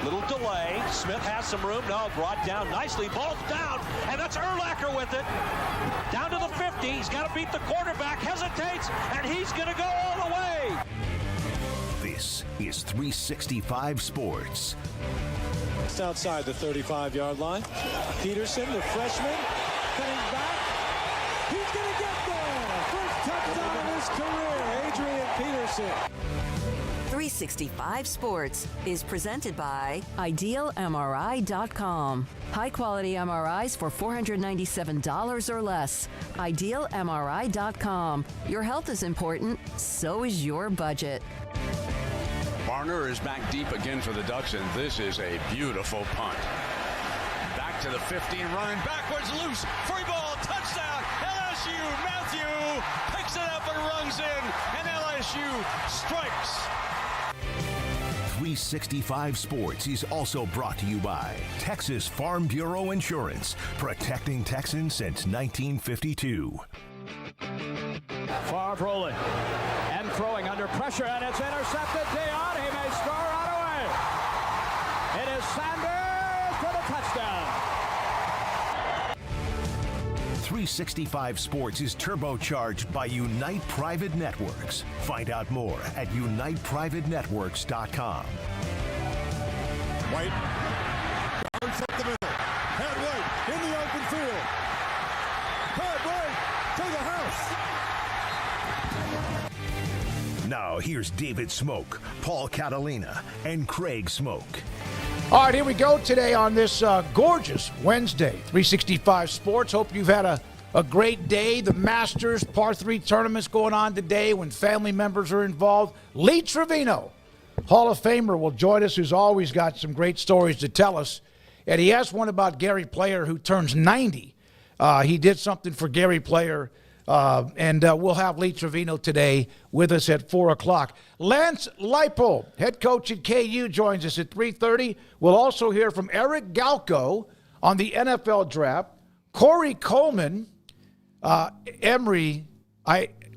Little delay. Smith has some room. No, brought down nicely. Ball's down, and that's Urlacher with it. Down to the 50. He's got to beat the quarterback. Hesitates, and he's going to go all the way. This is 365 Sports. Just outside the 35-yard line. Peterson, the freshman, cutting back. He's going to get there. First touchdown of his career, Adrian Peterson. 365 Sports is presented by IdealMRI.com. High-quality MRIs for $497 or less. IdealMRI.com. Your health is important, so is your budget. Barner is back deep again for the Ducks, and this is a beautiful punt. Back to the 15, running backwards, loose, free ball, touchdown, LSU. Matthew picks it up and runs in, and LSU strikes. 365 Sports is also brought to you by Texas Farm Bureau Insurance, protecting Texans since 1952. Favre rolling and throwing under pressure, and it's intercepted. Dion, he may score right away. It is Sanders for the touchdown. 365 Sports is turbocharged by Unite Private Networks. Find out more at uniteprivatenetworks.com. White guards up the middle. Head right in the open field. Head right to the house. Now here's David Smoak, Paul Catalina, and Craig Smoak. All right, here we go today on this gorgeous Wednesday, 365 Sports. Hope you've had a great day. The Masters Par 3 tournaments going on today when family members are involved. Lee Trevino, Hall of Famer, will join us, who's always got some great stories to tell us. And he has one about Gary Player, who turns 90. He did something for Gary Player. And we'll have Lee Trevino today with us at 4 o'clock. Lance Leipold, head coach at KU, joins us at 3:30. We'll also hear from Eric Galo on the NFL draft. Cory Coleman, Emery,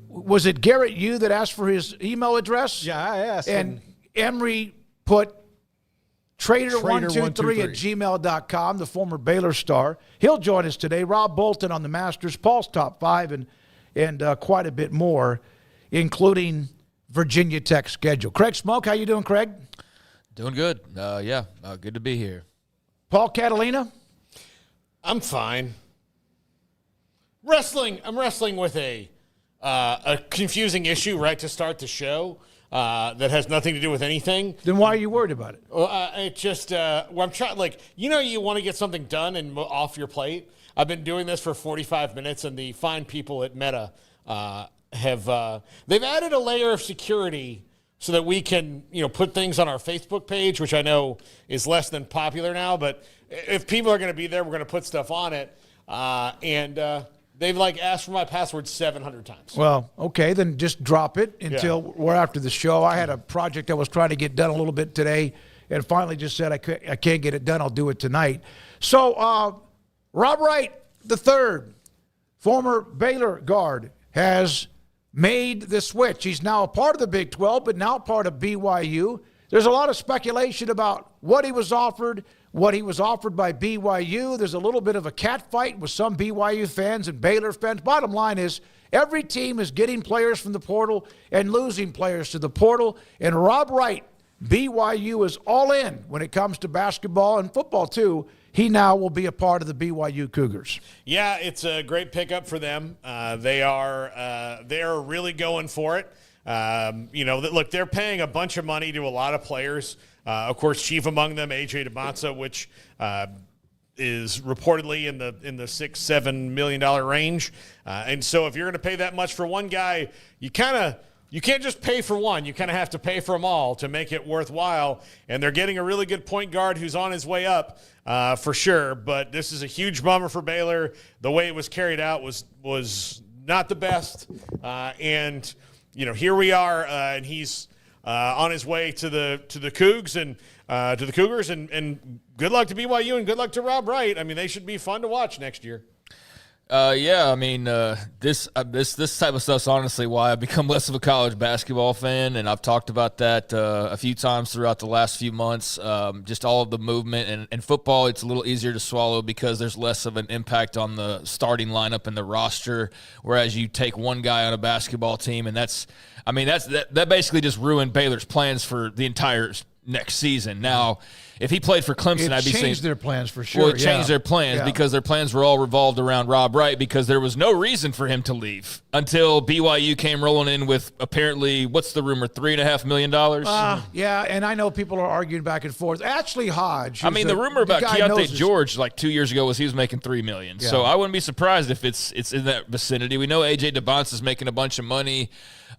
was it Garrett you that asked for his email address? Yeah, I asked. And Emery put Trader123 at gmail.com, the former Baylor star. He'll join us today. Rob Bolton on the Masters, Paul's top five, and quite a bit more, including Virginia Tech schedule. Craig Smoak, how you doing, Craig? Doing good. Good to be here. Paul Catalina? I'm fine. I'm wrestling with a confusing issue right to start the show. That has nothing to do with anything. Then why are you worried about it? It just, I'm trying, you want to get something done and off your plate. I've been doing this for 45 minutes, and the fine people at Meta they've added a layer of security so that we can, put things on our Facebook page, which I know is less than popular now, but if people are going to be there, we're going to put stuff on it. They've asked for my password 700 times. Well, okay, then just drop it until we're after the show. I had a project I was trying to get done a little bit today and finally just said I can't get it done. I'll do it tonight. So Rob Wright III, former Baylor guard, has made the switch. He's now a part of the Big 12, but now part of BYU. There's a lot of speculation about what he was offered by BYU. There's a little bit of a catfight with some BYU fans and Baylor fans. Bottom line is every team is getting players from the portal and losing players to the portal. And Rob Wright, BYU is all in when it comes to basketball and football too. He now will be a part of the BYU Cougars. Yeah, it's a great pickup for them. They are really going for it. Look, they're paying a bunch of money to a lot of players. Of course, chief among them, A.J. DeMonza, which is reportedly in the $6-7 million range. And so if you're going to pay that much for one guy, you can't just pay for one. You kind of have to pay for them all to make it worthwhile. And they're getting a really good point guard who's on his way up for sure. But this is a huge bummer for Baylor. The way it was carried out was not the best. And here we are, and he's on his way to the Cougs and to the Cougars, and good luck to BYU and good luck to Rob Wright. I mean, they should be fun to watch next year. Yeah, I mean, this type of stuff's honestly why I've become less of a college basketball fan, and I've talked about that a few times throughout the last few months. Just all of the movement and football, it's a little easier to swallow because there's less of an impact on the starting lineup and the roster. Whereas you take one guy on a basketball team, and that basically just ruined Baylor's plans for the entire next season. Now, if he played for Clemson, I'd be saying changed their plans for sure. Well, it changed their plans because their plans were all revolved around Rob Wright because there was no reason for him to leave until BYU came rolling in with apparently, what's the rumor, $3.5 million? Yeah, and I know people are arguing back and forth. Ashley Hodge. I mean, the rumor about Keontae George like 2 years ago was he was making $3 million. Yeah. So I wouldn't be surprised if it's in that vicinity. We know A.J. DeBonce is making a bunch of money.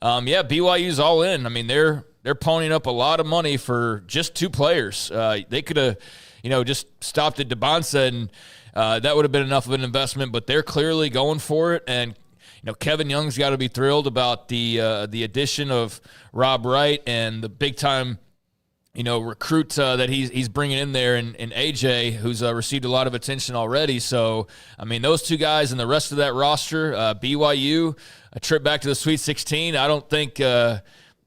BYU's all in. I mean, they're ponying up a lot of money for just two players. They could have, just stopped at DeBonce, and that would have been enough of an investment. But they're clearly going for it. And Kevin Young's got to be thrilled about the addition of Rob Wright and the big time, recruit that he's bringing in there, and AJ, who's received a lot of attention already. So, I mean, those two guys and the rest of that roster, BYU, a trip back to the Sweet 16. I don't think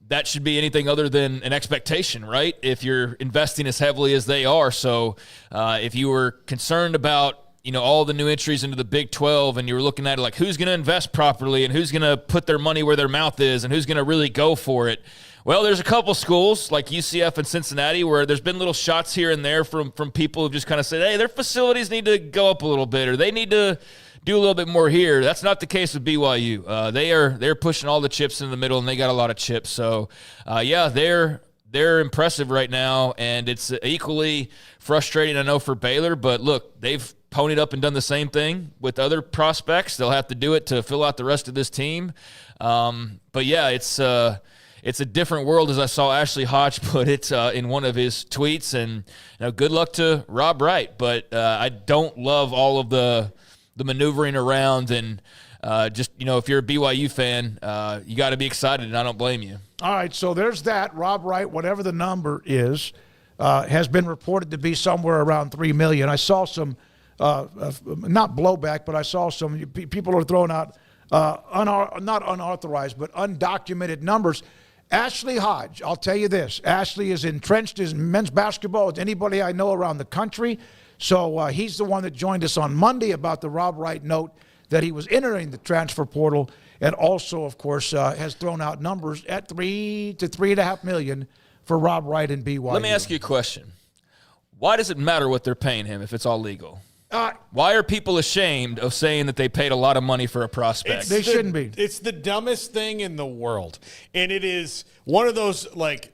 that should be anything other than an expectation, right? If you're investing as heavily as they are. So if you were concerned about, all the new entries into the Big 12 and you were looking at it like who's going to invest properly and who's going to put their money where their mouth is and who's going to really go for it. Well, there's a couple schools like UCF and Cincinnati where there's been little shots here and there from people who've just kind of said, hey, their facilities need to go up a little bit or they need to do a little bit more here. That's not the case with BYU. They're pushing all the chips in the middle, and they got a lot of chips. So, they're impressive right now, and it's equally frustrating, I know, for Baylor. But, look, they've ponied up and done the same thing with other prospects. They'll have to do it to fill out the rest of this team. It's a different world, as I saw Ashley Hodge put it in one of his tweets. And good luck to Rob Wright. But I don't love all of the maneuvering around, and if you're a BYU fan, you got to be excited, and I don't blame you. All right, so there's that. Rob Wright, whatever the number is, has been reported to be somewhere around $3 million. I saw some, not blowback, but I saw some people are throwing out not unauthorized, but undocumented numbers. Ashley Hodge, I'll tell you this. Ashley is entrenched in men's basketball as anybody I know around the country. So he's the one that joined us on Monday about the Rob Wright note that he was entering the transfer portal, and also, of course, has thrown out numbers at $3 to $3.5 million for Rob Wright and BYU. Let me ask you a question. Why does it matter what they're paying him if it's all legal? Why are people ashamed of saying that they paid a lot of money for a prospect? They shouldn't be. It's the dumbest thing in the world. And it is one of those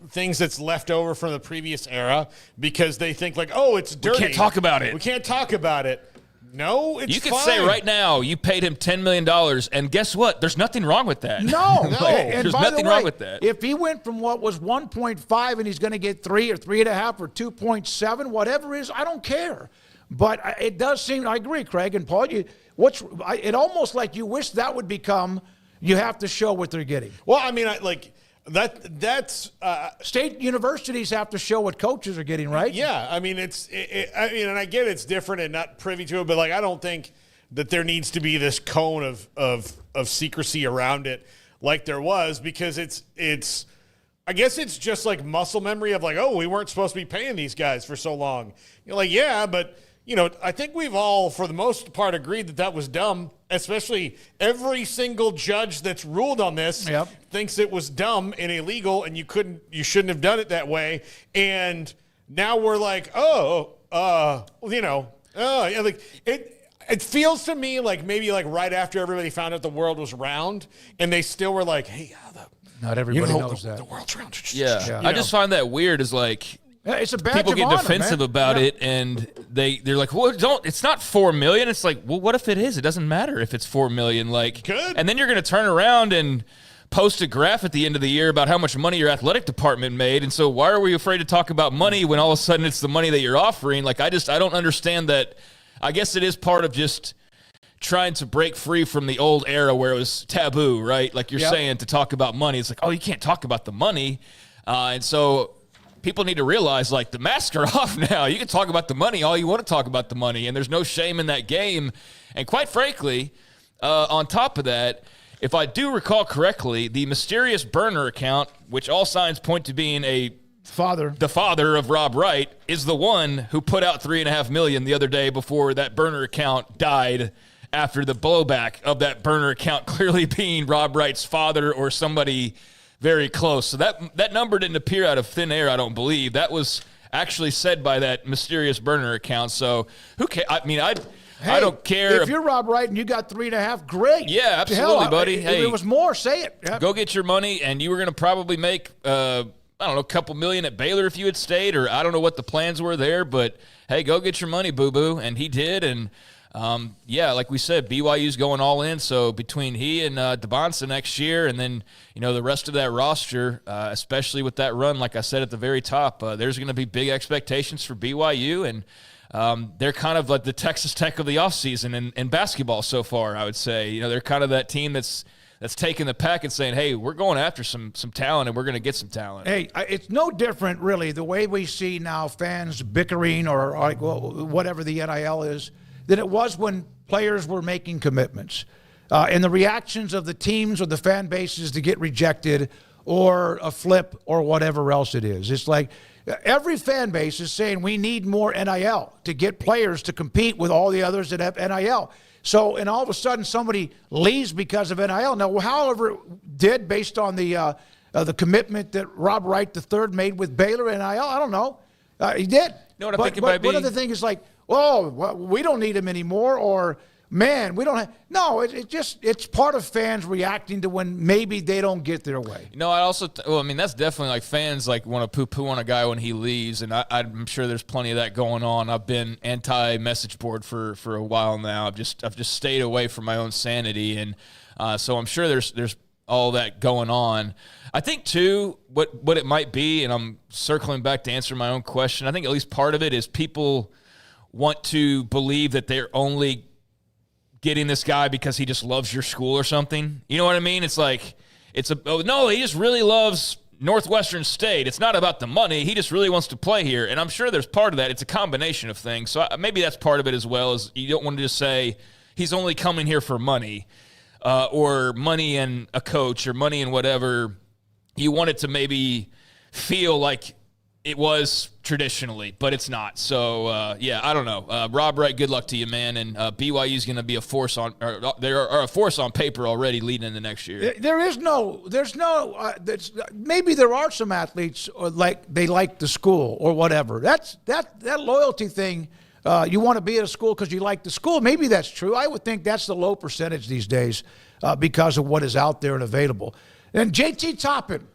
things that's left over from the previous era because they think it's dirty. We can't talk about it. We can't talk about it. No, it's You could fine. say right now you paid him $10 million, and guess what? There's nothing wrong with that. No. There's nothing wrong with that. If he went from what was 1.5 and he's going to get 3 or 3.5 or 2.7, whatever it is, I don't care. But it does seem, I agree, Craig and Paul, it almost like you wish that would become, you have to show what they're getting. Well, I mean, that's state universities have to show what coaches are getting, right? Yeah, I mean, and I get it's different and not privy to it, but I don't think that there needs to be this cone of secrecy around it like there was, because it's I guess it's just like muscle memory of we weren't supposed to be paying these guys for so long. You're yeah, but I think we've all, for the most part, agreed that was dumb, especially every single judge that's ruled on this thinks it was dumb and illegal and you shouldn't have done it that way. And now we're it feels to me like maybe right after everybody found out the world was round and they still were hey, not everybody knows that. The world's round. Yeah. I just find that weird is it's a badge people of get honor, defensive man. about it, and they're like, well, it's not $4 million. It's well, what if it is? It doesn't matter if it's $4 million. Good. And then you're going to turn around and post a graph at the end of the year about how much money your athletic department made. And so why are we afraid to talk about money when all of a sudden it's the money that you're offering? I don't understand that. I guess it is part of just trying to break free from the old era where it was taboo, right? Like you're saying, to talk about money. It's you can't talk about the money. And so people need to realize, like, the masks are off now. You can talk about the money all you want to talk about the money, and there's no shame in that game. And quite frankly, on top of that, if I do recall correctly, the mysterious burner account, which all signs point to being the father of Rob Wright, is the one who put out $3.5 million the other day before that burner account died, after the blowback of that burner account clearly being Rob Wright's father or somebody very close. So that number didn't appear out of thin air, I don't believe. That was actually said by that mysterious burner account. So who cares? I mean, I don't care. If you're Rob Wright and you got 3.5, great. Yeah, absolutely, buddy. If it was more, say it. Yeah. Go get your money, and you were going to probably make, I don't know, a couple million at Baylor if you had stayed, or I don't know what the plans were there, but hey, go get your money, boo-boo. And he did, and like we said, BYU's going all in. So between he and DeBonsa next year, and then the rest of that roster, especially with that run, like I said at the very top, there's going to be big expectations for BYU, and they're kind of like the Texas Tech of the offseason in basketball so far, I would say. They're kind of that team that's taking the pack and saying, hey, we're going after some talent, and we're going to get some talent. Hey, it's no different, really, the way we see now fans bickering or whatever the NIL is, than it was when players were making commitments. And the reactions of the teams or the fan bases to get rejected or a flip or whatever else it is. It's like every fan base is saying we need more NIL to get players to compete with all the others that have NIL. So, and all of a sudden somebody leaves because of NIL. Now, however it did based on the commitment that Rob Wright III made with Baylor NIL, I don't know. He did. What I think it might be? One other thing is like, well, we don't need him anymore, or man, we don't have. No, it's part of fans reacting to when maybe they don't get their way. I also, that's definitely like fans like want to poo-poo on a guy when he leaves, and I'm sure there's plenty of that going on. I've been anti-message board for a while now. I've just stayed away from my own sanity, and so I'm sure there's all that going on. I think too, what it might be, and I'm circling back to answer my own question. I think at least part of it is people want to believe that they're only getting this guy because he just loves your school or something. You know what I mean? It's like, no, he just really loves Northwestern State. It's not about the money. He just really wants to play here. And I'm sure there's part of that. It's a combination of things. So maybe that's part of it as well, is you don't want to just say he's only coming here for money or money and a coach or money and whatever. You want it to maybe feel like it was traditionally, but it's not. So, I don't know. Rob Wright, good luck to you, man. And BYU's going to be a force on – they are a force on paper already leading into next year. Maybe there are some athletes like they like the school or whatever. That loyalty thing, you want to be at a school because you like the school. Maybe that's true. I would think that's the low percentage these days because of what is out there and available. And JT Toppin,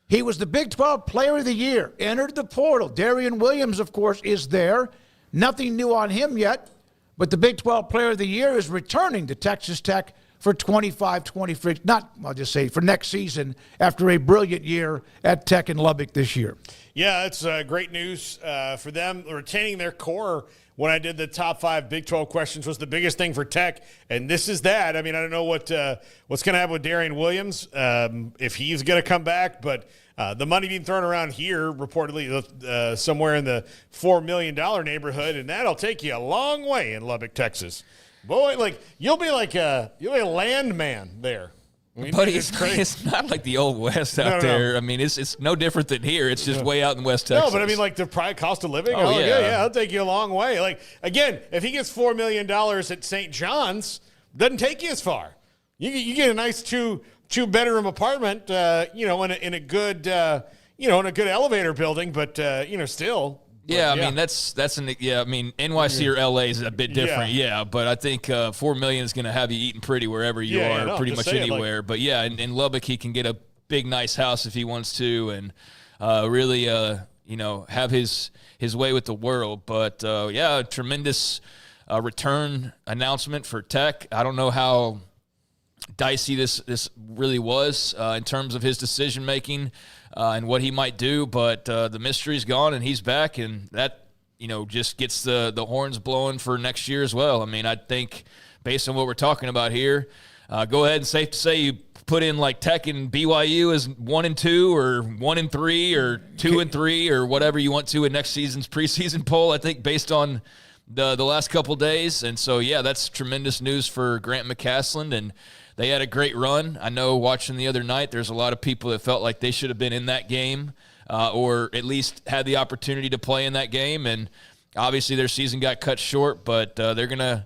he was the Big 12 Player of the Year, entered the portal. Darian Williams, of course, is there. Nothing new on him yet, but the Big 12 Player of the Year is returning to Texas Tech for 25-23, for next season after a brilliant year at Tech in Lubbock this year. Yeah, it's great news for them. Retaining their core when I did the top 5 Big 12 questions was the biggest thing for Tech, and this is that. I mean, I don't know what's going to happen with Darian Williams, if he's going to come back, but the money being thrown around here, reportedly somewhere in the $4 million neighborhood, and that'll take you a long way in Lubbock, Texas. Boy, you'll be a landman there. I mean, but it's not like the old West out there. No. I mean, it's no different than here. It's just way out in West Texas. No, but I mean, the cost of living. Oh yeah, that'll take you a long way. Again, if he gets $4 million at St. John's, doesn't take you as far. You get a nice two-bedroom apartment, in a good elevator building, but still. Yeah, I mean NYC or LA is a bit different, but I think $4 million is going to have you eating pretty wherever you are, pretty much anywhere. But in Lubbock, he can get a big, nice house if he wants to, and really, have his way with the world. But a tremendous return announcement for Tech. I don't know how dicey this really was in terms of his decision making. And what he might do, but the mystery's gone and he's back, and that just gets the horns blowing for next year as well. I mean, I think based on what we're talking about here, go ahead and safe to say you put in like Tech and BYU as 1-2 or 1-3 or 2-3 or whatever you want to in next season's preseason poll, I think, based on the last couple days. And so, yeah, that's tremendous news for Grant McCasland, and they had a great run. I know watching the other night, there's a lot of people that felt like they should have been in that game or at least had the opportunity to play in that game. And obviously their season got cut short, but they're going to,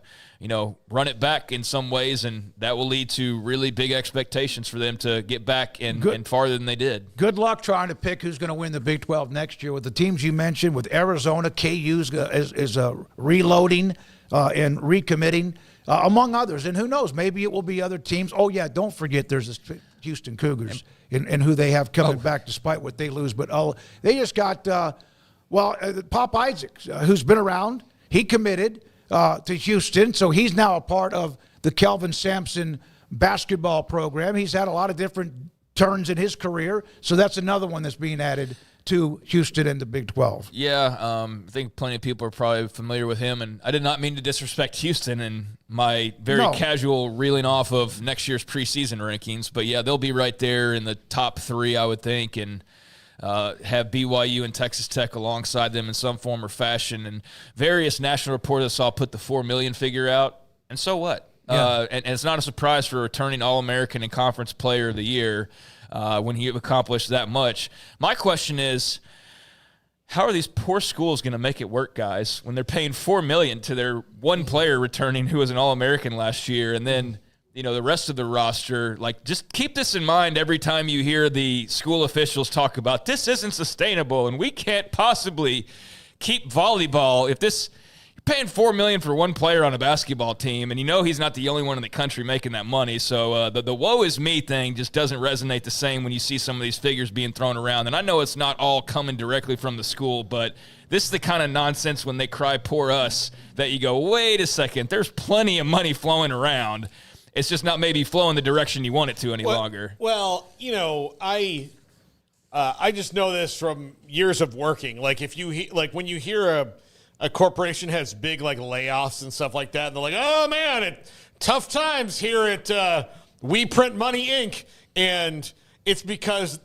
run it back in some ways, and that will lead to really big expectations for them to get back and farther than they did. Good luck trying to pick who's going to win the Big 12 next year with the teams you mentioned, with Arizona. KU's is reloading and recommitting, among others. And who knows, maybe it will be other teams. Oh, yeah, don't forget there's the Houston Cougars and who they have coming back despite what they lose. But they just got, Pop Isaacs, who's been around. He committed to Houston, so he's now a part of the Kelvin Sampson basketball program. He's had a lot of different turns in his career, so that's another one that's being added to Houston and the Big 12. Yeah, I think plenty of people are probably familiar with him, and I did not mean to disrespect Houston and my very casual reeling off of next year's preseason rankings, but yeah, they'll be right there in the top 3, I would think, and have BYU and Texas Tech alongside them in some form or fashion. And various national reporters I saw put the $4 million figure out, and so what? Yeah. And it's not a surprise for a returning All-American and Conference Player of the Year when he accomplished that much. My question is, how are these poor schools going to make it work, guys, when they're paying $4 million to their one player returning who was an All-American last year, and then the rest of the roster? Like, just keep this in mind every time you hear the school officials talk about this isn't sustainable and we can't possibly keep volleyball. If you're paying $4 million for one player on a basketball team, and he's not the only one in the country making that money. So the woe is me thing just doesn't resonate the same when you see some of these figures being thrown around. And I know it's not all coming directly from the school, but this is the kind of nonsense when they cry poor us that you go, wait a second, there's plenty of money flowing around. It's just not maybe flowing the direction you want it to any longer. Well, I just know this from years of working. Like when you hear a corporation has big layoffs and stuff like that, and they're like, oh man, tough times here at We Print Money Inc. And it's because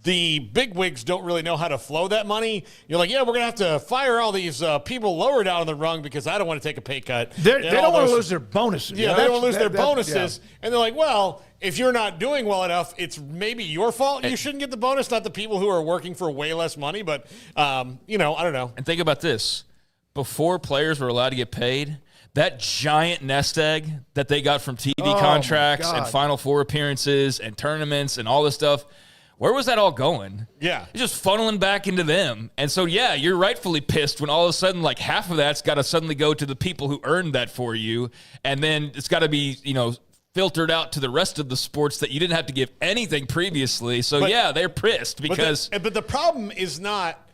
the bigwigs don't really know how to flow that money. You're like, yeah, we're going to have to fire all these people lower down on the rung because I don't want to take a pay cut. They don't want to lose their bonuses. Yeah, they don't want to lose their bonuses. Yeah. And they're like, well, if you're not doing well enough, it's maybe your fault. You shouldn't get the bonus, not the people who are working for way less money. But, I don't know. And think about this. Before players were allowed to get paid, that giant nest egg that they got from TV contracts and Final Four appearances and tournaments and all this stuff, where was that all going? Yeah. It's just funneling back into them. And so, yeah, you're rightfully pissed when all of a sudden, half of that's got to suddenly go to the people who earned that for you. And then it's got to be, filtered out to the rest of the sports that you didn't have to give anything previously. So, they're pissed because. But the problem is not.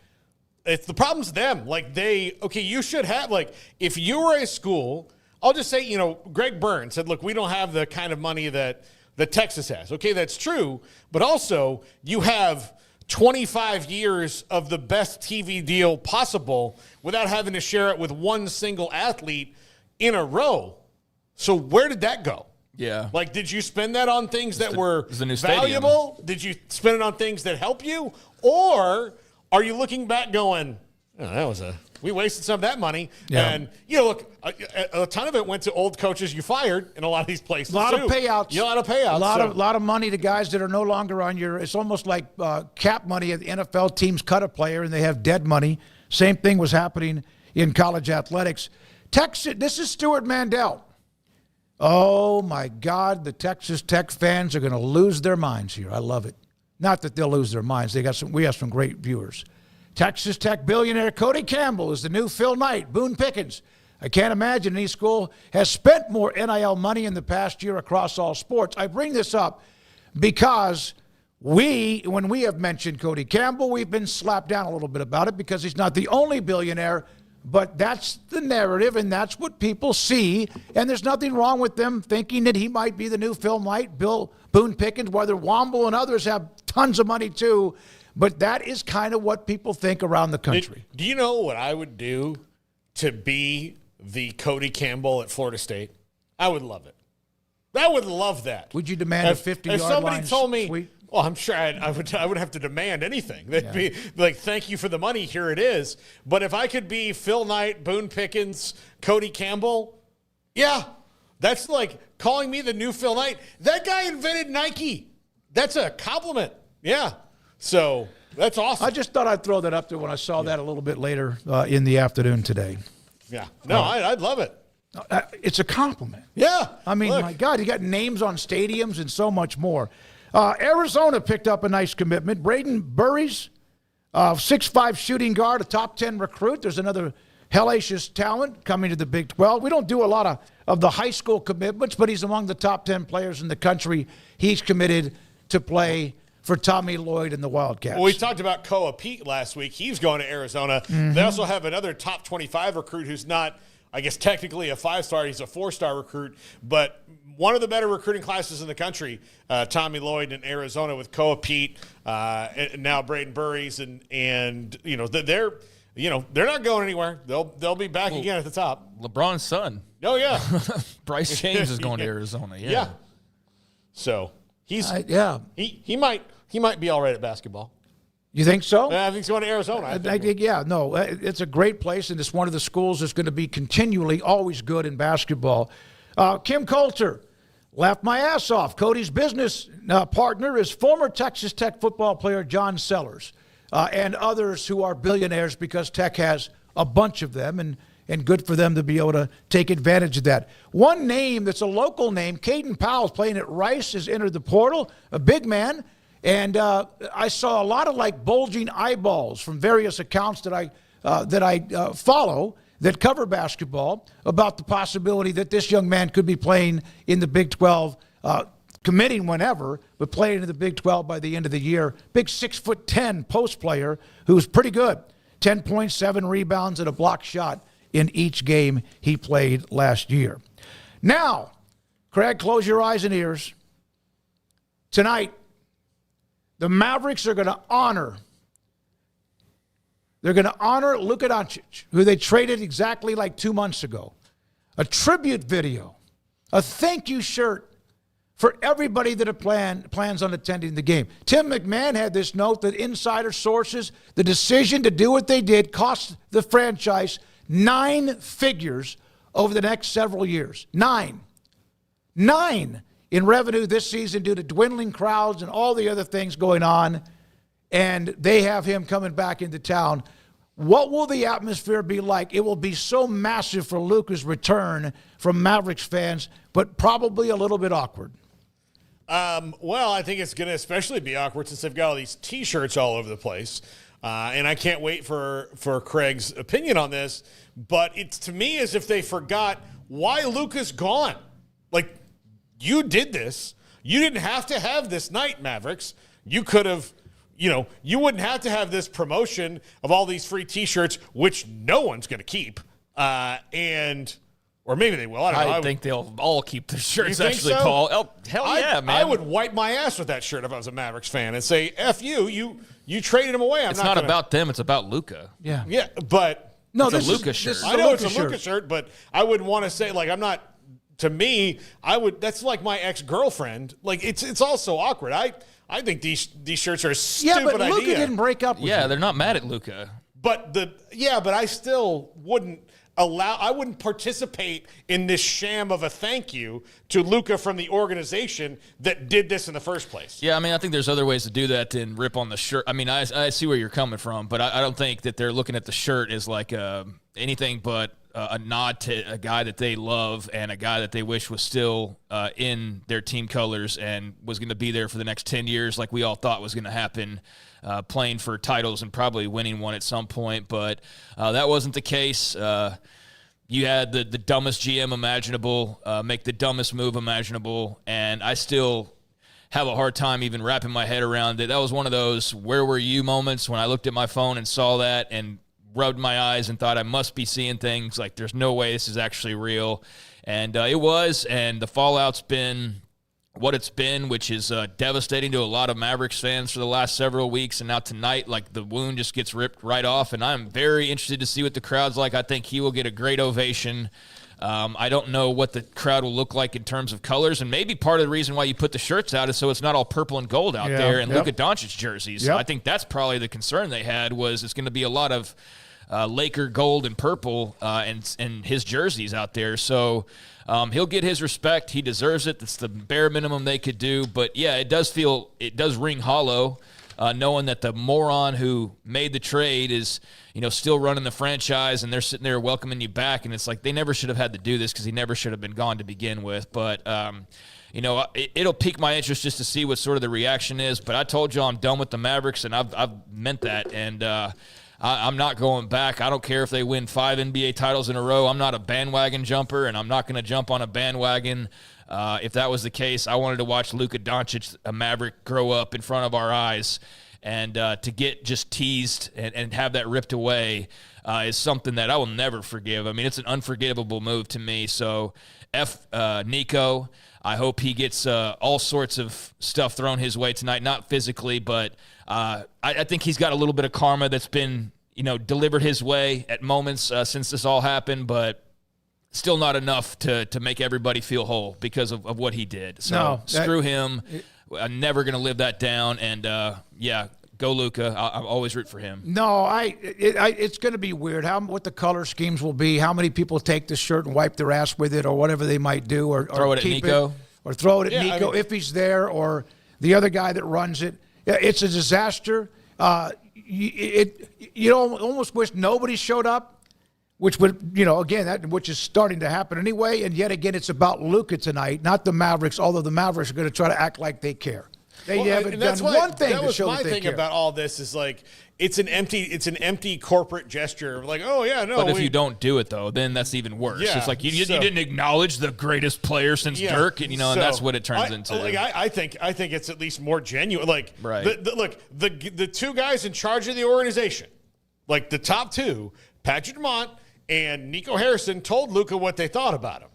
The problem's them. You should have, if you were a school, I'll just say, Greg Burns said, look, we don't have the kind of money that Texas has. Okay, that's true. But also, you have 25 years of the best TV deal possible without having to share it with one single athlete in a row. So where did that go? Yeah. Did you spend that on things that were valuable? Did you spend it on things that help you? Or are you looking back going, we wasted some of that money. Yeah. And, look, a ton of it went to old coaches you fired in a lot of these places. A lot of payouts. Yeah, a lot of payouts. A lot of money to guys that are no longer on it's almost like cap money at the NFL teams cut a player and they have dead money. Same thing was happening in college athletics. This is Stuart Mandel. Oh, my God, the Texas Tech fans are going to lose their minds here. I love it. Not that they'll lose their minds. We have some great viewers. Texas Tech billionaire Cory Campbell is the new Phil Knight. Boone Pickens. I can't imagine any school has spent more NIL money in the past year across all sports. I bring this up because when we have mentioned Cory Campbell, we've been slapped down a little bit about it because he's not the only billionaire, but that's the narrative and that's what people see. And there's nothing wrong with them thinking that he might be the new Phil Knight, Boone Pickens, whether Womble and others have tons of money too. But that is kind of what people think around the country. Do you know what I would do to be the Cory Campbell at Florida State? I would love it. I would love that. Would you demand a 50-yard line? If somebody told me, sweep? well, I'm sure I would have to demand anything. They'd be like, thank you for the money, here it is. But if I could be Phil Knight, Boone Pickens, Cody Campbell, yeah, that's like calling me the new Phil Knight. That guy invented Nike. That's a compliment. Yeah. So that's awesome. I just thought I'd throw that up there when I saw that a little bit later in the afternoon today. Yeah. No, I'd love it. It's a compliment. Yeah. I mean, my God, you got names on stadiums and so much more. Arizona picked up a nice commitment. Braden Burries, 6'5" shooting guard, a top 10 recruit. There's another hellacious talent coming to the Big 12. We don't do a lot of the high school commitments, but he's among the top 10 players in the country. He's committed to play for Tommy Lloyd and the Wildcats. Well, we talked about Koa Pete last week. He's going to Arizona. Mm-hmm. They also have another top 25 recruit who's not, I guess, technically a 5-star. He's a 4-star recruit, but one of the better recruiting classes in the country, Tommy Lloyd in Arizona with Koa Pete, and now Braden Burries, and you know they're not going anywhere. They'll be back again at the top. LeBron's son. Oh yeah, Bryce James is going to Arizona. Yeah. So he's he might be all right at basketball. You think so? I think he's going to Arizona. I think, it's a great place, and it's one of the schools that's going to be continually always good in basketball. Kim Coulter laughed my ass off. Cody's business partner is former Texas Tech football player John Sellers and others who are billionaires because Tech has a bunch of them, and good for them to be able to take advantage of that. One name that's a local name, Caden Powell's playing at Rice, has entered the portal, a big man. And I saw a lot of like bulging eyeballs from various accounts that I follow that cover basketball about the possibility that this young man could be playing in the Big 12, committing whenever, but playing in the Big 12 by the end of the year. Big 6'10" post player who's pretty good. 10.7 rebounds and a block shot in each game he played last year. Now, Craig, close your eyes and ears. Tonight, the Mavericks are going to honor Luka Doncic, who they traded exactly like 2 months ago. A tribute video, a thank you shirt for everybody that plans on attending the game. Tim McMahon had this note that insider sources, the decision to do what they did cost the franchise 9 figures over the next several years. 9 in revenue this season due to dwindling crowds and all the other things going on, and they have him coming back into town. What will the atmosphere be like? It will be so massive for Luka's return from Mavericks fans, but probably a little bit awkward. Well, I think it's going to especially be awkward since they've got all these T-shirts all over the place. And I can't wait for Craig's opinion on this, but it's to me as if they forgot why Luka's gone. Like, you did this. You didn't have to have this night, Mavericks. You could have, you wouldn't have to have this promotion of all these free T-shirts, which no one's going to keep. Or maybe they will. I don't know. I think they'll all keep their shirts, actually, so? Paul. Oh, hell yeah, man. I would wipe my ass with that shirt if I was a Mavericks fan and say, F you. You traded him away. It's not about them. It's about Luka. Yeah. Yeah, but no, it's a Luka shirt. I know it's a Luka shirt, but I wouldn't want to say, like, I'm not. To me, that's like my ex-girlfriend. Like, it's also awkward. I think these shirts are a stupid idea. Yeah, but Luka didn't break up with him. They're not mad at Luka. But I still wouldn't I wouldn't participate in this sham of a thank you to Luka from the organization that did this in the first place. Yeah, I mean, I think there's other ways to do that than rip on the shirt. I mean, I see where you're coming from, but I don't think that they're looking at the shirt as like anything but a nod to a guy that they love and a guy that they wish was still in their team colors and was going to be there for the next 10 years like we all thought was going to happen, playing for titles and probably winning one at some point. But that wasn't the case. You had the dumbest GM imaginable, make the dumbest move imaginable, and I still have a hard time even wrapping my head around it. That was one of those where were you moments when I looked at my phone and saw that and rubbed my eyes and thought I must be seeing things like there's no way this is actually real. And it was, and the fallout's been what it's been, which is devastating to a lot of Mavericks fans for the last several weeks. And now tonight, like, the wound just gets ripped right off. And I'm very interested to see what the crowd's like. I think he will get a great ovation. I don't know what the crowd will look like in terms of colors, and maybe part of the reason why you put the shirts out is so it's not all purple and gold out there and Luka Doncic jerseys. I think that's probably the concern they had, was it's going to be a lot of Laker gold and purple and his jerseys out there. So he'll get his respect. He deserves it. That's the bare minimum they could do. But, yeah, it does ring hollow knowing that the moron who made the trade is – still running the franchise, and they're sitting there welcoming you back, and it's like they never should have had to do this because he never should have been gone to begin with. But, it'll pique my interest just to see what sort of the reaction is. But I told you I'm done with the Mavericks, and I've meant that, and I'm not going back. I don't care if they win 5 NBA titles in a row. I'm not a bandwagon jumper, and I'm not going to jump on a bandwagon. If that was the case, I wanted to watch Luka Doncic, a Maverick, grow up in front of our eyes. And to get just teased and have that ripped away is something that I will never forgive. I mean, it's an unforgivable move to me. So, Nico, I hope he gets all sorts of stuff thrown his way tonight. Not physically, but I think he's got a little bit of karma that's been, delivered his way at moments since this all happened, but still not enough to make everybody feel whole because of what he did. So, screw him. I'm never going to live that down, and go Luka. I'll always root for him. No, it's going to be weird what the color schemes will be, how many people take the shirt and wipe their ass with it or whatever they might do, or throw it at Nico. Or throw it at Nico if he's there, or the other guy that runs it. It's a disaster. You almost wish nobody showed up. Which would, which is starting to happen anyway. And yet again, it's about Luka tonight, not the Mavericks, although the Mavericks are going to try to act like they care. They haven't done one thing to show that they care. That was my thing about all this is like, it's an empty corporate gesture. Like, oh, yeah, no. But if you don't do it, though, then that's even worse. Yeah, it's like you didn't acknowledge the greatest player since Dirk, and that's what it turns into. Like, I think it's at least more genuine. Like, right. The two guys in charge of the organization, like the top two, Patrick Dumont and Nico Harrison, told Luka what they thought about him.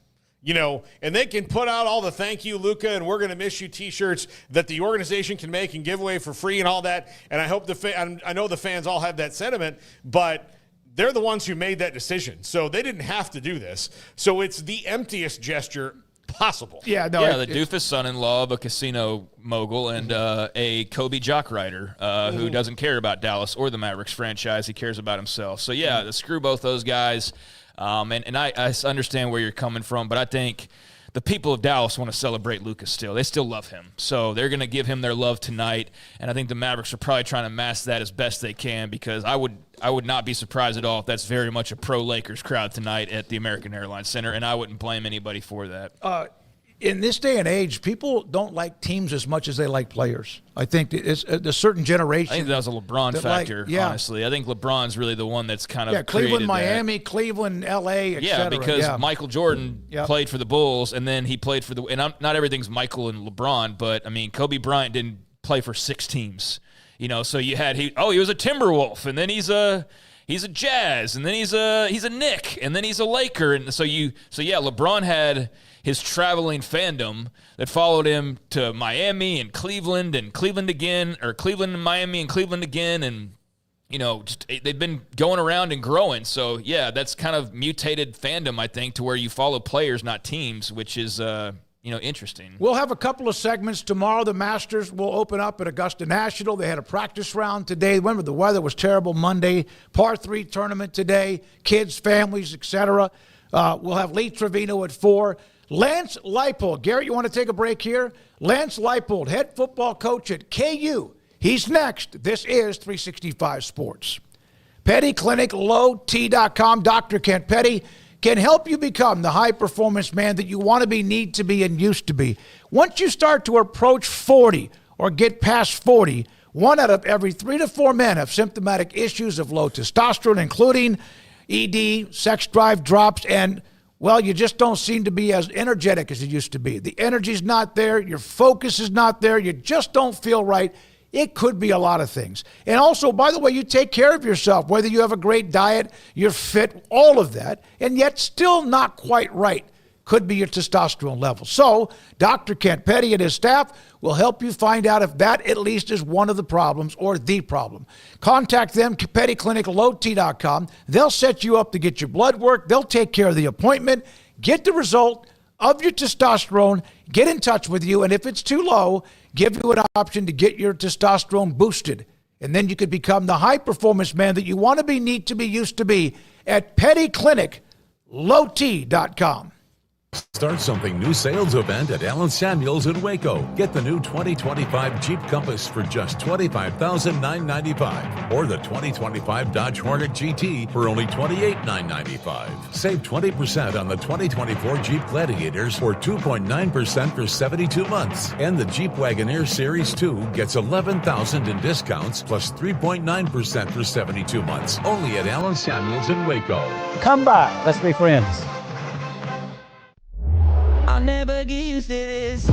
And they can put out all the thank you, Luka, and we're going to miss you T-shirts that the organization can make and give away for free and all that. And I hope I know the fans all have that sentiment, but they're the ones who made that decision. So they didn't have to do this. So it's the emptiest gesture possible. The doofus son-in-law of a casino mogul and a Kobe jock rider who doesn't care about Dallas or the Mavericks franchise. He cares about himself. So, screw both those guys. And I understand where you're coming from, but I think the people of Dallas want to celebrate Luka still. They still love him. So they're going to give him their love tonight, and I think the Mavericks are probably trying to mask that as best they can, because I would not be surprised at all if that's very much a pro-Lakers crowd tonight at the American Airlines Center, and I wouldn't blame anybody for that. In this day and age, people don't like teams as much as they like players. I think it's a certain generation. I think that was a LeBron factor, honestly. I think LeBron's really the one that's kind of Cleveland, Miami, Cleveland, L.A., et cetera. Because Michael Jordan played for the Bulls, and then he played for and not everything's Michael and LeBron, but, I mean, Kobe Bryant didn't play for 6 teams. So you had he was a Timberwolf, and then he's a Jazz, and then he's a Knick, and then he's a Laker. And LeBron had his traveling fandom that followed him to Miami and Cleveland again, or Cleveland and Miami and Cleveland again. And, just they've been going around and growing. So, that's kind of mutated fandom, I think, to where you follow players, not teams, which is, interesting. We'll have a couple of segments tomorrow. The Masters will open up at Augusta National. They had a practice round today. Remember, the weather was terrible Monday. Par 3 tournament today. Kids, families, etc. We'll have Lee Trevino at 4. Lance Leipold. Garrett, you want to take a break here? Lance Leipold, head football coach at KU. He's next. This is 365 Sports. Petty Clinic, LowT.com. Dr. Kent Petty can help you become the high-performance man that you want to be, need to be, and used to be. Once you start to approach 40 or get past 40, 1 out of every 3 to 4 men have symptomatic issues of low testosterone, including ED, sex drive drops, and you just don't seem to be as energetic as you used to be. The energy's not there. Your focus is not there. You just don't feel right. It could be a lot of things. And also, by the way, you take care of yourself, whether you have a great diet, you're fit, all of that, and yet still not quite right. Could be your testosterone level. So Dr. Kent Petty and his staff will help you find out if that at least is one of the problems or the problem. Contact them, Petty Clinic, LowT.com. They'll set you up to get your blood work. They'll take care of the appointment, get the result of your testosterone, get in touch with you, and if it's too low, give you an option to get your testosterone boosted. And then you could become the high-performance man that you want to be, need to be, used to be at pettycliniclowt.com. Start something new sales event at Allen Samuels in Waco. Get the new 2025 Jeep Compass for just $25,995 or the 2025 Dodge Hornet GT for only $28,995. Save 20% on the 2024 Jeep Gladiators for 2.9% for 72 months. And the Jeep Wagoneer Series 2 gets $11,000 in discounts plus 3.9% for 72 months. Only at Allen Samuels in Waco. Come by. Let's be friends. I'll never get used to this.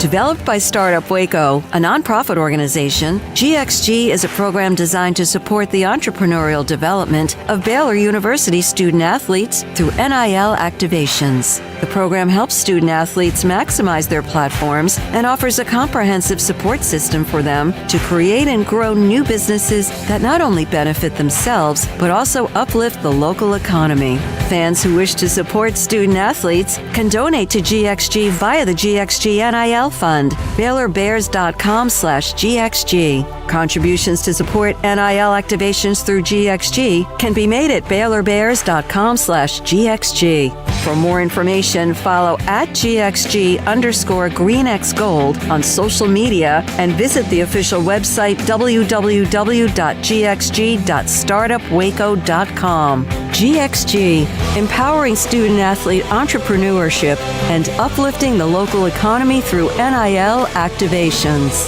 Developed by Startup Waco, a nonprofit organization, GXG is a program designed to support the entrepreneurial development of Baylor University student athletes through NIL activations. The program helps student athletes maximize their platforms and offers a comprehensive support system for them to create and grow new businesses that not only benefit themselves, but also uplift the local economy. Fans who wish to support student athletes can donate to GXG via the GXG NIL Fund, BaylorBears.com/GXG. Contributions to support NIL activations through GXG can be made at BaylorBears.com/GXG. For more information, follow at GXG_GreenXGold on social media and visit the official website www.gxg.startupwaco.com. GXG, empowering student athlete entrepreneurship and uplifting the local economy through NIL activations.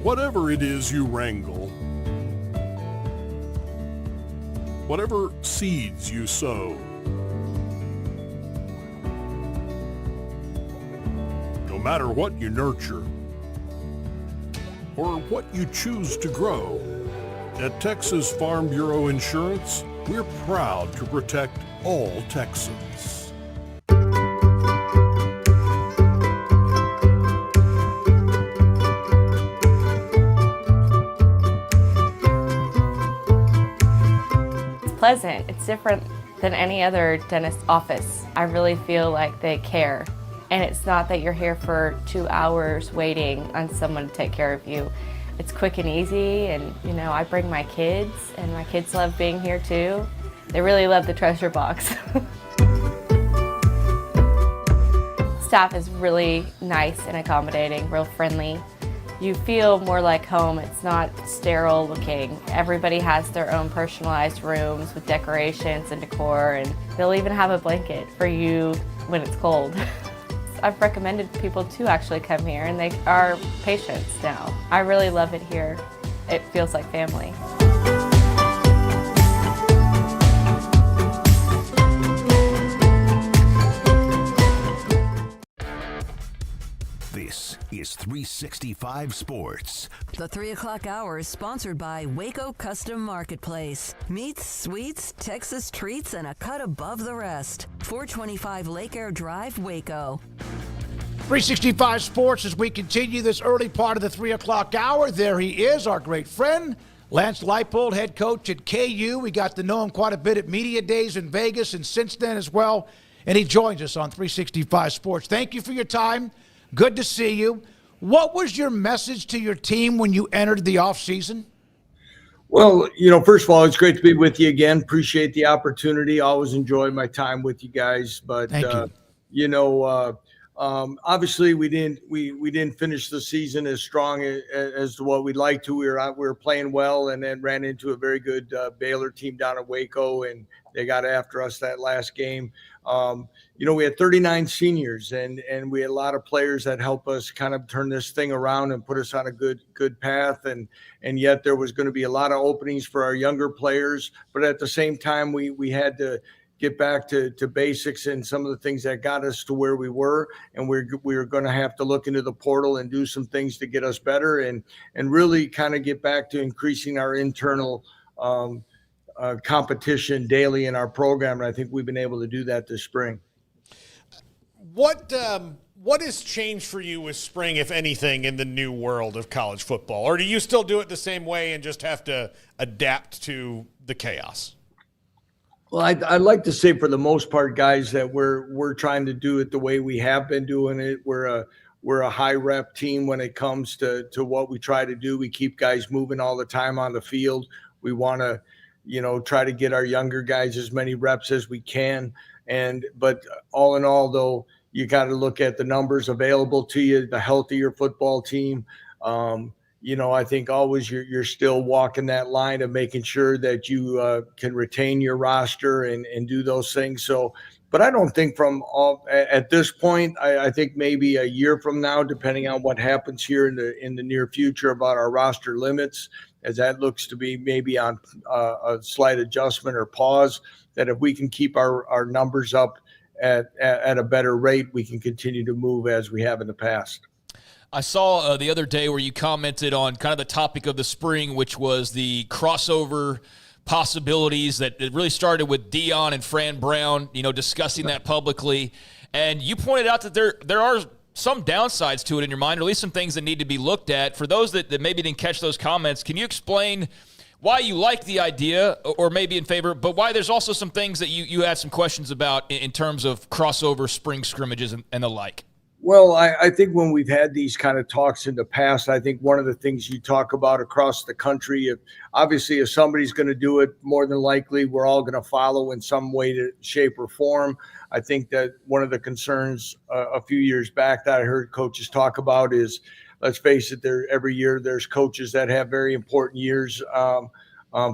Whatever it is you wrangle, whatever seeds you sow, no matter what you nurture or what you choose to grow, at Texas Farm Bureau Insurance, we're proud to protect all Texans. Pleasant. It's different than any other dentist office. I really feel like they care. And it's not that you're here for 2 hours waiting on someone to take care of you. It's quick and easy, and I bring my kids, and my kids love being here too. They really love the treasure box. Staff is really nice and accommodating, real friendly. You feel more like home. It's not sterile looking. Everybody has their own personalized rooms with decorations and decor, and they'll even have a blanket for you when it's cold. I've recommended people to actually come here, and they are patients now. I really love it here. It feels like family. This is 365 Sports. The 3 o'clock hour is sponsored by Waco Custom Marketplace. Meats, sweets, Texas treats, and a cut above the rest. 425 Lake Air Drive, Waco. 365 Sports as we continue this early part of the 3 o'clock hour. There he is, our great friend, Lance Leipold, head coach at KU. We got to know him quite a bit at Media Days in Vegas and since then as well. And he joins us on 365 Sports. Thank you for your time. Good to see you. What was your message to your team when you entered the offseason? Well, first of all, it's great to be with you again. Appreciate the opportunity. Always enjoy my time with you guys. But Thank you. Obviously, we didn't finish the season as strong as to what we'd like to. We were playing well, and then ran into a very good Baylor team down in Waco, and they got after us that last game. We had 39 seniors, and we had a lot of players that help us kind of turn this thing around and put us on a good path. And yet there was going to be a lot of openings for our younger players, but at the same time, we had to get back to basics and some of the things that got us to where we were. And we were going to have to look into the portal and do some things to get us better and really kind of get back to increasing our internal competition daily in our program. And I think we've been able to do that this spring. What has changed for you with spring, if anything, in the new world of college football? Or do you still do it the same way and just have to adapt to the chaos? Well, I'd like to say for the most part, guys, that we're trying to do it the way we have been doing it. We're a high rep team when it comes to what we try to do. We keep guys moving all the time on the field. We want to, try to get our younger guys as many reps as we can. But all in all, though, you got to look at the numbers available to you, the healthier football team. I think always you're still walking that line of making sure that you can retain your roster and do those things. So, but I don't think at this point, I think maybe a year from now, depending on what happens here in the near future about our roster limits, as that looks to be maybe on a slight adjustment or pause, that if we can keep our numbers up at a better rate, we can continue to move as we have in the past. I saw the other day where you commented on kind of the topic of the spring, which was the crossover possibilities that it really started with Dion and Fran Brown, discussing that publicly. And you pointed out that there are some downsides to it in your mind, or at least some things that need to be looked at. For those that maybe didn't catch those comments, can you explain why you like the idea or maybe in favor, but why there's also some things that you had some questions about in terms of crossover spring scrimmages and the like? Well, I think when we've had these kind of talks in the past, I think one of the things you talk about across the country, if somebody's going to do it, more than likely we're all going to follow in some way, shape, or form. I think that one of the concerns a few years back that I heard coaches talk about is, let's face it, every year there's coaches that have very important years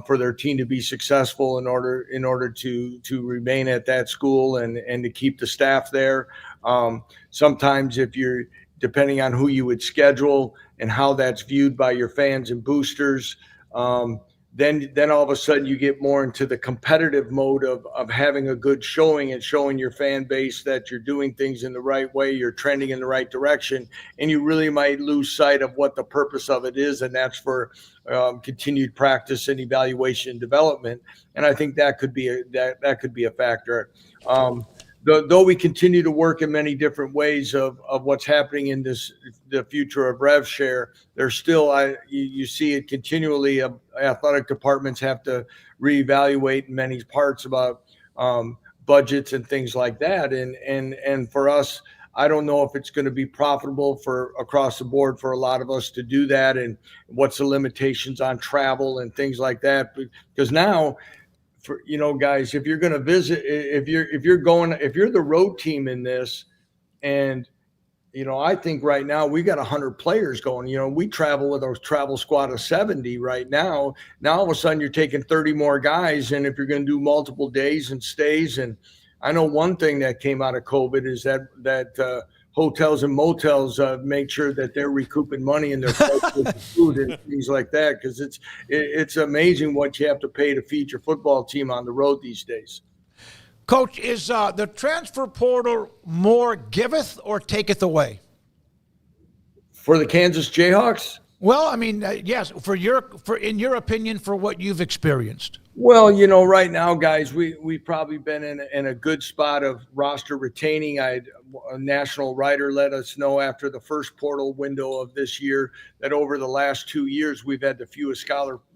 for their team to be successful in order to remain at that school and to keep the staff there. Sometimes depending on who you would schedule and how that's viewed by your fans and boosters, then all of a sudden you get more into the competitive mode of having a good showing and showing your fan base that you're doing things in the right way, you're trending in the right direction, and you really might lose sight of what the purpose of it is, and that's for continued practice and evaluation and development. And I think that could be a factor. Though we continue to work in many different ways of what's happening in the future of rev share, there's still you see it continually. Athletic departments have to reevaluate in many parts about budgets and things like that. And for us, I don't know if it's going to be profitable for across the board for a lot of us to do that, and what's the limitations on travel and things like that. Because now, guys, if you're going to visit, if you're the road team in this, and I think right now we got 100 players going. We travel with a travel squad of 70 right now. Now all of a sudden you're taking 30 more guys, and if you're going to do multiple days and stays, and I know one thing that came out of COVID is that hotels and motels make sure that they're recouping money in their food and things like that, because it's amazing what you have to pay to feed your football team on the road these days. Coach, is the transfer portal more giveth or taketh away? For the Kansas Jayhawks? Well, I mean, yes, in your opinion, for what you've experienced. Well, right now, guys, we've probably been in a good spot of roster retaining. A national writer let us know after the first portal window of this year that over the last 2 years, we've had the fewest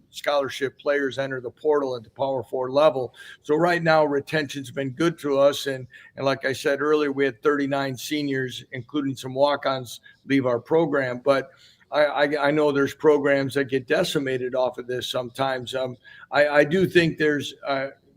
scholarship players enter the portal at the Power 4 level. So right now, retention's been good to us. And like I said earlier, we had 39 seniors, including some walk-ons, leave our program. But I know there's programs that get decimated off of this sometimes. I do think there's,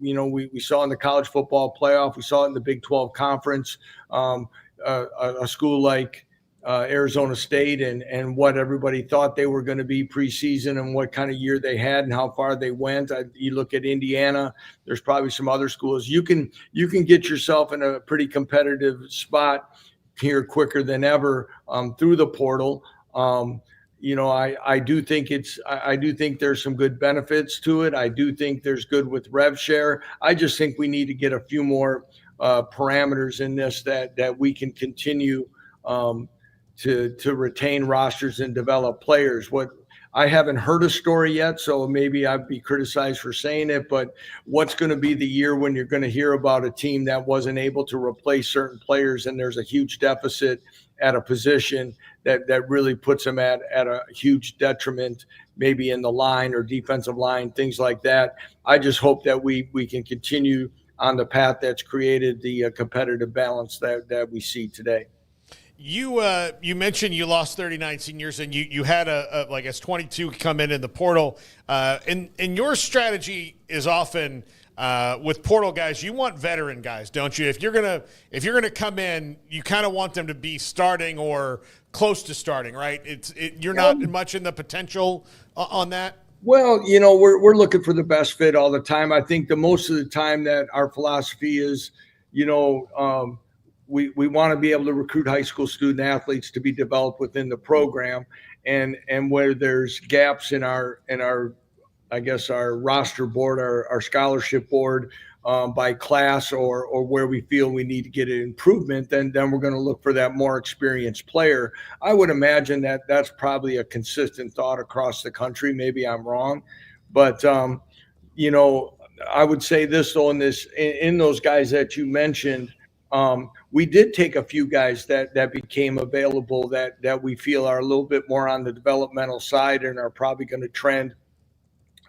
we saw in the college football playoff, we saw it in the Big 12 conference, a school like Arizona State and what everybody thought they were going to be preseason and what kind of year they had and how far they went. You look at Indiana, there's probably some other schools. You can get yourself in a pretty competitive spot here quicker than ever through the portal. I do think there's some good benefits to it. I do think there's good with rev share. I just think we need to get a few more parameters in this that we can continue to retain rosters and develop players. What I haven't heard a story yet, so maybe I'd be criticized for saying it, but what's going to be the year when you're going to hear about a team that wasn't able to replace certain players and there's a huge deficit at a position that really puts them at a huge detriment, maybe in the line or defensive line, things like that. I just hope that we can continue on the path that's created the competitive balance that we see today. You mentioned you lost 39 seniors and you had I guess 22 come in the portal. And your strategy is often with portal guys, you want veteran guys, don't you? If you're gonna come in, you kind of want them to be starting or close to starting, right? You're not much in the potential on that. Well, we're looking for the best fit all the time. I think the most of the time that our philosophy is, we want to be able to recruit high school student athletes to be developed within the program, and where there's gaps in our I guess our roster board, our scholarship board, by class or where we feel we need to get an improvement, then we're going to look for that more experienced player. I would imagine that that's probably a consistent thought across the country. Maybe I'm wrong, but I would say this though, in those guys that you mentioned, we did take a few guys that became available that we feel are a little bit more on the developmental side and are probably going to trend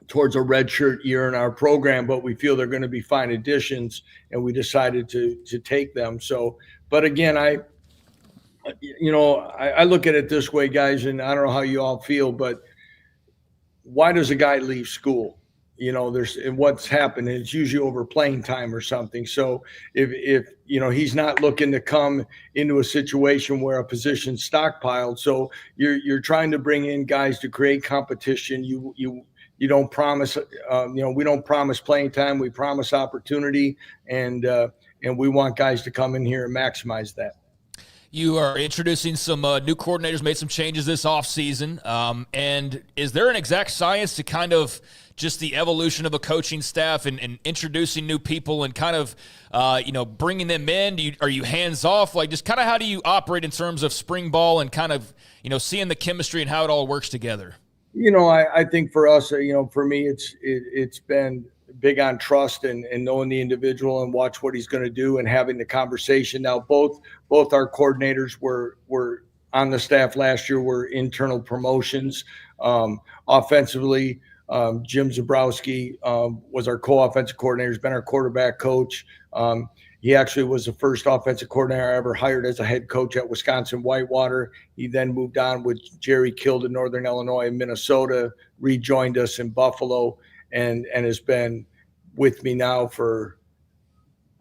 towards a redshirt year in our program, but we feel they're going to be fine additions, and we decided to take them. So, but again, I look at it this way, guys, and I don't know how you all feel, but why does a guy leave school? What's happened, it's usually over playing time or something. So if he's not looking to come into a situation where a position's stockpiled, so you're trying to bring in guys to create competition. You don't promise, we don't promise playing time. We promise opportunity, and we want guys to come in here and maximize that. You are introducing some new coordinators, made some changes this offseason. And is there an exact science to kind of just the evolution of a coaching staff and introducing new people and kind of, bringing them in? Are you hands off? Like, just kind of how do you operate in terms of spring ball and kind of, seeing the chemistry and how it all works together? I think for us, for me, it's been big on trust and knowing the individual and watch what he's going to do and having the conversation. Now, both our coordinators were on the staff last year, were internal promotions. Offensively, Jim Zabrowski was our co-offensive coordinator. He's been our quarterback coach. He actually was the first offensive coordinator I ever hired as a head coach at Wisconsin Whitewater. He then moved on with Jerry Kill to Northern Illinois and Minnesota, rejoined us in Buffalo, and has been with me now for,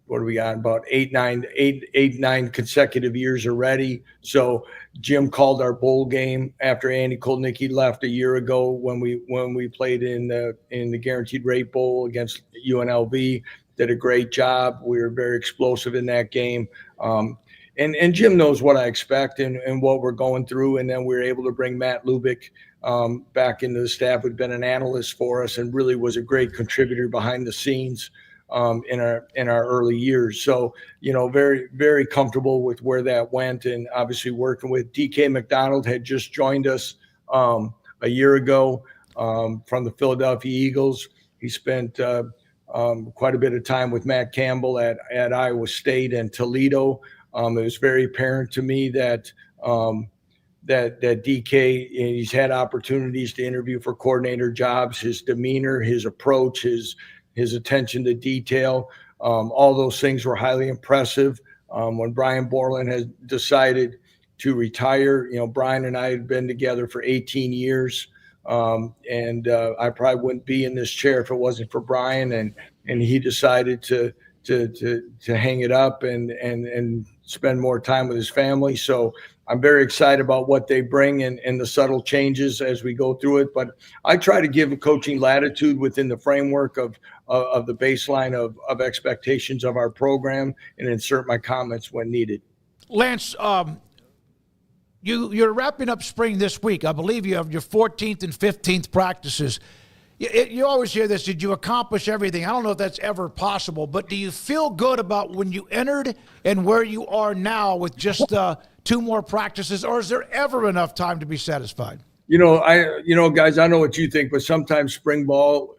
what are we on, about eight, nine consecutive years already. So Jim called our bowl game after Andy Kolnicki left a year ago when we played in the Guaranteed Rate Bowl against UNLV. Did a great job. We were very explosive in that game. And Jim knows what I expect and what we're going through. And then we were able to bring Matt Lubick back into the staff, who'd been an analyst for us and really was a great contributor behind the scenes in our early years. So, very, very comfortable with where that went, and obviously working with DK McDonald had just joined us a year ago from the Philadelphia Eagles. He spent quite a bit of time with Matt Campbell at Iowa State and Toledo. It was very apparent to me that DK, he's had opportunities to interview for coordinator jobs. His demeanor, his approach, his attention to detail, all those things were highly impressive. When Brian Borland has decided retire. Brian and I had been together for 18 years. And I probably wouldn't be in this chair if it wasn't for Brian, and he decided to hang it up and spend more time with his family. So I'm very excited about what they bring and the subtle changes as we go through it. But I try to give a coaching latitude within the framework of the baseline of expectations of our program, and insert my comments when needed. Lance, you're wrapping up spring this week. I believe you have your 14th and 15th practices. You always hear this, did you accomplish everything? I don't know if that's ever possible, but do you feel good about when you entered and where you are now with just 2 more practices, or is there ever enough time to be satisfied? Guys, I know what you think, but sometimes spring ball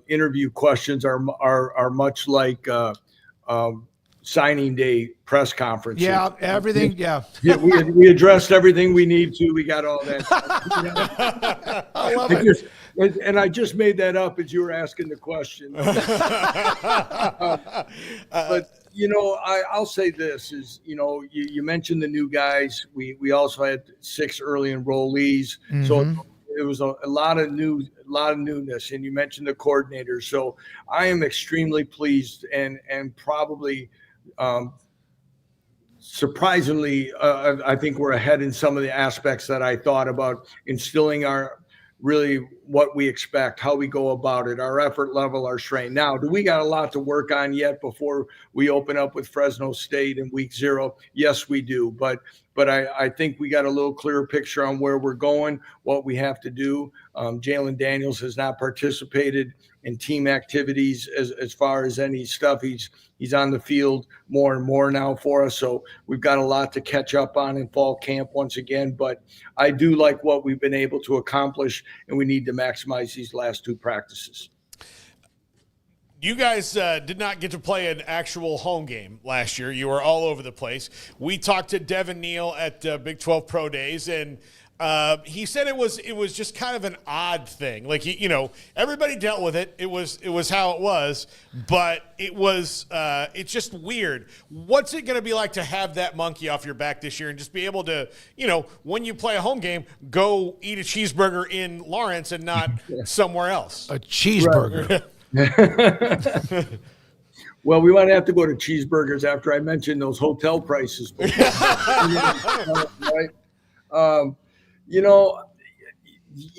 interview questions are much like signing day press conference. Yeah, everything. Yeah. We addressed everything we need to. We got all that. I love it. And I just made that up as you were asking the question. But I'll say this is, you mentioned the new guys. We also had 6 early enrollees. Mm-hmm. So it was a lot of newness, and you mentioned the coordinators. So I am extremely pleased and probably surprisingly, I think we're ahead in some of the aspects that I thought about instilling really what we expect, how we go about it, our effort level, our strength. Now, do we got a lot to work on yet before we open up with Fresno State in week 0? Yes, we do. But I think we got a little clearer picture on where we're going, what we have to do. Jalen Daniels has not participated in team activities as far as any stuff. He's on the field more and more now for us. So we've got a lot to catch up on in fall camp once again. But I do like what we've been able to accomplish, and we need to maximize these last 2 practices. You guys did not get to play an actual home game last year. You were all over the place. We talked to Devin Neal at Big 12 Pro Days, and he said it was just kind of an odd thing. Like, everybody dealt with it. It was how it was, but it's just weird. What's it going to be like to have that monkey off your back this year and just be able to, when you play a home game, go eat a cheeseburger in Lawrence and not somewhere else? A cheeseburger. Well, we might have to go to cheeseburgers after I mentioned those hotel prices. Right? You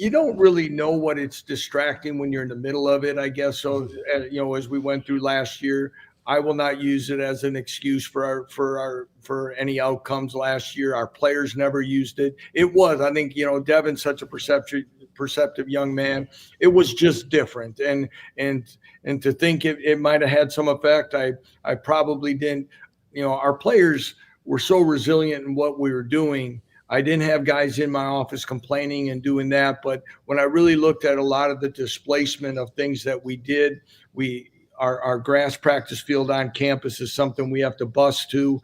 don't really know what it's distracting when you're in the middle of it, I guess. So, as we went through last year, I will not use it as an excuse for any outcomes last year. Our players never used it. It was, I think, Devin's such a perceptive young man. It was just different. And to think it might have had some effect, I probably didn't. Our players were so resilient in what we were doing. I didn't have guys in my office complaining and doing that. But when I really looked at a lot of the displacement of things that we did, our grass practice field on campus is something we have to bust to.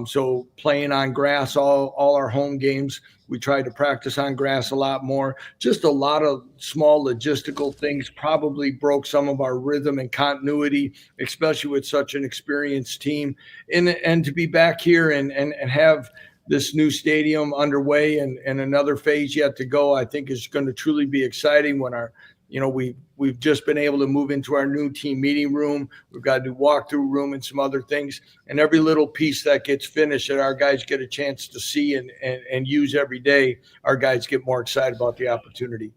So playing on grass, all our home games, we tried to practice on grass a lot more. Just a lot of small logistical things probably broke some of our rhythm and continuity, especially with such an experienced team. And to be back here and have this new stadium underway and another phase yet to go, I think is going to truly be exciting when we've just been able to move into our new team meeting room. We've got a new walkthrough room and some other things. And every little piece that gets finished that our guys get a chance to see and use every day, our guys get more excited about the opportunity.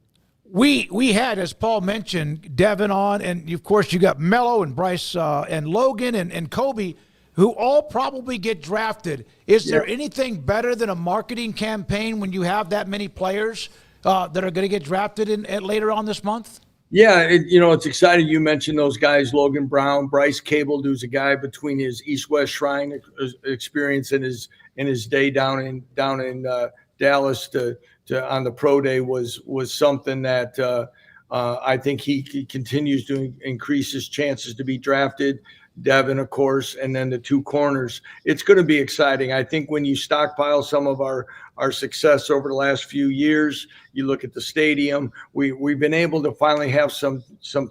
We had, as Paul mentioned, Devin on, and of course you got Mello and Bryce and Logan and Kobe, who all probably get drafted. Is there anything better than a marketing campaign when you have that many players that are going to get drafted later on this month? Yeah, it's exciting. You mentioned those guys, Logan Brown, Bryce Cable, who's a guy between his East-West Shrine experience and his day down in Dallas to on the pro day was something that I think he continues to increase his chances to be drafted. Devin, of course, and then the two corners. It's going to be exciting. I think when you stockpile some of our success over the last few years, you look at the stadium, we've been able to finally have some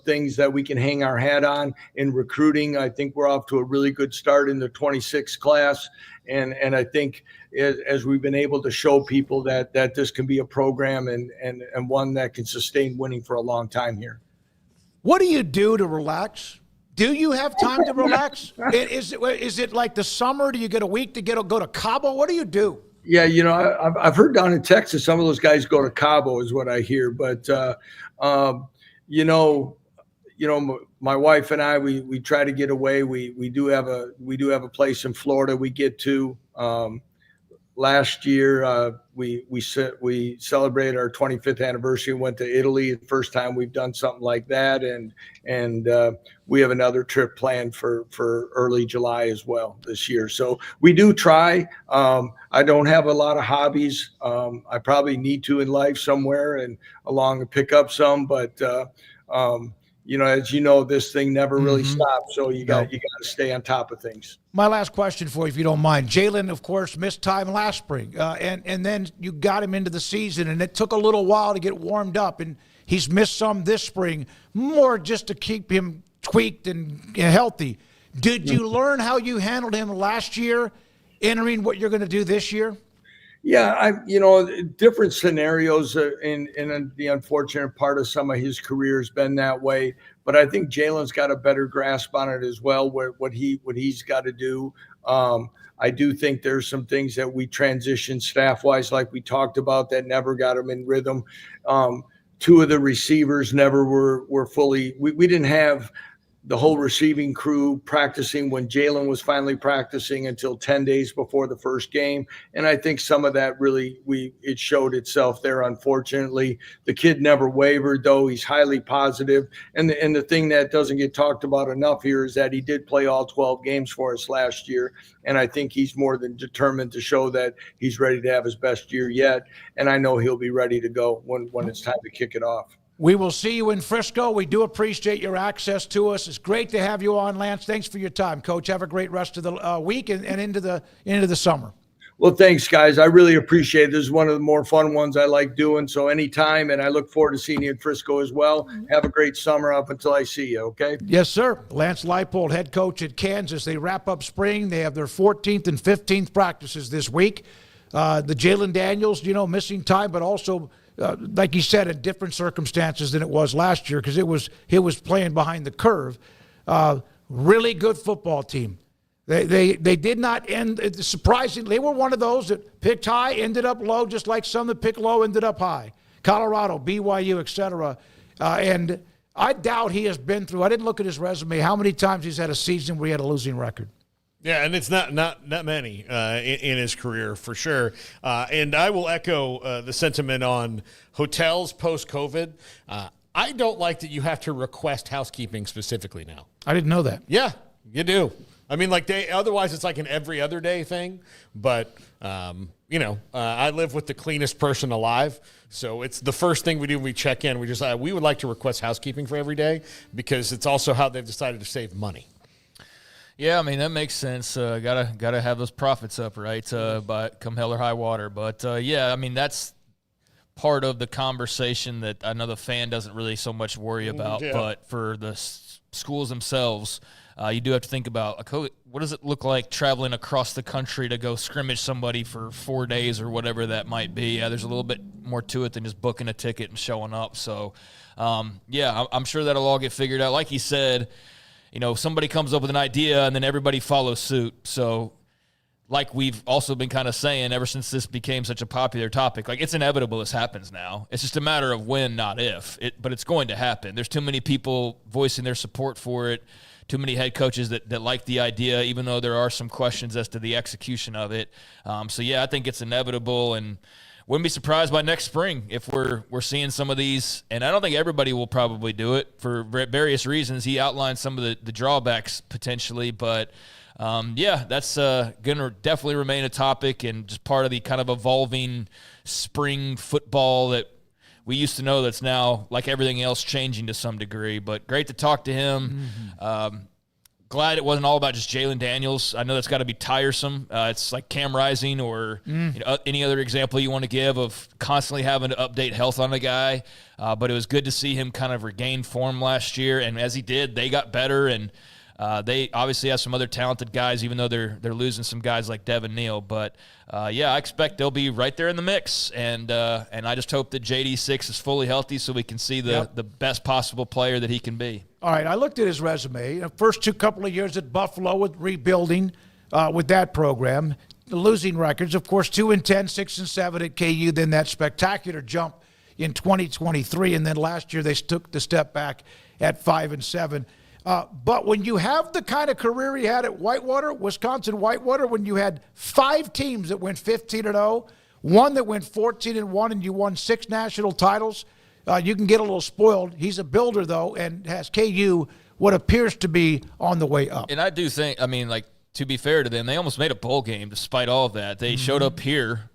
things that we can hang our hat on in recruiting. I think we're off to a really good start in the 26 class. And I think as we've been able to show people that this can be a program and one that can sustain winning for a long time here. What do you do to relax? Do you have time to relax? Is it like the summer? Do you get a week to go to Cabo? What do you do? Yeah, I've heard down in Texas, some of those guys go to Cabo is what I hear. But, my wife and I, we try to get away. We do have a place in Florida we get to. Last year, we celebrated our 25th anniversary. Went to Italy. The first time we've done something like that, and we have another trip planned for early July as well this year. So we do try. I don't have a lot of hobbies. I probably need to in life somewhere and along and pick up some, but as you know, this thing never really stops. So you got to stay on top of things. My last question for you, if you don't mind. Jalen, of course, missed time last spring, and then you got him into the season, and it took a little while to get warmed up, and he's missed some this spring, more just to keep him tweaked and healthy. Did you learn how you handled him last year, entering what you're going to do this year? Yeah, different scenarios, and the unfortunate part of some of his career has been that way. But I think Jalen's got a better grasp on it as well, what he's got to do. I do think there's some things that we transitioned staff-wise, like we talked about, that never got him in rhythm. Two of the receivers never were fully. We didn't have the whole receiving crew practicing when Jalen was finally practicing until 10 days before the first game. And I think some of that really, it showed itself there, unfortunately. The kid never wavered, though. He's highly positive. And the thing that doesn't get talked about enough here is that he did play all 12 games for us last year. And I think he's more than determined to show that he's ready to have his best year yet. And I know he'll be ready to go when it's time to kick it off. We will see you in Frisco. We do appreciate your access to us. It's great to have you on, Lance. Thanks for your time, Coach. Have a great rest of the week and into the summer. Well, thanks, guys. I really appreciate it. This is one of the more fun ones I like doing. So anytime, and I look forward to seeing you in Frisco as well. Have a great summer up until I see you, okay? Yes, sir. Lance Leipold, head coach at Kansas. They wrap up spring. They have their 14th and 15th practices this week. The Jalen Daniels, missing time, but also – like you said, in different circumstances than it was last year, because he was playing behind the curve. Really good football team. They did not end. Surprisingly, they were one of those that picked high, ended up low, just like some that picked low ended up high. Colorado, BYU, etc. And I doubt he has been through. I didn't look at his resume. How many times he's had a season where he had a losing record? Yeah, and it's not many in his career, for sure. And I will echo the sentiment on hotels post-COVID. I don't like that you have to request housekeeping specifically now. I didn't know that. Yeah, you do. I mean, otherwise it's like an every other day thing. But, I live with the cleanest person alive. So it's the first thing we do when we check in. We would like to request housekeeping for every day because it's also how they've decided to save money. Yeah, I mean, that makes sense. Gotta have those profits up, right, by come hell or high water. But, I mean, that's part of the conversation that I know the fan doesn't really so much worry about. Yeah. But for the schools themselves, you do have to think about, what does it look like traveling across the country to go scrimmage somebody for 4 days or whatever that might be? Yeah, there's a little bit more to it than just booking a ticket and showing up. So, I'm sure that'll all get figured out. Like he said, somebody comes up with an idea and then everybody follows suit. So like we've also been kind of saying ever since this became such a popular topic, like it's inevitable this happens now. It's just a matter of when, not if. But it's going to happen. There's too many people voicing their support for it, too many head coaches that like the idea, even though there are some questions as to the execution of it. I think it's inevitable, and wouldn't be surprised by next spring if we're seeing some of these. And I don't think everybody will probably do it for various reasons. He outlined some of the drawbacks potentially, but that's going to definitely remain a topic and just part of the kind of evolving spring football that we used to know that's now, like everything else, changing to some degree. But great to talk to him. glad it wasn't all about just Jalen Daniels. I know that's got to be tiresome. It's like Cam Rising or any other example you want to give of constantly having to update health on a guy. But it was good to see him kind of regain form last year. And as he did, they got better. And they obviously have some other talented guys, even though they're losing some guys like Devin Neal. But, yeah, I expect they'll be right there in the mix. And I just hope that JD6 is fully healthy so we can see the best possible player that he can be. All right, I looked at his resume. The first couple of years at Buffalo with rebuilding with that program, losing records. Of course, 2-10, 6-7 at KU, then that spectacular jump in 2023, and then last year they took the step back at 5-7. But when you have the kind of career he had at Whitewater, Wisconsin Whitewater, when you had 5 teams that went 15-0, one that went 14-1, and you won 6 national titles, you can get a little spoiled. He's a builder, though, and has KU what appears to be on the way up. And I do think, to be fair to them, they almost made a bowl game despite all of that. They showed up here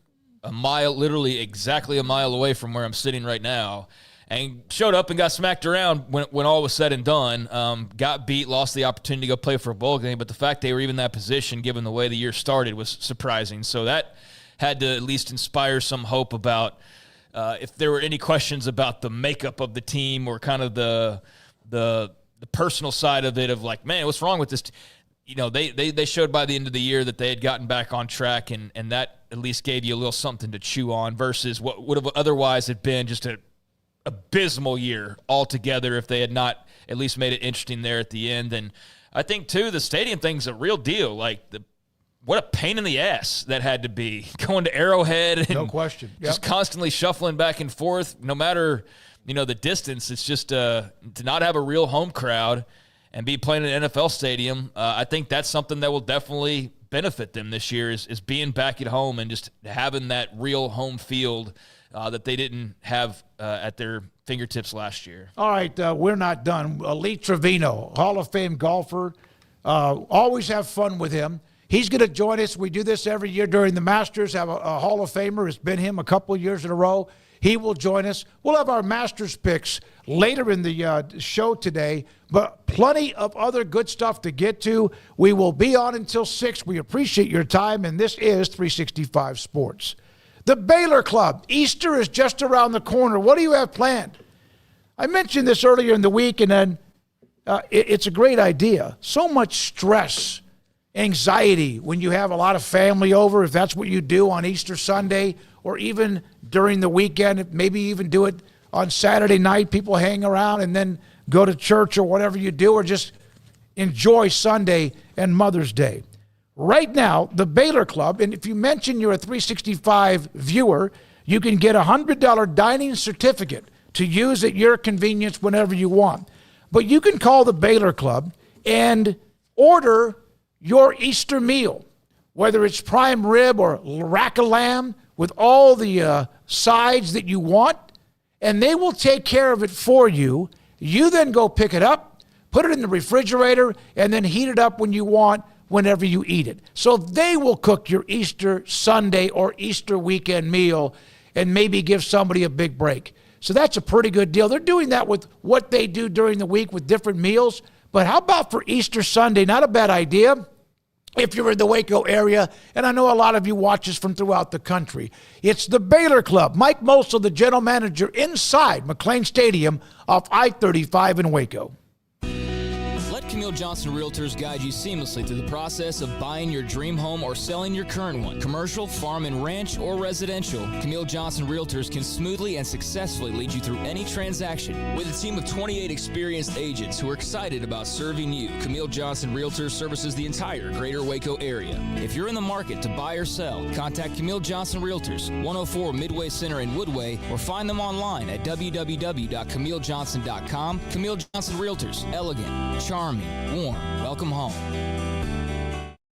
literally exactly a mile away from where I'm sitting right now, and showed up and got smacked around when all was said and done. Got beat, lost the opportunity to go play for a bowl game, but the fact they were even in that position, given the way the year started, was surprising. So that had to at least inspire some hope about if there were any questions about the makeup of the team or kind of the personal side of it of like, man, what's wrong with this? They showed by the end of the year that they had gotten back on track, and that at least gave you a little something to chew on versus what would have otherwise had been just an abysmal year altogether if they had not at least made it interesting there at the end. And I think, too, the stadium thing's a real deal. What a pain in the ass that had to be, going to Arrowhead and no question. Just constantly shuffling back and forth, no matter, the distance. It's just to not have a real home crowd and be playing in an NFL stadium. I think that's something that will definitely benefit them this year is being back at home and just having that real home field that they didn't have at their fingertips last year. All right, we're not done. Lee Trevino, Hall of Fame golfer. Always have fun with him. He's going to join us. We do this every year during the Masters, have a Hall of Famer. It's been him a couple of years in a row. He will join us. We'll have our Masters picks later in the show today, but plenty of other good stuff to get to. We will be on until 6. We appreciate your time, and this is 365 Sports. The Baylor Club. Easter is just around the corner. What do you have planned? I mentioned this earlier in the week, and then it's a great idea. So much stress, anxiety when you have a lot of family over, if that's what you do on Easter Sunday, or even during the weekend, maybe even do it on Saturday night, people hang around and then go to church or whatever you do, or just enjoy Sunday and Mother's Day. Right now, the Baylor Club, and if you mention you're a 365 viewer, you can get a $100 dining certificate to use at your convenience whenever you want. But you can call the Baylor Club and order your Easter meal, whether it's prime rib or rack of lamb with all the sides that you want, and they will take care of it for you. You then go pick it up, put it in the refrigerator, and then heat it up when you want, whenever you eat it. So they will cook your Easter Sunday or Easter weekend meal and maybe give somebody a big break. So that's a pretty good deal. They're doing that with what they do during the week with different meals. But how about for Easter Sunday? Not a bad idea. If you're in the Waco area, and I know a lot of you watch us from throughout the country. It's the Baylor Club. Mike Mosel, the general manager, inside McLean Stadium off I-35 in Waco. Let Camille Johnson Realtors guide you seamlessly through the process of buying your dream home or selling your current one. Commercial, farm and ranch, or residential, Camille Johnson Realtors can smoothly and successfully lead you through any transaction. With a team of 28 experienced agents who are excited about serving you, Camille Johnson Realtors services the entire greater Waco area. If you're in the market to buy or sell, contact Camille Johnson Realtors, 104 Midway Center in Woodway, or find them online at www.camillejohnson.com. Camille Johnson Realtors, elegant, charming, warm, welcome home.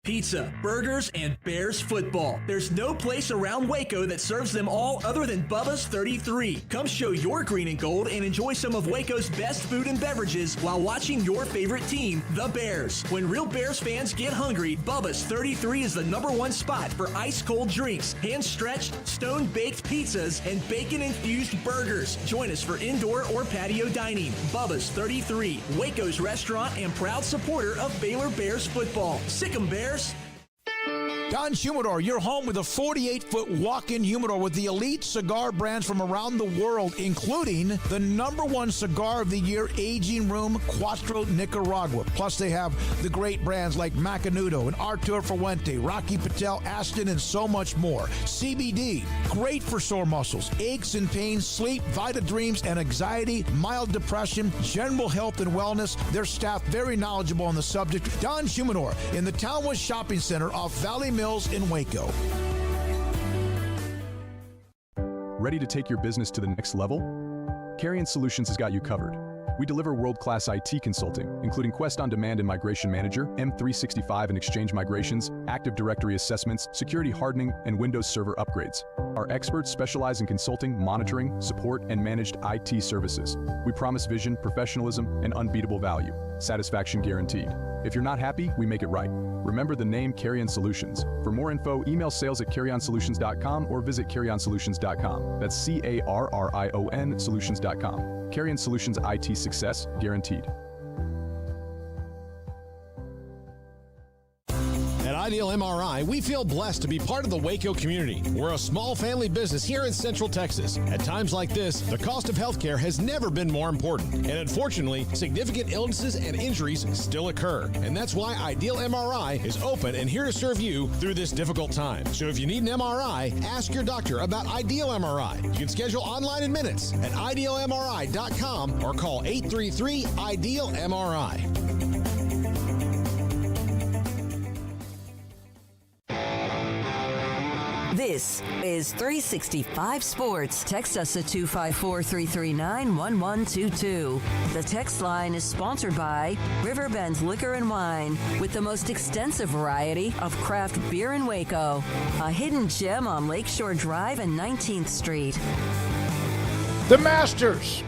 Pizza, burgers, and Bears football. There's no place around Waco that serves them all other than Bubba's 33. Come show your green and gold and enjoy some of Waco's best food and beverages while watching your favorite team, the Bears. When real Bears fans get hungry, Bubba's 33 is the #1 spot for ice-cold drinks, hand-stretched, stone-baked pizzas, and bacon-infused burgers. Join us for indoor or patio dining. Bubba's 33, Waco's restaurant and proud supporter of Baylor Bears football. Sick 'em, Bears. Don's Humidor, your home with a 48-foot walk-in humidor with the elite cigar brands from around the world, including the #1 cigar of the year, Aging Room Cuatro Nicaragua. Plus, they have the great brands like Macanudo and Artur Fuente, Rocky Patel, Aston, and so much more. CBD, great for sore muscles, aches and pains, sleep, Vita Dreams, and anxiety, mild depression, general health and wellness. Their staff very knowledgeable on the subject. Don's Humidor in the Townwest Shopping Center off Valley Mills in Waco. Ready to take your business to the next level? Carrion Solutions has got you covered. We deliver world-class IT consulting, including Quest On Demand and Migration Manager, M365 and Exchange migrations, Active Directory assessments, security hardening, and Windows Server upgrades. Our experts specialize in consulting, monitoring, support, and managed IT services. We promise vision, professionalism, and unbeatable value. Satisfaction guaranteed. If you're not happy, we make it right. Remember the name Carrion Solutions. For more info, email sales@carrionsolutions.com or visit carrionsolutions.com. That's CARRION solutions.com. Carrion Solutions IT success guaranteed. At Ideal MRI, we feel blessed to be part of the Waco community. We're a small family business here in Central Texas. At times like this, the cost of healthcare has never been more important. And unfortunately, significant illnesses and injuries still occur. And that's why Ideal MRI is open and here to serve you through this difficult time. So if you need an MRI, ask your doctor about Ideal MRI. You can schedule online in minutes at idealmri.com or call 833-IDEAL-MRI. This is 365 Sports. Text us at 254-339-1122. The text line is sponsored by Riverbend Liquor and Wine, with the most extensive variety of craft beer in Waco. A hidden gem on Lakeshore Drive and 19th Street. The Masters.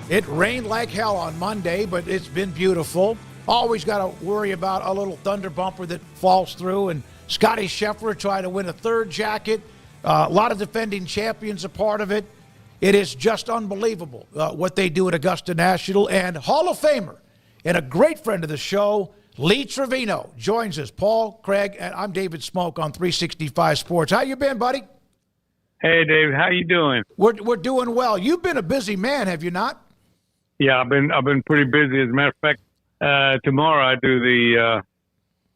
It rained like hell on Monday, but it's been beautiful. Always got to worry about a little thunder bumper that falls through, and Scotty Scheffler trying to win a third jacket. A lot of defending champions a part of it. It is just unbelievable what they do at Augusta National. And Hall of Famer and a great friend of the show, Lee Trevino, joins us. Paul, Craig, and I'm David Smoak on 365 Sports. How you been, buddy? Hey, Dave. How you doing? We're doing well. You've been a busy man, have you not? Yeah, I've been pretty busy. As a matter of fact, tomorrow I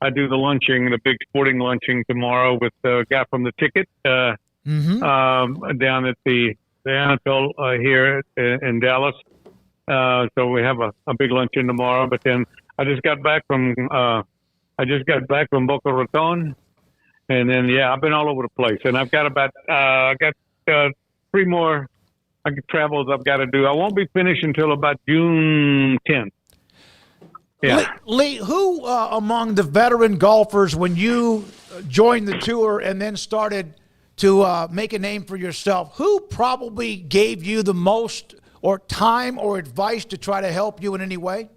do the lunching, the big sporting lunching tomorrow with the guy from the ticket down at the NFL here in Dallas. So we have a big luncheon tomorrow. But then I just got back from Boca Raton, and then I've been all over the place. And I've got about 3 more travels I've got to do. I won't be finished until about June 10th. Yeah. Lee, who among the veteran golfers, when you joined the tour and then started to make a name for yourself, who probably gave you the most or time or advice to try to help you in any way?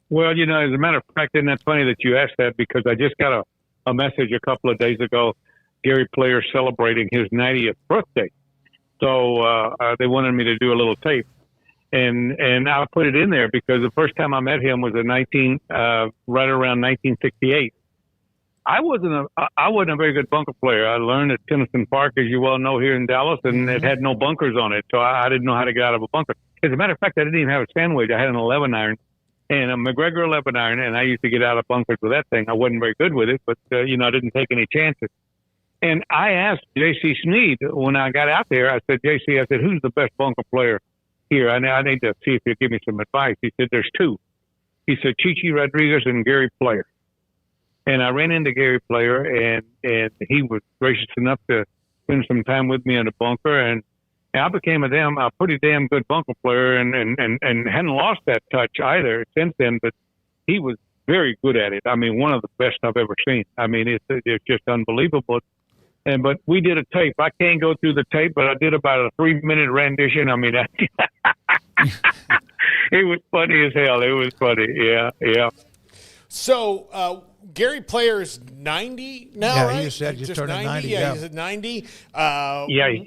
Well, as a matter of fact, isn't that funny that you asked that, because I just got a message a couple of days ago, Gary Player celebrating his 90th birthday. So they wanted me to do a little tape. And I put it in there because the first time I met him was right around 1968. I wasn't a very good bunker player. I learned at Tennyson Park, as you well know, here in Dallas, and it had no bunkers on it, so I didn't know how to get out of a bunker. As a matter of fact, I didn't even have a sand wedge. I had an 11 iron and a McGregor 11 iron, and I used to get out of bunkers with that thing. I wasn't very good with it, but I didn't take any chances. And I asked J.C. Sneed when I got out there. I said, J.C., who's the best bunker player here? I need to see if you'll give me some advice. He said, there's 2. He said, Chichi Rodriguez and Gary Player. And I ran into Gary Player, and he was gracious enough to spend some time with me in the bunker. And I became a pretty damn good bunker player, and hadn't lost that touch either since then. But he was very good at it. I mean, one of the best I've ever seen. I mean, it's just unbelievable. But we did a tape. I can't go through the tape, but I did about a 3-minute rendition. I mean, it was funny as hell. It was funny. Yeah. So, Gary Player's 90 now, yeah, right? he just said he's turning 90. Yeah, he's at 90.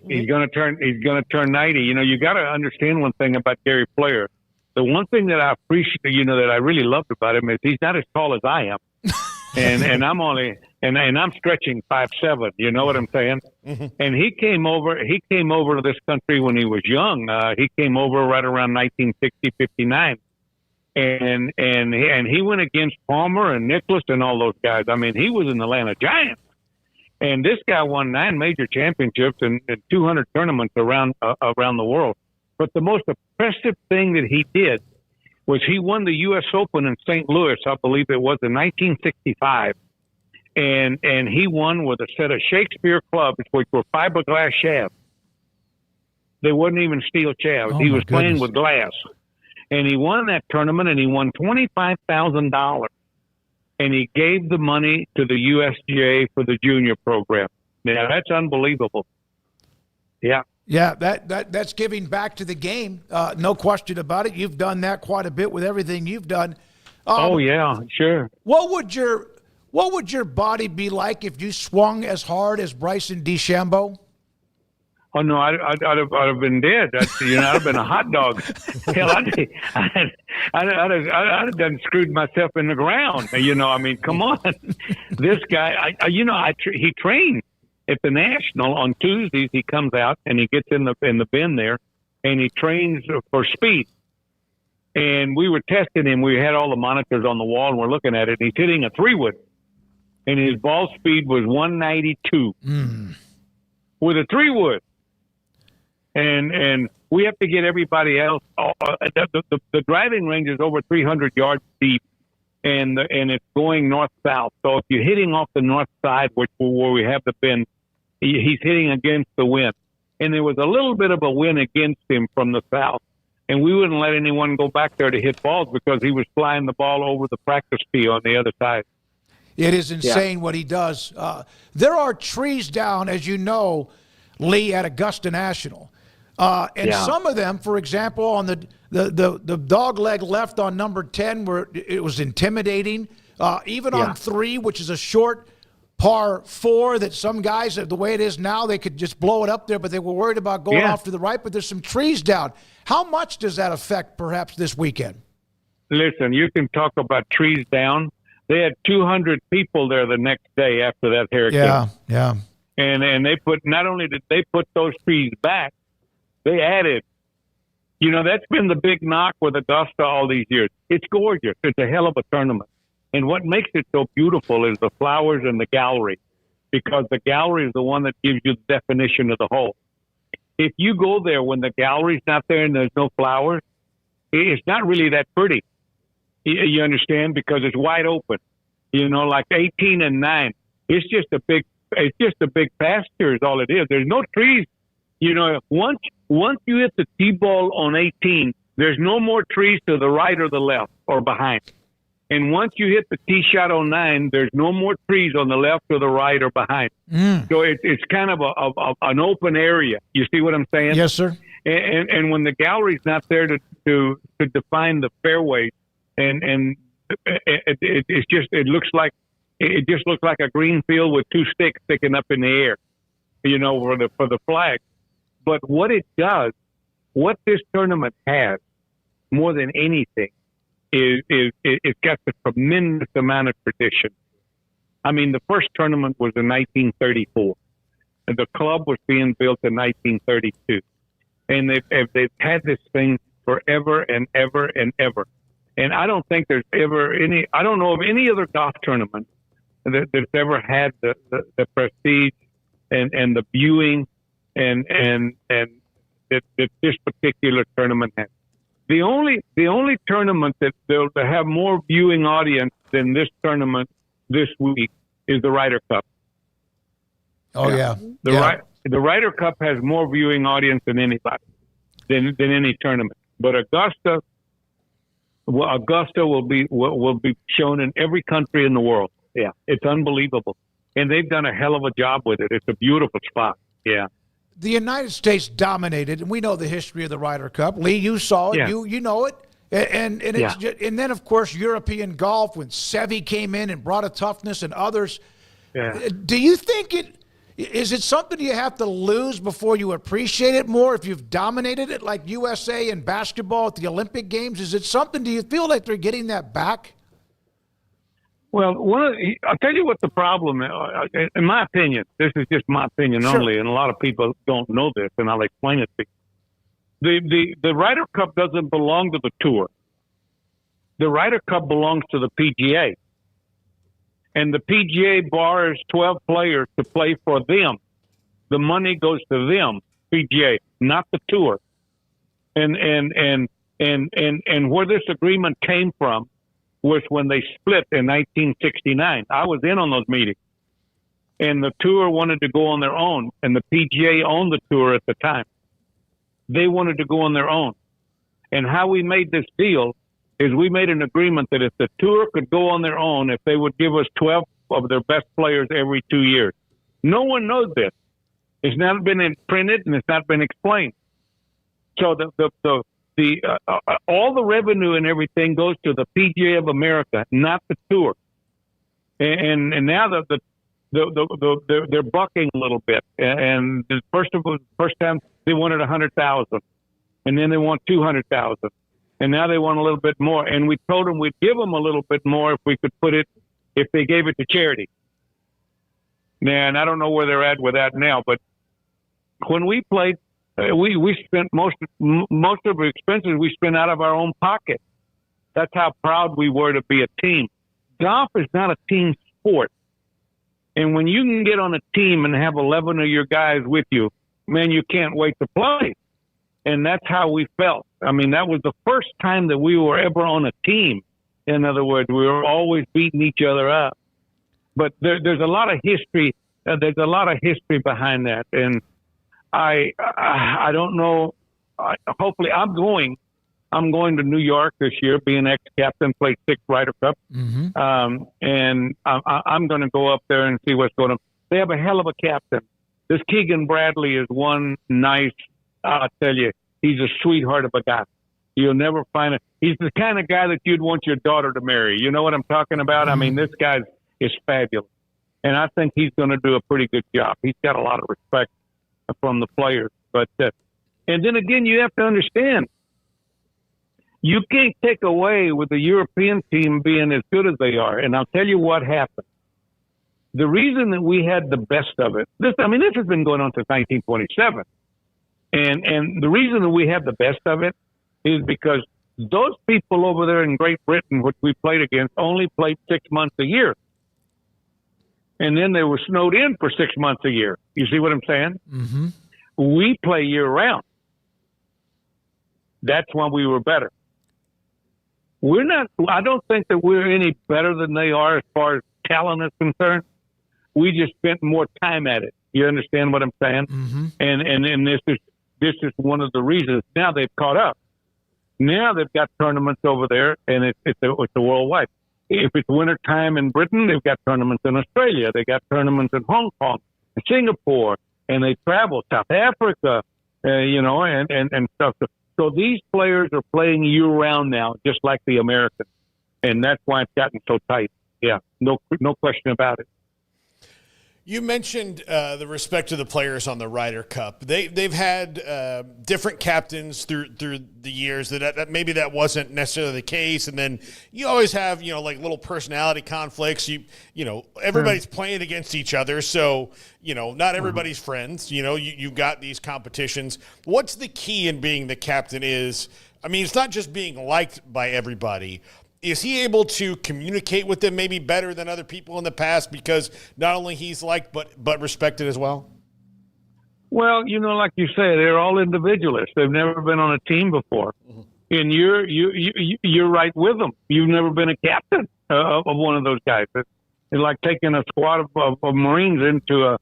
He's going to turn 90. You know, you got to understand one thing about Gary Player. The one thing that I appreciate, that I really loved about him is he's not as tall as I am, and I'm only and I'm stretching 5'7". You know what I'm saying? Mm-hmm. And he came over to this country when he was young. He came over right around 1960, 59. And he went against Palmer and Nicholas and all those guys. I mean, he was in the Atlanta Giants. And this guy won 9 major championships and 200 tournaments around the world. But the most impressive thing that he did was he won the U.S. Open in St. Louis, I believe it was, in 1965. And he won with a set of Shakespeare clubs, which were fiberglass shafts. They wasn't even steel shafts. He was playing with glass. And he won that tournament, and he won $25,000. And he gave the money to the USGA for the junior program. Now, that's unbelievable. Yeah. Yeah, that's giving back to the game. No question about it. You've done that quite a bit with everything you've done. Oh, yeah, sure. What would your body be like if you swung as hard as Bryson DeChambeau? Oh no, I'd have been dead. I'd have been a hot dog. Hell, I'd have done screwed myself in the ground. I mean, come on. This guy, he trained at the National on Tuesdays. He comes out and he gets in the bin there, and he trains for speed. And we were testing him. We had all the monitors on the wall, and we're looking at it. And he's hitting a 3-wood, and his ball speed was 192 with a 3-wood. And we have to get everybody else. The driving range is over 300 yards deep, and it's going north-south. So if you're hitting off the north side, where we have the bin, he's hitting against the wind. And there was a little bit of a wind against him from the south. And we wouldn't let anyone go back there to hit balls because he was flying the ball over the practice tee on the other side. It is insane what he does. There are trees down, as you know, Lee, at Augusta National. Some of them, for example, on the dog leg left on number 10, where it was intimidating. Even on 3, which is a short par 4, that some guys, the way it is now, they could just blow it up there, but they were worried about going off to the right. But there's some trees down. How much does that affect perhaps this weekend? Listen, you can talk about trees down. They had 200 people there the next day after that hurricane. Yeah. And they not only did they put those trees back, they added. That's been the big knock with Augusta all these years. It's gorgeous. It's a hell of a tournament. And what makes it so beautiful is the flowers and the gallery, because the gallery is the one that gives you the definition of the hole. If you go there when the gallery's not there and there's no flowers, it's not really that pretty. You understand? Because it's wide open. Like 18 and 9. It's just a big pasture is all it is. There's no trees. Once you hit the tee ball on 18, there's no more trees to the right or the left or behind. And once you hit the tee shot on 9, there's no more trees on the left or the right or behind. So it's kind of an open area. You see what I'm saying? Yes, sir. And when the gallery's not there to define the fairways, and it just looks like a green field with 2 sticks sticking up in the air, for the flag. But what it does, what this tournament has more than anything, is it's got a tremendous amount of tradition. I mean, the first tournament was in 1934, and the club was being built in 1932, and they've had this thing forever and ever and ever. And I don't think there's ever I don't know of any other golf tournament that's ever had the prestige and the viewing and that this particular tournament has. The only tournament that they'll have more viewing audience than this tournament this week is the Ryder Cup. Oh yeah. The Ryder Cup has more viewing audience than anybody, than any tournament. But Augusta, Augusta will be shown in every country in the world. Yeah, it's unbelievable, and they've done a hell of a job with it. It's a beautiful spot. Yeah. The United States dominated, and we know the history of the Ryder Cup. Lee, you saw it. Yeah. You know it. And it's just, and then, of course, European golf, when Seve came in and brought a toughness and others. Yeah. Do you think is it something you have to lose before you appreciate it more if you've dominated it, like USA in basketball at the Olympic Games? Is it something, do you feel like they're getting that back? Well, I'll tell you what the problem is. In my opinion, this is just my opinion only, and a lot of people don't know this, and I'll explain it to you. The Ryder Cup doesn't belong to the tour. The Ryder Cup belongs to the PGA. And the PGA bars 12 players to play for them. The money goes to them, PGA, not the tour. And where this agreement came from was when they split in 1969. I was in on those meetings. And the tour wanted to go on their own, and the PGA owned the tour at the time. They wanted to go on their own. And how we made this deal is we made an agreement that if the tour could go on their own, if they would give us 12 of their best players every 2 years. No one knows this. It's not been printed and it's not been explained. So all the revenue and everything goes to the PGA of America, not the tour. And now they're bucking a little bit. And the first time they wanted 100,000, and then they want 200,000. And now they want a little bit more. And we told them we'd give them a little bit more if they gave it to charity. And I don't know where they're at with that now, but when we played, we spent most of our expenses we spent out of our own pocket. That's how proud we were to be a team. Golf is not a team sport. And when you can get on a team and have 11 of your guys with you, man, you can't wait to play. And that's how we felt. I mean, that was the first time that we were ever on a team. In other words, we were always beating each other up. But there's a lot of history. There's a lot of history behind that. And I don't know. Hopefully, I'm going to New York this year, being ex-captain, played 6 Ryder Cup. Mm-hmm. And I'm going to go up there and see what's going on. They have a hell of a captain. This Keegan Bradley is one nice. I'll tell you, he's a sweetheart of a guy. You'll never find it. He's the kind of guy that you'd want your daughter to marry. You know what I'm talking about? I mean, this guy is fabulous. And I think he's going to do a pretty good job. He's got a lot of respect from the players. But and then again, you have to understand, you can't take away with the European team being as good as they are. And I'll tell you what happened. The reason that we had the best of it, this has been going on since 1927. And the reason that we have the best of it is because those people over there in Great Britain, which we played against, only played 6 months a year. And then they were snowed in for 6 months a year. You see what I'm saying? Mm-hmm. We play year round. That's why we were better. I don't think that we're any better than they are as far as talent is concerned. We just spent more time at it. You understand what I'm saying? Mm-hmm. And this is one of the reasons. Now they've caught up. Now they've got tournaments over there, and it's a worldwide. If it's winter time in Britain, they've got tournaments in Australia. They got tournaments in Hong Kong, and Singapore, and they travel South Africa, and stuff. So these players are playing year round now, just like the Americans, and that's why it's gotten so tight. Yeah, no question about it. You mentioned the respect to the players on the Ryder Cup. They've had different captains through the years. That maybe that wasn't necessarily the case, and then you always have like little personality conflicts. Everybody's playing against each other, so not everybody's friends. You've got these competitions. What's the key in being the captain? It's not just being liked by everybody. Is he able to communicate with them maybe better than other people in the past because not only he's liked but respected as well? Well, like you say, they're all individualists. They've never been on a team before, mm-hmm. And you're right with them. You've never been a captain of one of those guys. It's like taking a squad of Marines into a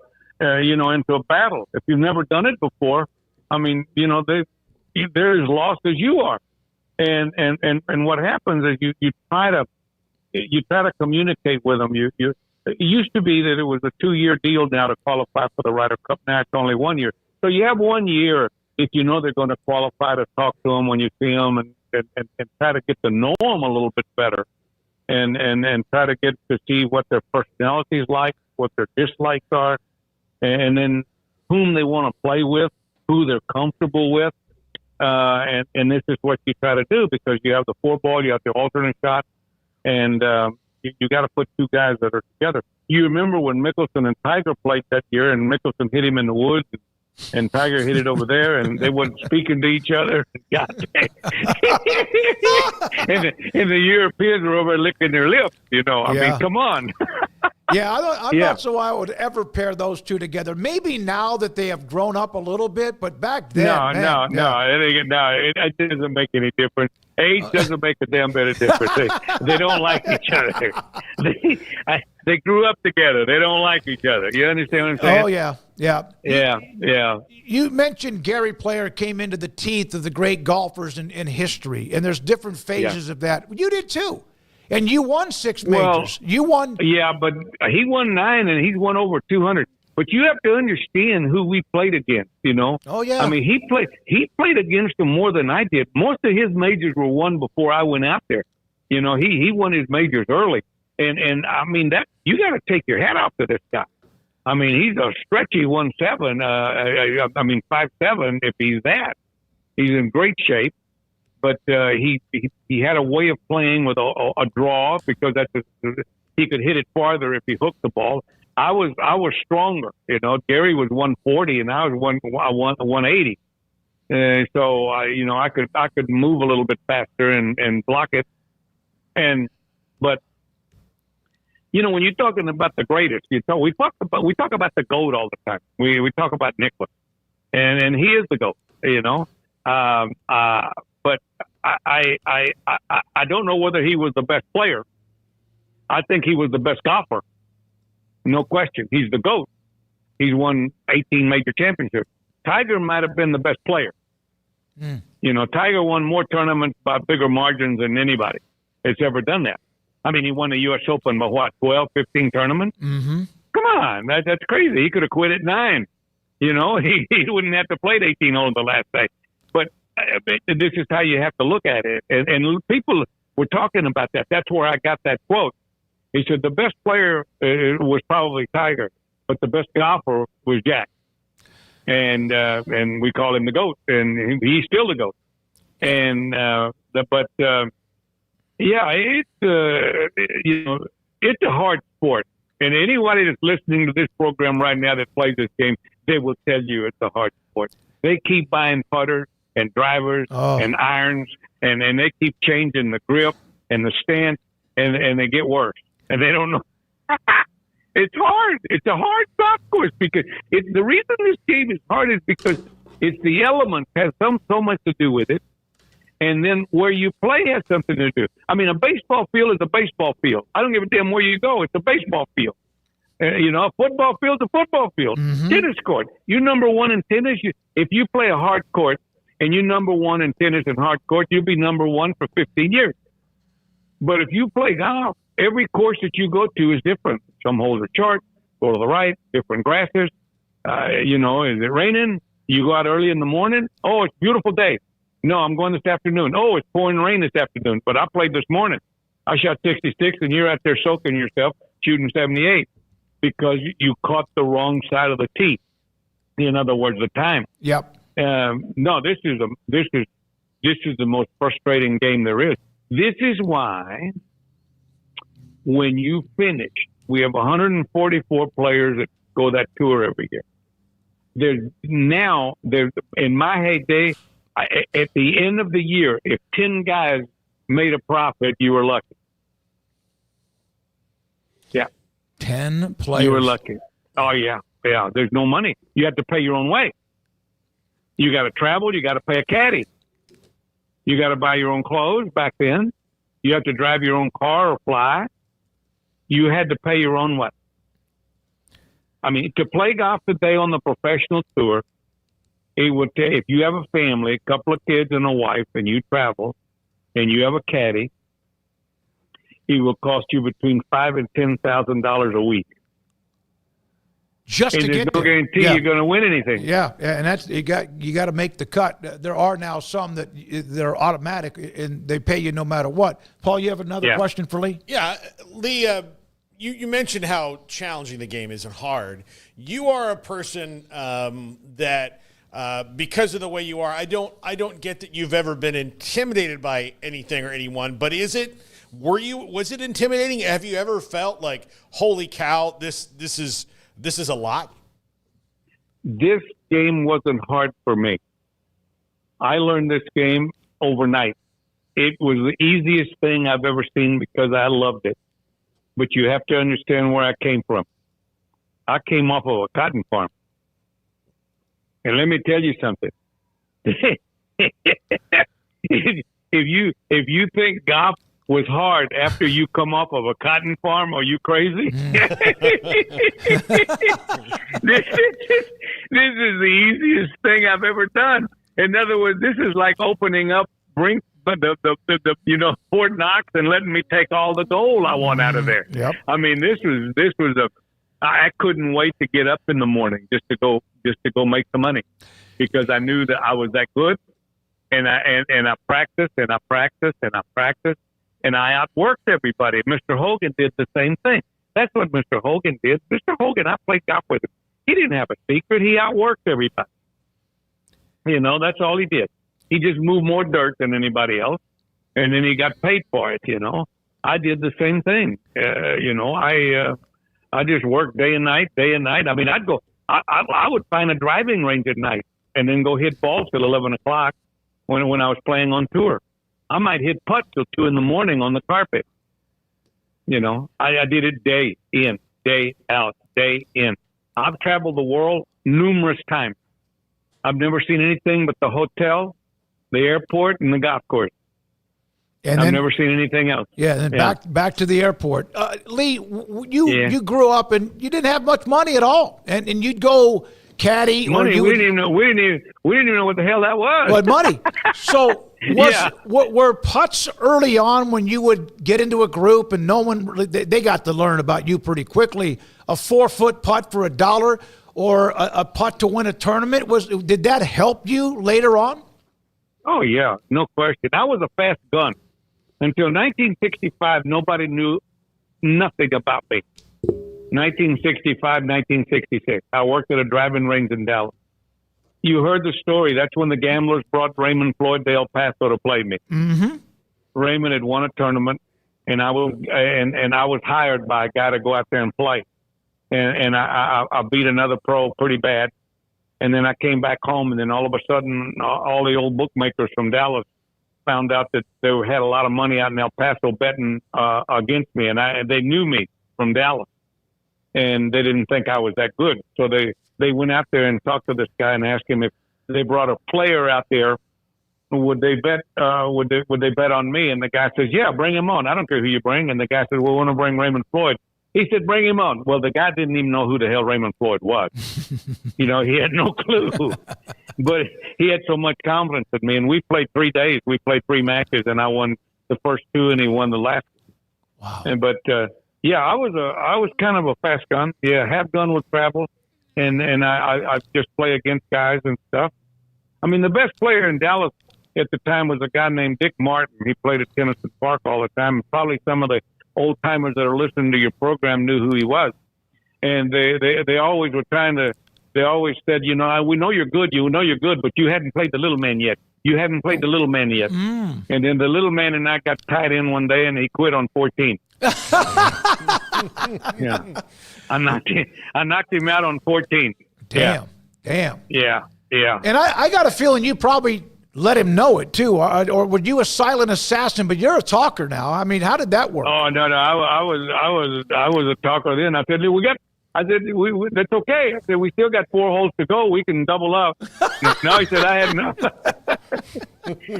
battle. If you've never done it before, they're as lost as you are. And what happens is you try to communicate with them. It used to be that it was a 2-year deal now to qualify for the Ryder Cup. Now it's only 1 year. So you have 1 year if you know they're going to qualify to talk to them when you see them and try to get to know them a little bit better and try to get to see what their personality is like, what their dislikes are, and then whom they want to play with, who they're comfortable with. And this is what you try to do because you have the 4-ball, you have the alternate shot, and you got to put 2 guys that are together. You remember when Mickelson and Tiger played that year, and Mickelson hit him in the woods, and Tiger hit it over there, and they wasn't speaking to each other. God dang. and the Europeans were over licking their lips, I mean, come on. I'm not so I would ever pair those 2 together. Maybe now that they have grown up a little bit, but back then, it doesn't make any difference. Age doesn't make a damn bit of difference. They don't like each other. They grew up together. They don't like each other. You understand what I'm saying? Oh, yeah. Yeah. You mentioned Gary Player came into the teeth of the great golfers in history, and there's different phases of that. You did too. And you won 6 majors. You won. Yeah, but he won 9, and he's won over 200. But you have to understand who we played against, Oh, yeah. I mean, he played against them more than I did. Most of his majors were won before I went out there. He won his majors early. And I mean, that you got to take your hat off to this guy. I mean, he's a stretchy 1.7. I mean, 5'7" if he's that. He's in great shape. But he had a way of playing with a draw because he could hit it farther if he hooked the ball. I was stronger, Gary was 140 and I was 180. So I could move a little bit faster and block it. But when you're talking about the greatest, we talk about the GOAT all the time. We talk about Nicklaus, and he is the GOAT, But I don't know whether he was the best player. I think he was the best golfer. No question. He's the GOAT. He's won 18 major championships. Tiger might have been the best player. Tiger won more tournaments by bigger margins than anybody that's ever done that. I mean, he won the U.S. Open by 12, 15 tournaments? Mm-hmm. Come on. That's crazy. He could have quit at 9. He wouldn't have to play 18 holes the last day. But this is how you have to look at it. And people were talking about that. That's where I got that quote. He said the best player was probably Tiger, but the best golfer was Jack. And we call him the GOAT, and he's still the GOAT. And it's a hard sport. And anybody that's listening to this program right now that plays this game, they will tell you it's a hard sport. They keep buying putters and drivers and irons, and they keep changing the grip and the stance, and they get worse. And they don't know. It's hard. It's a hard golf course because the reason this game is hard is because it's the elements has so much to do with it. And then where you play has something to do. I mean, a baseball field is a baseball field. I don't give a damn where you go. It's a baseball field. A football field's a football field. Mm-hmm. Tennis court. You're number 1 in tennis. If you play a hard court and you're number 1 in tennis and hard court, you'll be number 1 for 15 years. But if you play golf, every course that you go to is different. Some holes are short, go to the right, different grasses. Is it raining? You go out early in the morning. Oh, it's a beautiful day. No, I'm going this afternoon. Oh, it's pouring rain this afternoon. But I played this morning. I shot 66, and you're out there soaking yourself, shooting 78 because you caught the wrong side of the tee. In other words, the time. Yep. No, this is the most frustrating game there is. This is why when you finish, we have 144 players that go that tour every year. There's in my heyday, at the end of the year, if 10 guys made a profit, you were lucky. Yeah. 10 players. You were lucky. Oh, yeah. Yeah. There's no money. You have to pay your own way. You got to travel. You got to pay a caddy. You got to buy your own clothes back then. You have to drive your own car or fly. You had to pay your own way. I mean, to play golf today on the professional tour, it would take, if you have a family, a couple of kids and a wife, and you travel, and you have a caddy, he will cost you between $5,000 and $10,000 a week. Just and to there's get no there. guarantee you're going to win anything. Yeah, and that's you got to make the cut. There are now some that they're automatic and they pay you no matter what. Paul, you have another question for Lee? Yeah, Lee. You mentioned how challenging the game is and hard. You are a person that because of the way you are, I don't get that you've ever been intimidated by anything or anyone. But was it intimidating? Have you ever felt like, holy cow, this is a lot? This game wasn't hard for me. I learned this game overnight. It was the easiest thing I've ever seen because I loved it. But you have to understand where I came from. I came off of a cotton farm. And let me tell you something. If you think golf was hard after you come off of a cotton farm, are you crazy? This is the easiest thing I've ever done. In other words, this is like opening up the Fort Knox and letting me take all the gold I want out of there. Yep. I mean, I couldn't wait to get up in the morning just to go make the money, because I knew that I was that good, and I practiced and I practiced and I practiced, and I outworked everybody. Mr. Hogan did the same thing. That's what Mr. Hogan did. Mr. Hogan, I played golf with him. He didn't have a secret. He outworked everybody. That's all he did. He just moved more dirt than anybody else, and then he got paid for it. I did the same thing. I just worked day and night. I mean, I would find a driving range at night and then go hit balls till 11 o'clock when I was playing on tour. I might hit putts till 2 a.m. on the carpet. I did it day in, day out, day in. I've traveled the world numerous times. I've never seen anything but the hotel, the airport, and the golf course. And I've never seen anything else. Yeah, and then back to the airport. Lee, you grew up and you didn't have much money at all, and you'd go caddy. Money? We didn't even know what the hell that was. What money? So were putts early on when you would get into a group and no one they got to learn about you pretty quickly? A 4-foot putt for $1 or a putt to win a tournament, did that help you later on? Oh yeah, no question. I was a fast gun. Until 1965, nobody knew nothing about me. 1965, 1966, I worked at a driving range in Dallas. You heard the story. That's when the gamblers brought Raymond Floyd to El Paso to play me. Mm-hmm. Raymond had won a tournament, and I was hired by a guy to go out there and play. And I beat another pro pretty bad. And then I came back home, and then all of a sudden, all the old bookmakers from Dallas found out that they had a lot of money out in El Paso betting against me, and they knew me from Dallas, and they didn't think I was that good. So they went out there and talked to this guy and asked him if they brought a player out there, would they bet on me? And the guy says, yeah, bring him on. I don't care who you bring. And the guy said, well, we want to bring Raymond Floyd. He said, bring him on. Well, the guy didn't even know who the hell Raymond Floyd was. He had no clue. But he had so much confidence in me. And we played 3 days. We played 3 matches, and I won the first 2, and he won the last. Wow. I was kind of a fast gun. Yeah, half gun with travel, and I just play against guys and stuff. I mean, the best player in Dallas at the time was a guy named Dick Martin. He played at Tennyson Park all the time. Probably some of the old timers that are listening to your program knew who he was, and they always were trying to. They always said, we know you're good, but you hadn't played the little man yet. You haven't played the little man yet. Mm. And then the little man and I got tied in one day, and he quit on 14. Yeah, I knocked him out on 14. Damn. Yeah. And I got a feeling you probably let him know it too, or were you a silent assassin? But you're a talker now. I mean, how did that work? Oh no, I was a talker then. I said that's okay. I said we still got 4 holes to go. We can double up. No, he said I had no.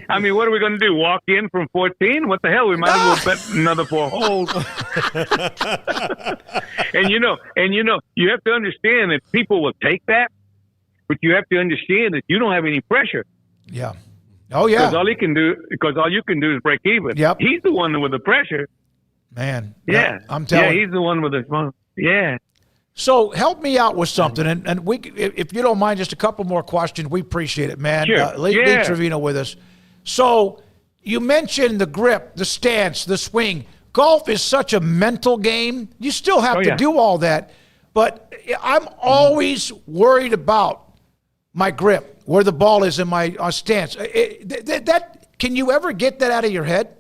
I mean, what are we going to do? Walk in from 14? What the hell? We might as well bet another 4 holes. and you have to understand that people will take that, but you have to understand that you don't have any pressure. Yeah. Oh, yeah. Because all you can do is break even. Yep. He's the one with the pressure. Man. Yeah. I'm telling you. Yeah, he's the one with the smoke. Yeah. So help me out with something, and we, if you don't mind, just a couple more questions. We appreciate it, man. Sure. Lee Trevino with us. So you mentioned the grip, the stance, the swing. Golf is such a mental game. You still have to do all that, but I'm always worried about my grip, where the ball is in my stance. Can you ever get that out of your head?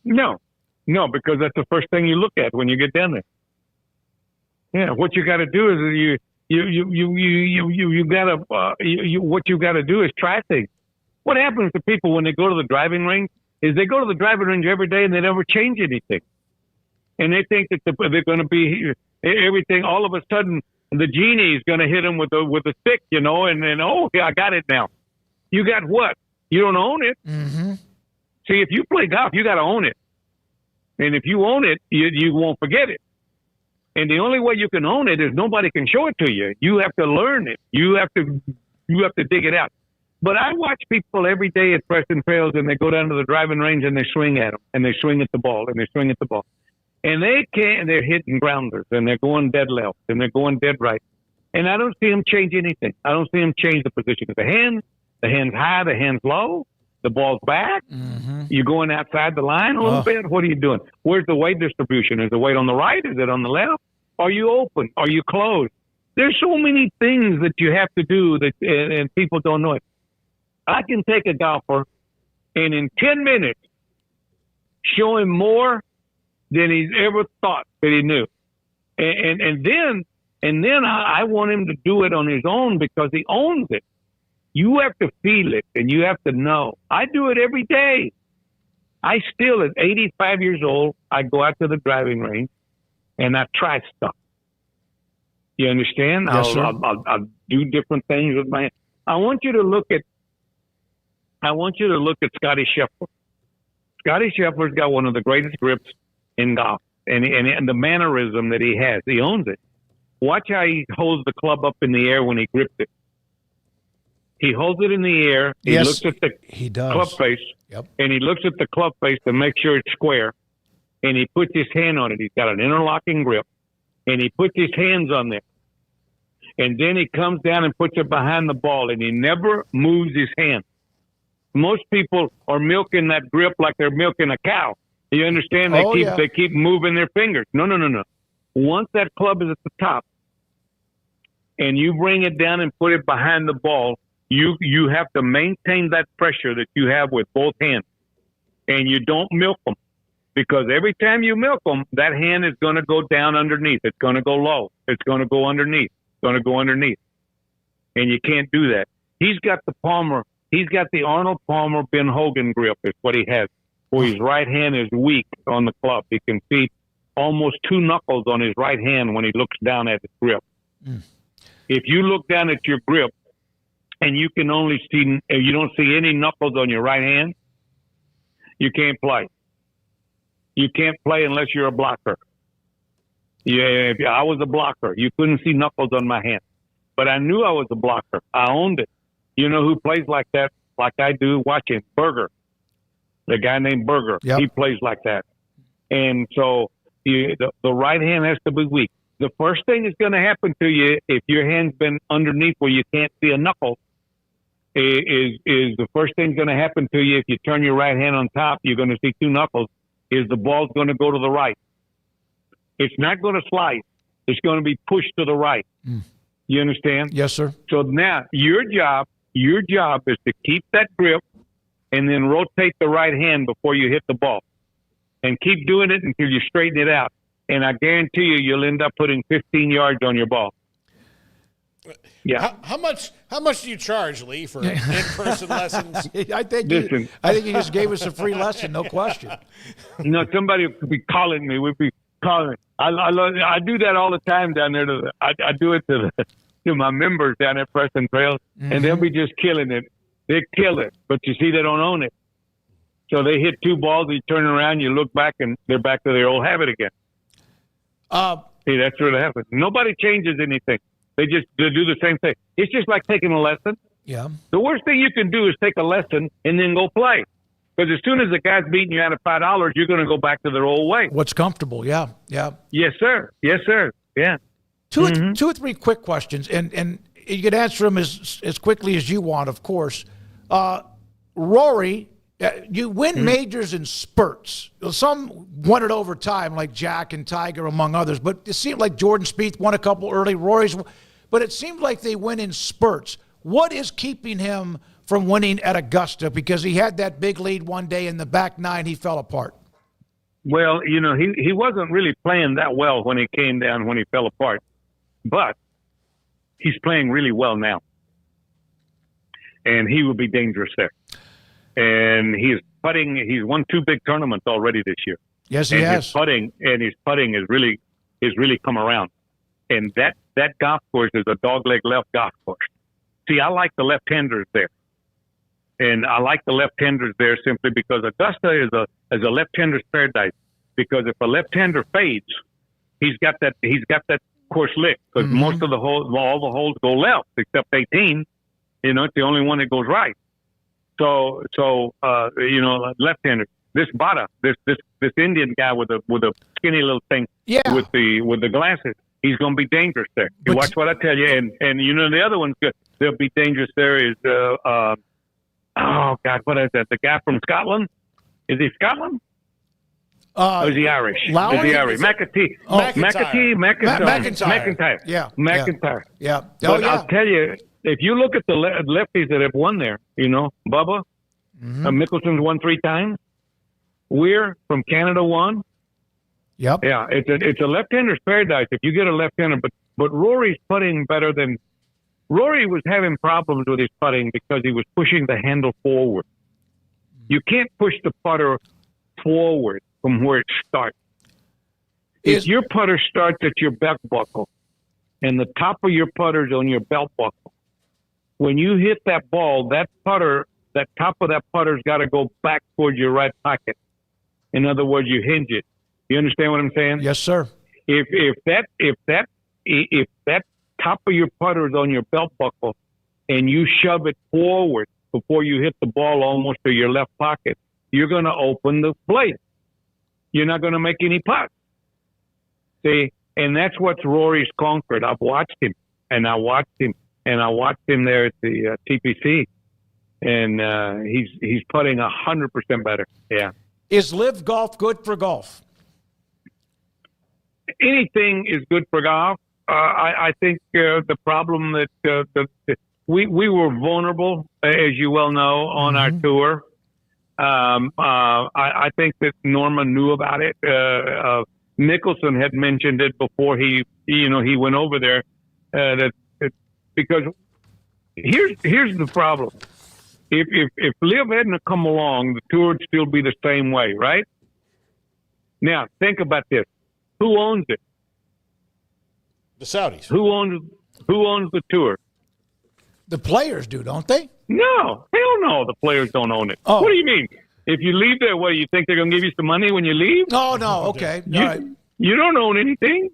No, because that's the first thing you look at when you get down there. Yeah, what you got to do is what you got to do is try things. What happens to people when they go to the driving range is they go to the driving range every day and they never change anything, and they think that they're going to be everything. All of a sudden, the genie is going to hit them with a stick, and I got it now. You got what? You don't own it. Mm-hmm. See, if you play golf, you got to own it, and if you own it, you won't forget it. And the only way you can own it is nobody can show it to you. You have to learn it. You have to dig it out. But I watch people every day at Preston Trails, and they go down to the driving range and they swing at them, and they swing at the ball, and they swing at the ball. And they're hitting grounders, and they're going dead left, and they're going dead right. And I don't see them change anything. I don't see them change the position of the hand. The hand's high, the hand's low, the ball's back. Mm-hmm. You're going outside the line a little bit. What are you doing? Where's the weight distribution? Is the weight on the right? Is it on the left? Are you open? Are you closed? There's so many things that you have to do and people don't know it. I can take a golfer and in 10 minutes show him more than he's ever thought that he knew. And then I want him to do it on his own because he owns it. You have to feel it and you have to know. I do it every day. I still, at 85 years old, I go out to the driving range and I try stuff. You understand? Yes, sir. I'll do different things with my hand. I want you to look at Scotty Scheffler. Scotty Scheffler's got one of the greatest grips in golf, and the mannerism that he has, he owns it. Watch how he holds the club up in the air when he grips it. He holds it in the air. He looks at the club face, and he looks at the club face to make sure it's square, and he puts his hand on it. He's got an interlocking grip, and he puts his hands on there. And then he comes down and puts it behind the ball, and he never moves his hand. Most people are milking that grip like they're milking a cow. You understand? They keep moving their fingers. No. Once that club is at the top, and you bring it down and put it behind the ball, you have to maintain that pressure that you have with both hands, and you don't milk them, because every time you milk them, that hand is going to go down underneath. It's going to go low. It's going to go underneath. It's going to go underneath, and you can't do that. He's got the Palmer. He's got the Arnold Palmer Ben Hogan grip is what he has, where his right hand is weak on the club. He can see almost two knuckles on his right hand when he looks down at his grip. Mm. If you look down at your grip and you can only see, you don't see any knuckles on your right hand, you can't play. You can't play unless you're a blocker. Yeah, I was a blocker. You couldn't see knuckles on my hand, but I knew I was a blocker. I owned it. You know who plays like that, like I do? Watch him, Berger. The guy named Berger. Yep. He plays like that. And so the right hand has to be weak. The first thing that's going to happen to you if your hand's been underneath where you can't see a knuckle is the first thing's going to happen to you if you turn your right hand on top, you're going to see two knuckles, is the ball's going to go to the right. It's not going to slide. It's going to be pushed to the right. Mm. You understand? Yes, sir. So now your job is to keep that grip and then rotate the right hand before you hit the ball, and keep doing it until you straighten it out. And I guarantee you'll end up putting 15 yards on your ball. Yeah. How much do you charge, Lee, for in-person lessons? I think you just gave us a free lesson, no question. No, somebody would be calling me. Would be calling. I do that all the time down there. I do it to my members down at Preston Trails, and they'll be just killing it. They kill it, but you see, they don't own it. So they hit two balls, you turn around, you look back, and they're back to their old habit again. See, that's what happens. Nobody changes anything. They do the same thing. It's just like taking a lesson. Yeah. The worst thing you can do is take a lesson and then go play. Because as soon as the guy's beating you out of $5, you're going to go back to their old way. What's comfortable? Yeah. Yes, sir. Yes, sir. Yeah. Two or three quick questions, and you can answer them as quickly as you want, of course. Rory, you win majors in spurts. Some won it over time, like Jack and Tiger, among others. But it seemed like Jordan Spieth won a couple early, Rory's. But it seemed like they win in spurts. What is keeping him from winning at Augusta? Because he had that big lead one day in the back nine, he fell apart. Well, he wasn't really playing that well when he came down, when he fell apart. But he's playing really well now. And he will be dangerous there. And he's putting. He's won 2 big tournaments already this year. Yes, he has. His putting is really come around. And that golf course is a dogleg left golf course. See, I like the left-handers there, and I like the left-handers there simply because Augusta is a left-hander's paradise. Because if a left-hander fades, he's got that course licked. Because most of all the holes go left except 18. It's the only one that goes right. So left-hander. This Bada, this Indian guy with a skinny little thing, with the glasses, he's going to be dangerous there. You watch what I tell you, and the other one's good. They'll be dangerous there. Is oh God, what is that? The guy from Scotland? Is he Scotland? Or is he Irish? Lowry? Is he Irish? McIntyre. Yeah. McIntyre. Yeah. But I'll tell you, if you look at the lefties that have won there, Bubba, Mickelson's won 3 times. Weir from Canada won. Yep. Yeah, it's a left-hander's paradise if you get a left-hander. But Rory's putting better than Rory was having problems with his putting because he was pushing the handle forward. You can't push the putter forward from where it starts. If your putter starts at your belt buckle and the top of your putter's on your belt buckle, when you hit that ball, that top of that putter's got to go back towards your right pocket. In other words, you hinge it. You understand what I'm saying? Yes, sir. If that top of your putter is on your belt buckle and you shove it forward before you hit the ball almost to your left pocket, you're going to open the blade. You're not going to make any putts. See, and that's what Rory's conquered. I've watched him, and I watched him there at the TPC, and he's putting 100% better. Yeah. Is live golf good for golf? Anything is good for golf. I think the problem that we were vulnerable, as you well know, on our tour. I think that Norma knew about it. Mickelson had mentioned it before he went over there. Because here's the problem. If Liv hadn't come along, the tour would still be the same way, right? Now think about this: who owns it? The Saudis. Who owns the tour? The players do, don't they? No, hell no. The players don't own it. Oh. What do you mean? If you leave there, what, you think they're going to give you some money when you leave? No, okay. You don't own anything.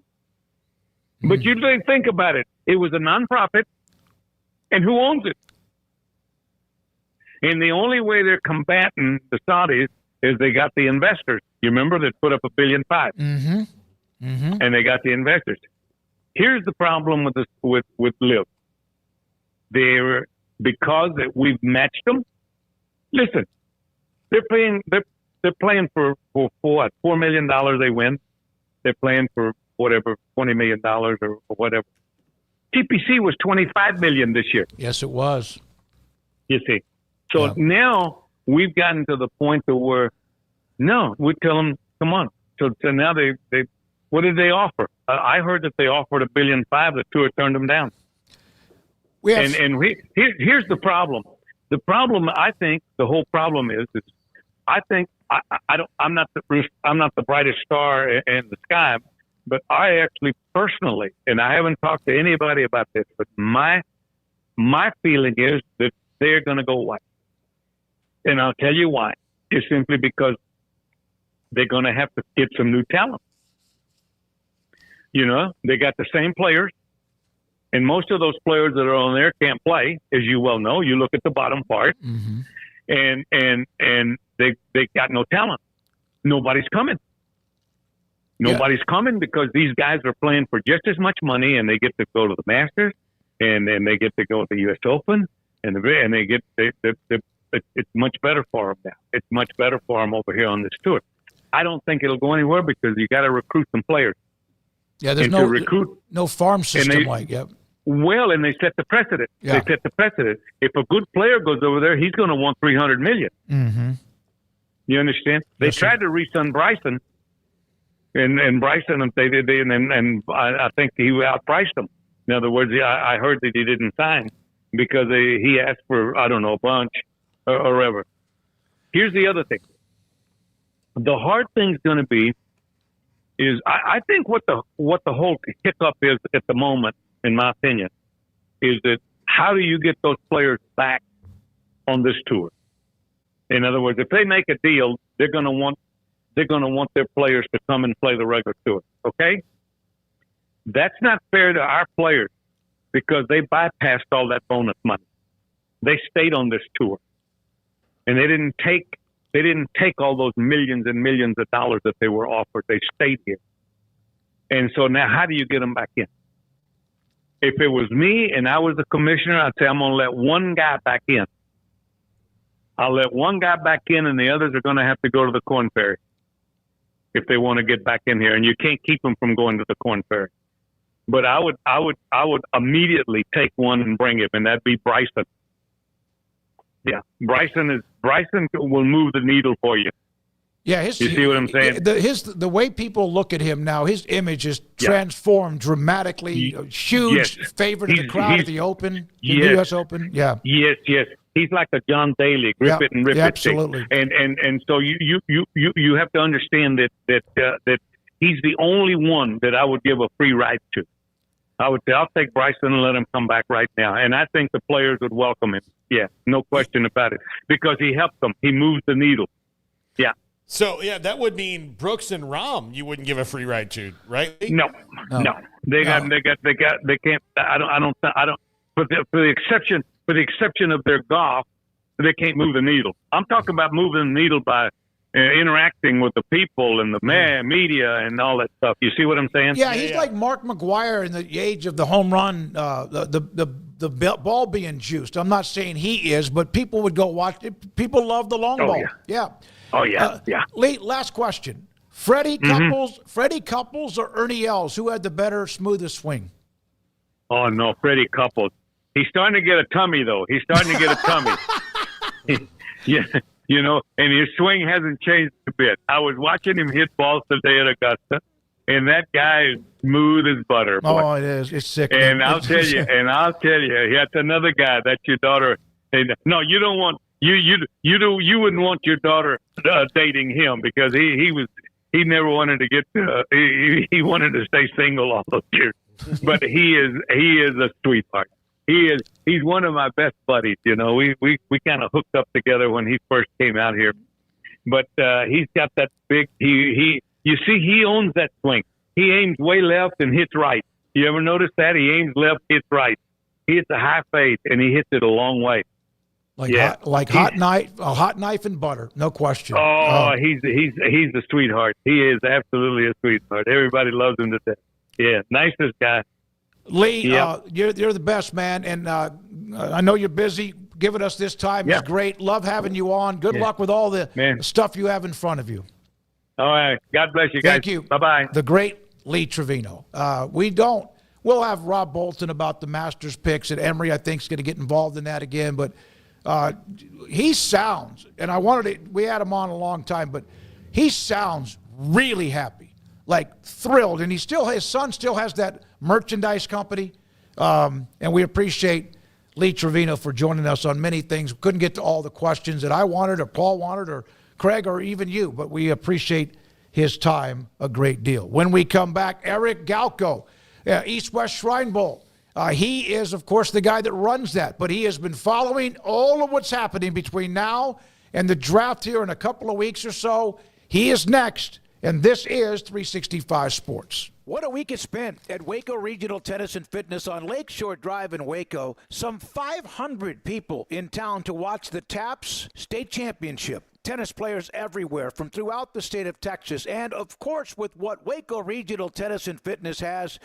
But you think about it. It was a nonprofit, and who owns it? And the only way they're combating the Saudis is they got the investors. You remember they put up $1.5 billion, and they got the investors. Here's the problem with Liv. Because we've matched them. Listen, they're playing for what? $4 million they win. They're playing for whatever, $20 million or whatever. TPC was $25 million this year. Yes, it was. You see, so now we've gotten to the point where we tell them, come on. So now they what did they offer? I heard that they offered $1.5 billion. The tour turned them down. Here's the problem. The problem, I think, the whole problem is I think I'm not the brightest star in the sky, but I actually personally, and I haven't talked to anybody about this, but my feeling is that they're going to go white, and I'll tell you why. It's simply because they're going to have to get some new talent. They got the same players. And most of those players that are on there can't play, as you well know. You look at the bottom part, and they got no talent. Nobody's coming. Nobody's coming because these guys are playing for just as much money, and they get to go to the Masters, and they get to go to the U.S. Open, and they get it's much better for them now. It's much better for them over here on this tour. I don't think it'll go anywhere because you got to recruit some players. Yeah, there's no farm system Yep. Well, and they set the precedent. Yeah. They set the precedent. If a good player goes over there, he's going to want $300 million. Mm-hmm. You understand? They tried to re-sign Bryson, and Bryson, and I think he outpriced him. In other words, I heard that he didn't sign because he asked for, I don't know, a bunch or whatever. Here's the other thing. The hard thing's going to be is I think what the whole hiccup is at the moment, in my opinion, is that how do you get those players back on this tour? In other words, if they make a deal, they're going to want their players to come and play the regular tour. Okay, that's not fair to our players because they bypassed all that bonus money. They stayed on this tour, and they didn't take all those millions and millions of dollars that they were offered. They stayed here, and so now how do you get them back in? If it was me and I was the commissioner, I'd say I'm going to let one guy back in. I'll let one guy back in, and the others are going to have to go to the Corn Ferry if they want to get back in here. And you can't keep them from going to the Corn Ferry. But I would immediately take one and bring him, and that'd be Bryson. Yeah, Bryson will move the needle for you. Yeah, you see what I'm saying? The way people look at him now, his image is transformed dramatically. Huge favorite of the crowd at the Open, the U.S. Open. Yeah. Yes. He's like a John Daly, grip it and rip it. Absolutely. And so you have to understand that he's the only one that I would give a free ride to. I would say I'll take Bryson and let him come back right now, and I think the players would welcome him. Yeah, no question about it, because he helped them. He moves the needle. Yeah. So, that would mean Brooks and Rahm you wouldn't give a free ride to, right? No. They can't. I don't. For the exception of their golf, they can't move the needle. I'm talking about moving the needle by interacting with the people and the media and all that stuff. You see what I'm saying? Yeah, he's like Mark McGwire in the age of the home run, the ball being juiced. I'm not saying he is, but people would go watch it. People love the long ball. Yeah. Oh, yeah. Lee, last question. Freddie Couples or Ernie Els? Who had the better, smoothest swing? Oh, no, Freddie Couples. He's starting to get a tummy, though. Yeah, and his swing hasn't changed a bit. I was watching him hit balls today at Augusta, and that guy is smooth as butter. Boy. Oh, it is. It's sick. And I'll tell you, that's another guy. That's your daughter. No, you don't want you wouldn't want your daughter dating him because he never wanted to get he wanted to stay single all those years. But he is a sweetheart. He's one of my best buddies. We kind of hooked up together when he first came out here. But he's got that big he owns that swing. He aims way left and hits right. You ever notice that? He aims left, hits right. He hits a high fade and he hits it a long way. Hot knife and butter, no question. He's a sweetheart. He is absolutely a sweetheart. Everybody loves him to death. Yeah, nicest guy. Lee, you're the best, man, and I know you're busy. Giving us this time is great. Love having you on. Good luck with all the stuff you have in front of you. All right. God bless you guys. Thank you. Bye-bye. The great Lee Trevino. We'll have Rob Bolton about the Masters picks at Emory. I think is going to get involved in that again, but he sounds, and we had him on a long time, but he sounds really happy, like thrilled, and his son still has that merchandise company, and we appreciate Lee Trevino for joining us on many things. Couldn't get to all the questions that I wanted or Paul wanted or Craig or even you, but we appreciate his time a great deal. When we come back, Eric Galo, East-West Shrine Bowl. He is, of course, the guy that runs that, but he has been following all of what's happening between now and the draft here in a couple of weeks or so. He is next, and this is 365 Sports. What a week it's been at Waco Regional Tennis and Fitness on Lakeshore Drive in Waco. Some 500 people in town to watch the TAPS State Championship. Tennis players everywhere from throughout the state of Texas. And, of course, with what Waco Regional Tennis and Fitness has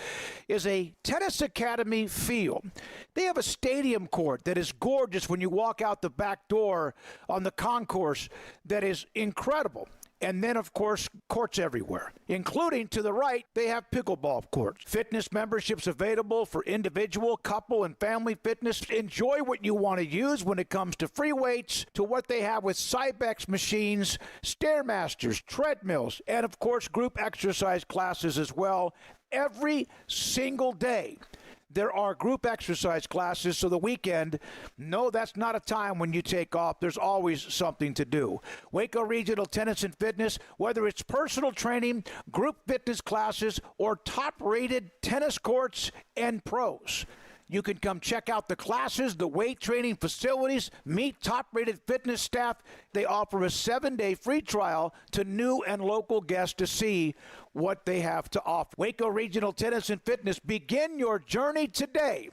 is a tennis academy feel. They have a stadium court that is gorgeous when you walk out the back door on the concourse that is incredible. And then, of course, courts everywhere, including to the right, they have pickleball courts. Fitness memberships available for individual, couple, and family fitness. Enjoy what you want to use when it comes to free weights, to what they have with Cybex machines, Stairmasters, treadmills, and, of course, group exercise classes as well. Every single day, there are group exercise classes, so the weekend, no, that's not a time when you take off. There's always something to do. Waco Regional Tennis and Fitness, whether it's personal training, group fitness classes, or top-rated tennis courts and pros. You can come check out the classes, the weight training facilities, meet top-rated fitness staff. They offer a 7-day free trial to new and local guests to see what they have to offer. Waco Regional Tennis and Fitness, begin your journey today.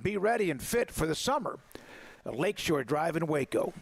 Be ready and fit for the summer at Lakeshore Drive in Waco.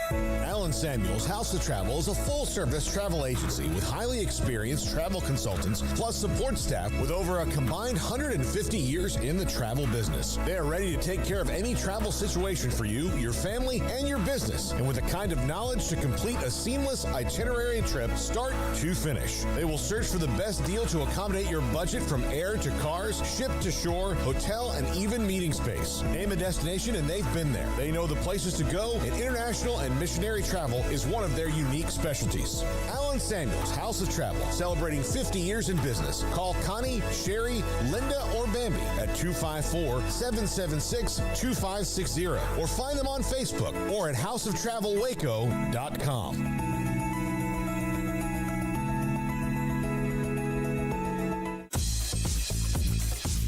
Alan Samuels House of Travel is a full-service travel agency with highly experienced travel consultants plus support staff with over a combined 150 years in the travel business. They are ready to take care of any travel situation for you, your family, and your business, and with the kind of knowledge to complete a seamless itinerary trip start to finish. They will search for the best deal to accommodate your budget from air to cars, ship to shore, hotel, and even meeting space. Name a destination and they've been there. They know the places to go, and international and missionary travel is one of their unique specialties. Alan Samuels House of Travel, celebrating 50 years in business. Call Connie, Sherry, Linda, or Bambi at 254-776-2560 or find them on Facebook or at houseoftravelwaco.com.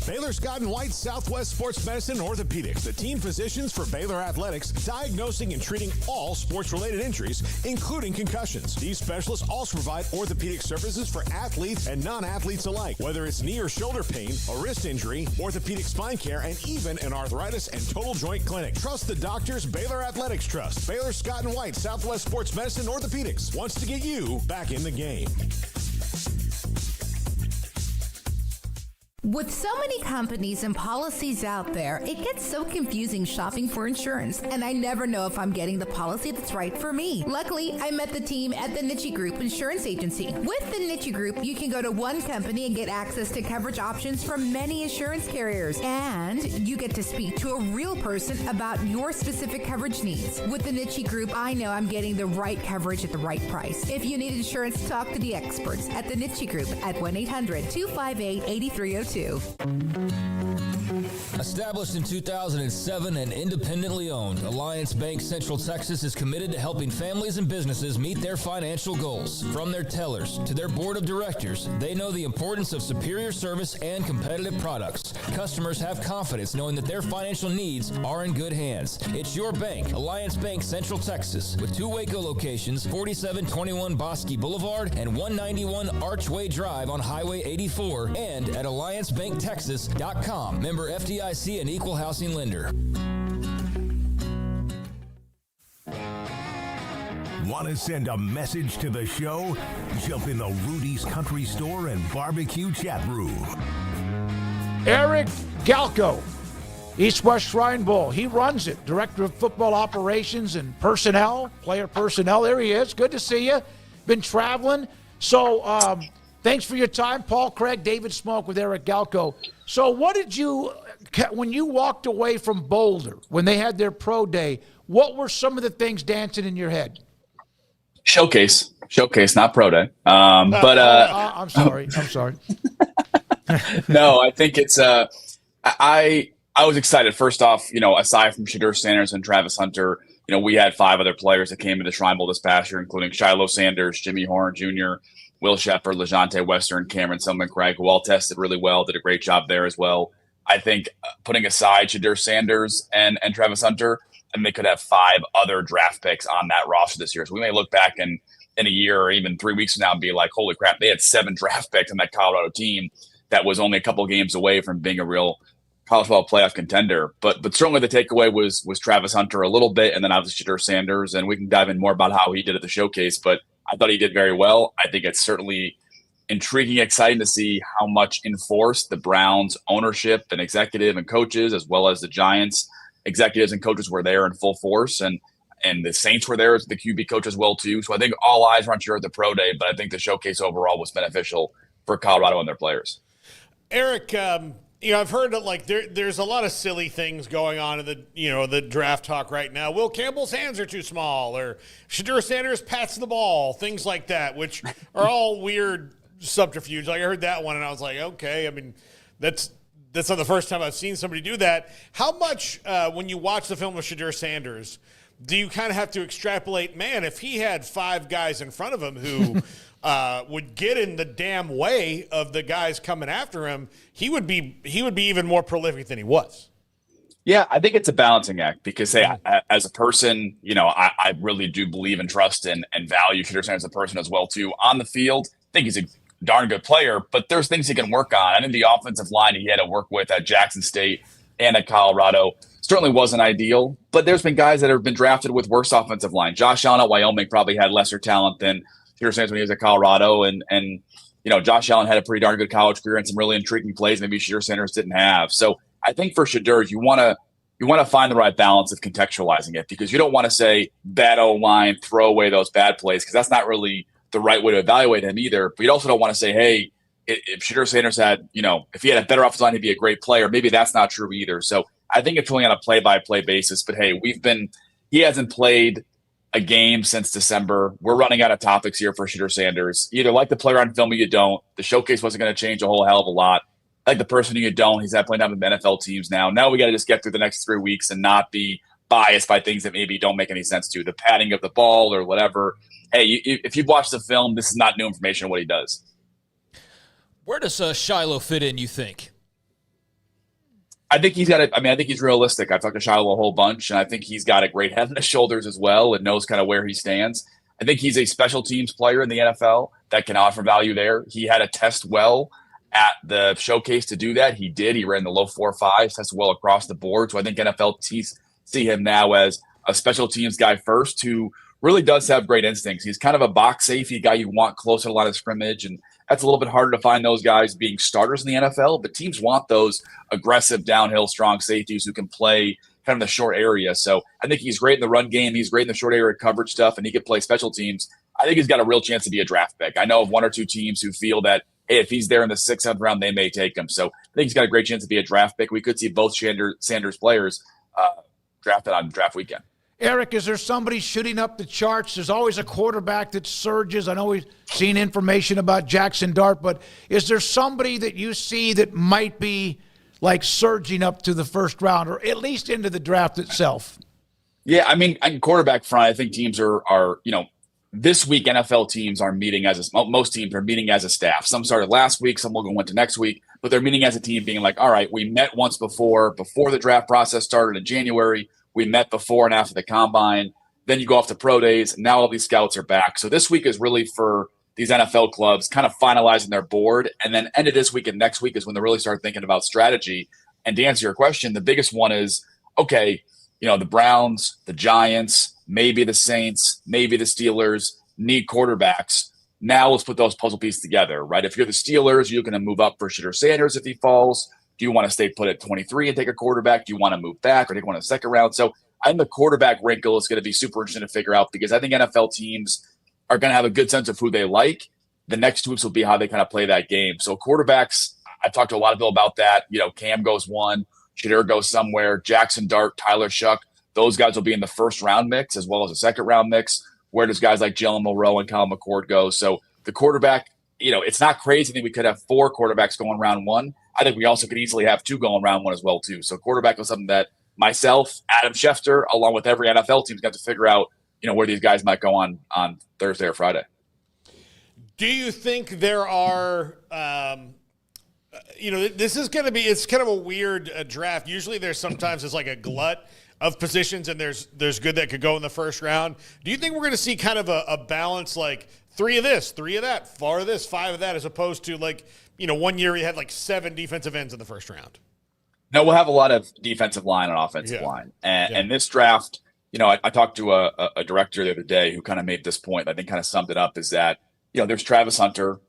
Baylor Scott & White Southwest Sports Medicine and Orthopedics, the team physicians for Baylor Athletics, diagnosing and treating all sports-related injuries, including concussions. These specialists also provide orthopedic services for athletes and non-athletes alike, whether it's knee or shoulder pain, a wrist injury, orthopedic spine care, and even an arthritis and total joint clinic. Trust the doctors Baylor Athletics trust. Baylor Scott & White Southwest Sports Medicine and Orthopedics wants to get you back in the game. With so many companies and policies out there, it gets so confusing shopping for insurance, and I never know if I'm getting the policy that's right for me. Luckily, I met the team at the Niche Group Insurance Agency. With the Niche Group, you can go to one company and get access to coverage options from many insurance carriers, and you get to speak to a real person about your specific coverage needs. With the Niche Group, I know I'm getting the right coverage at the right price. If you need insurance, talk to the experts at the Niche Group at 1-800-258-8302. Established in 2007 and independently owned, Alliance Bank Central Texas is committed to helping families and businesses meet their financial goals. From their tellers to their board of directors, they know the importance of superior service and competitive products. Customers have confidence knowing that their financial needs are in good hands. It's your bank, Alliance Bank Central Texas, with 2 Waco locations, 4721 Bosque Boulevard and 191 Archway Drive on Highway 84, and at AllianceBankTexas.com. Member FDIC and equal housing lender. Want to send a message to the show? Jump in the Rudy's Country Store and Barbecue chat room. Eric Galo, East-West Shrine Bowl. He runs it. Director of Football Operations and Personnel, player personnel. There he is. Good to see you. Been traveling. So thanks for your time. Paul Craig, David Smoak with Eric Galo. So what did you, when you walked away from Boulder, when they had their pro day, what were some of the things dancing in your head? Showcase, not pro day. I'm sorry. No, I think it's I was excited. First off, aside from Shadur Sanders and Travis Hunter, we had 5 other players that came into Shrine Bowl this past year, including Shiloh Sanders, Jimmy Horn Jr., Will Shepard, LeJonte Western, Cameron Silman-Craig, who all tested really well, did a great job there as well. I think putting aside Shadur Sanders and Travis Hunter, and they could have 5 other draft picks on that roster this year. So we may look back and in a year or even 3 weeks from now and be like, holy crap, they had 7 draft picks on that Colorado team that was only a couple of games away from being a real college football playoff contender. But certainly the takeaway was Travis Hunter a little bit, and then obviously Shedeur Sanders, and we can dive in more about how he did at the showcase. But I thought he did very well. I think it's certainly intriguing, exciting to see how much enforced the Browns ownership and executive and coaches, as well as the Giants executives and coaches, were there in full force. And the Saints were there as the QB coach as well, too. So I think all eyes were on Shedeur at the pro day, but I think the showcase overall was beneficial for Colorado and their players. Eric, I've heard that like there's a lot of silly things going on in the draft talk right now. Will Campbell's hands are too small, or Shedeur Sanders pats the ball, things like that, which are all weird subterfuge. Like I heard that one and I was like, okay, I mean, that's not the first time I've seen somebody do that. How much when you watch the film of Shedeur Sanders, do you kind of have to extrapolate, man, if he had 5 guys in front of him who would get in the damn way of the guys coming after him, he would be even more prolific than he was. Yeah, I think it's a balancing act because, hey, as a person, I really do believe and trust and value Shedeur Sanders as a person as well, too. On the field, I think he's a darn good player, but there's things he can work on. I think the offensive line he had to work with at Jackson State and at Colorado certainly wasn't ideal, but there's been guys that have been drafted with worse offensive line. Josh Allen at Wyoming probably had lesser talent than Shedeur Sanders when he was at Colorado, and Josh Allen had a pretty darn good college career and some really intriguing plays maybe Shedeur Sanders didn't have. So I think for Shedeur, you want to find the right balance of contextualizing it, because you don't want to say bad O-line, throw away those bad plays, because that's not really the right way to evaluate him either. But you also don't want to say, hey, if Shedeur Sanders had, if he had a better offensive line, he'd be a great player. Maybe that's not true either. So I think it's really on a play-by-play basis. But, hey, he hasn't played a game since December. We're running out of topics here for Shedeur Sanders. You either like the player on film or you don't. The showcase wasn't going to change a whole hell of a lot. Like the person who you don't. He's had playing down with NFL teams now. Now we got to just get through the next 3 weeks and not be biased by things that maybe don't make any sense to you. The padding of the ball or whatever. Hey, if you've watched the film, this is not new information on what he does. Where does Shiloh fit in, you think? I think he's got I think he's realistic. I've talked to Shiloh a whole bunch, and I think he's got a great head on his shoulders as well and knows kind of where he stands. I think he's a special teams player in the NFL that can offer value there. He had to test well at the showcase to do that. He did. He ran the low 4.5s, tested well across the board. So I think NFL teams see him now as a special teams guy first who really does have great instincts. He's kind of a box safety guy you want close to the line of scrimmage, and that's a little bit harder to find those guys being starters in the NFL, but teams want those aggressive, downhill, strong safeties who can play kind of the short area. So I think he's great in the run game. He's great in the short area coverage stuff, and he can play special teams. I think he's got a real chance to be a draft pick. I know of 1 or 2 teams who feel that, hey, if he's there in the 6th, 7th round, they may take him. So I think he's got a great chance to be a draft pick. We could see both Sanders players drafted on draft weekend. Eric, is there somebody shooting up the charts? There's always a quarterback that surges. I know we've seen information about Jackson Dart, but is there somebody that you see that might be like surging up to the first round or at least into the draft itself? Yeah, I mean, quarterback front, I think teams are this week NFL teams are meeting most teams are meeting as a staff. Some started last week, some will go into next week, but they're meeting as a team being like, all right, we met once before the draft process started in January. We met before and after the combine. Then you go off to pro days. And now all these scouts are back. So this week is really for these NFL clubs kind of finalizing their board. And then end of this week and next week is when they really start thinking about strategy. And to answer your question, the biggest one is, okay, the Browns, the Giants, maybe the Saints, maybe the Steelers need quarterbacks. Now let's put those puzzle pieces together, right? If you're the Steelers, you're going to move up for Shedeur Sanders if he falls. Do you want to stay put at 23 and take a quarterback? Do you want to move back or take one in the second round? So I think the quarterback wrinkle is going to be super interesting to figure out, because I think NFL teams are going to have a good sense of who they like. The next 2 weeks will be how they kind of play that game. So quarterbacks, I've talked to a lot of people about that. Cam goes 1, Shedeur goes somewhere, Jackson Dart, Tyler Shuck. Those guys will be in the first round mix as well as a second round mix. Where does guys like Jalen Milroe and Kyle McCord go? So the quarterback, it's not crazy that we could have 4 quarterbacks going round 1. I think we also could easily have 2 going round 1 as well, too. So quarterback was something that myself, Adam Schefter, along with every NFL team, got to figure out, where these guys might go on Thursday or Friday. Do you think there are, this is going to be, it's kind of a weird draft. Usually there's sometimes it's like a glut of positions, and there's good that could go in the first round. Do you think we're going to see kind of a balance, like 3 of this, 3 of that, 4 of this, 5 of that, as opposed to like, one year we had like 7 defensive ends in the first round? No, we'll have a lot of defensive line and offensive line. And this draft, I talked to a director the other day who kind of made this point, I think kind of summed it up, is that, there's Travis Hunter,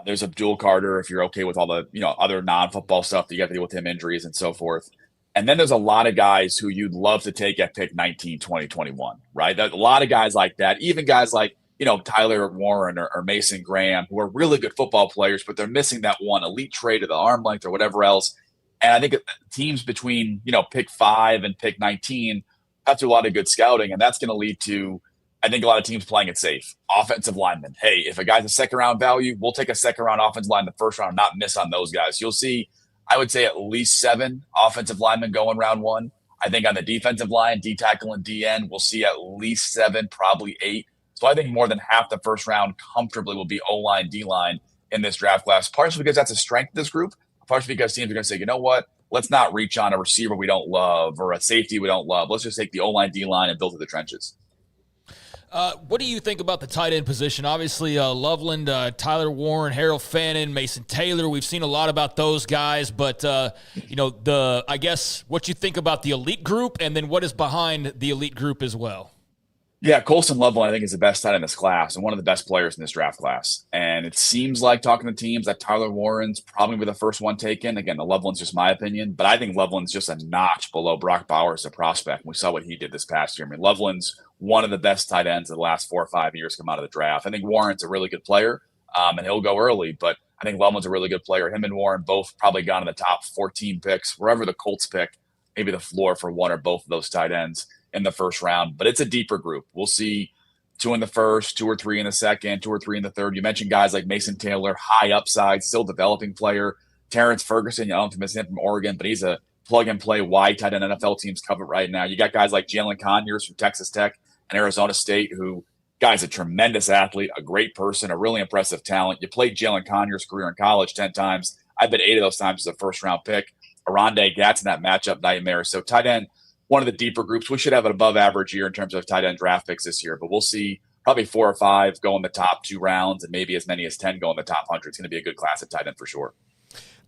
there's Abdul Carter, if you're okay with all the, other non-football stuff that you got to deal with him, injuries and so forth. And then there's a lot of guys who you'd love to take at pick 19, 20, 21, right? There's a lot of guys like that, even guys like, Tyler Warren or Mason Graham, who are really good football players, but they're missing that one elite trait of the arm length or whatever else. And I think teams between, pick 5 and pick 19 have to do a lot of good scouting, and that's going to lead to, I think, a lot of teams playing it safe. Offensive linemen. Hey, if a guy's a second-round value, we'll take a second-round offensive line in the first round and not miss on those guys. You'll see, I would say, at least 7 offensive linemen going round 1. I think on the defensive line, D-tackle and D-end, we'll see at least 7, probably 8. So I think more than half the first round comfortably will be O-line, D-line in this draft class, partially because that's a strength of this group, partially because teams are going to say, you know what, let's not reach on a receiver we don't love or a safety we don't love. Let's just take the O-line, D-line and build to the trenches. What do you think about the tight end position? Obviously, Loveland, Tyler Warren, Harold Fannin, Mason Taylor. We've seen a lot about those guys, but I guess what you think about the elite group, and then what is behind the elite group as well. Yeah, Colson Loveland, I think, is the best tight end in this class and one of the best players in this draft class. And it seems like, talking to teams, that Tyler Warren's probably the first one taken. Again, the Loveland's just my opinion, but I think Loveland's just a notch below Brock Bowers, a prospect. We saw what he did this past year. I mean, Loveland's one of the best tight ends of the last 4 or 5 years come out of the draft. I think Warren's a really good player, and he'll go early, but I think Loveland's a really good player. Him and Warren both probably gone in the top 14 picks, wherever the Colts pick, maybe the floor for one or both of those tight ends in the first round. But it's a deeper group. We'll see 2 in the first, 2 or 3 in the second, 2 or 3 in the third. You mentioned guys like Mason Taylor, high upside, still developing player. Terrence Ferguson, I don't know if you missed him from Oregon, but he's a plug-and-play wide tight end NFL teams cover right now. You got guys like Jalen Conyers from Texas Tech and Arizona State, who, guy's a tremendous athlete, a great person, a really impressive talent. You played Jalen Conyers' career in college 10 times. I bet 8 of those times as a first-round pick. Aronde Gatson, that matchup nightmare. So tight end, one of the deeper groups. We should have an above-average year in terms of tight end draft picks this year, but we'll see probably 4 or 5 go in the top 2 rounds and maybe as many as 10 go in the top 100. It's going to be a good class at tight end for sure.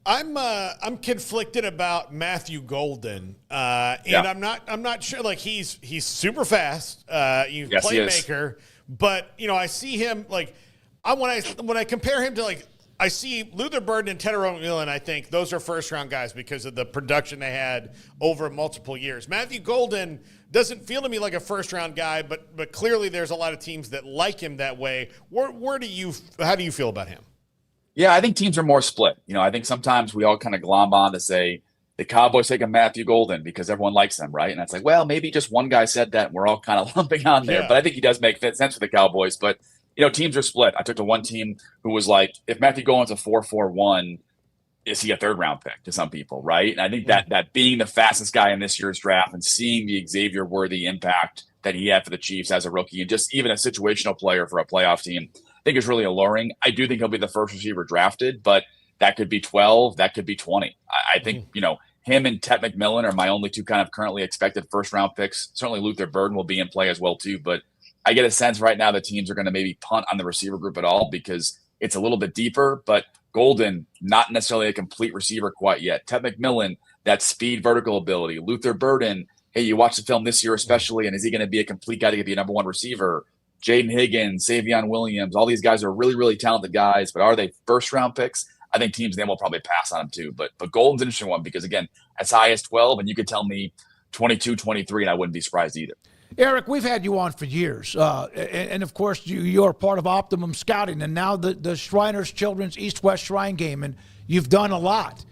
I'm conflicted about Matthew Golden, and I'm not sure. Like he's super fast, playmaker, but I see him like when I compare him to like. I see Luther Burden and Tedder O'Neill, and I think those are first-round guys because of the production they had over multiple years. Matthew Golden doesn't feel to me like a first-round guy, but clearly there's a lot of teams that like him that way. How do you feel about him? Yeah, I think teams are more split. I think sometimes we all kind of glom on to say the Cowboys take a Matthew Golden because everyone likes them, right? And it's like, well, maybe just one guy said that, and we're all kind of lumping on there. Yeah. But I think he does make sense for the Cowboys, but teams are split. I took to one team who was like, if Matthew Golden's a 4.41, is he a third-round pick to some people, right? And I think that being the fastest guy in this year's draft and seeing the Xavier-worthy impact that he had for the Chiefs as a rookie and just even a situational player for a playoff team, I think is really alluring. I do think he'll be the first receiver drafted, but that could be 12, that could be 20. I think, him and Ted McMillan are my only 2 kind of currently expected first-round picks. Certainly Luther Burden will be in play as well, too, but I get a sense right now that teams are going to maybe punt on the receiver group at all because it's a little bit deeper, but Golden, not necessarily a complete receiver quite yet. Ted McMillan, that speed, vertical ability. Luther Burden, hey, you watch the film this year especially, and is he going to be a complete guy to be a number 1 receiver? Jaden Higgins, Savion Williams, all these guys are really, really talented guys, but are they first-round picks? I think teams then will probably pass on them too. But Golden's an interesting one because, again, as high as 12, and you could tell me 22, 23, and I wouldn't be surprised either. Eric, we've had you on for years, and of course you're part of Optimum Scouting, and now the Shriners Children's East-West Shrine Game, and you've done a lot.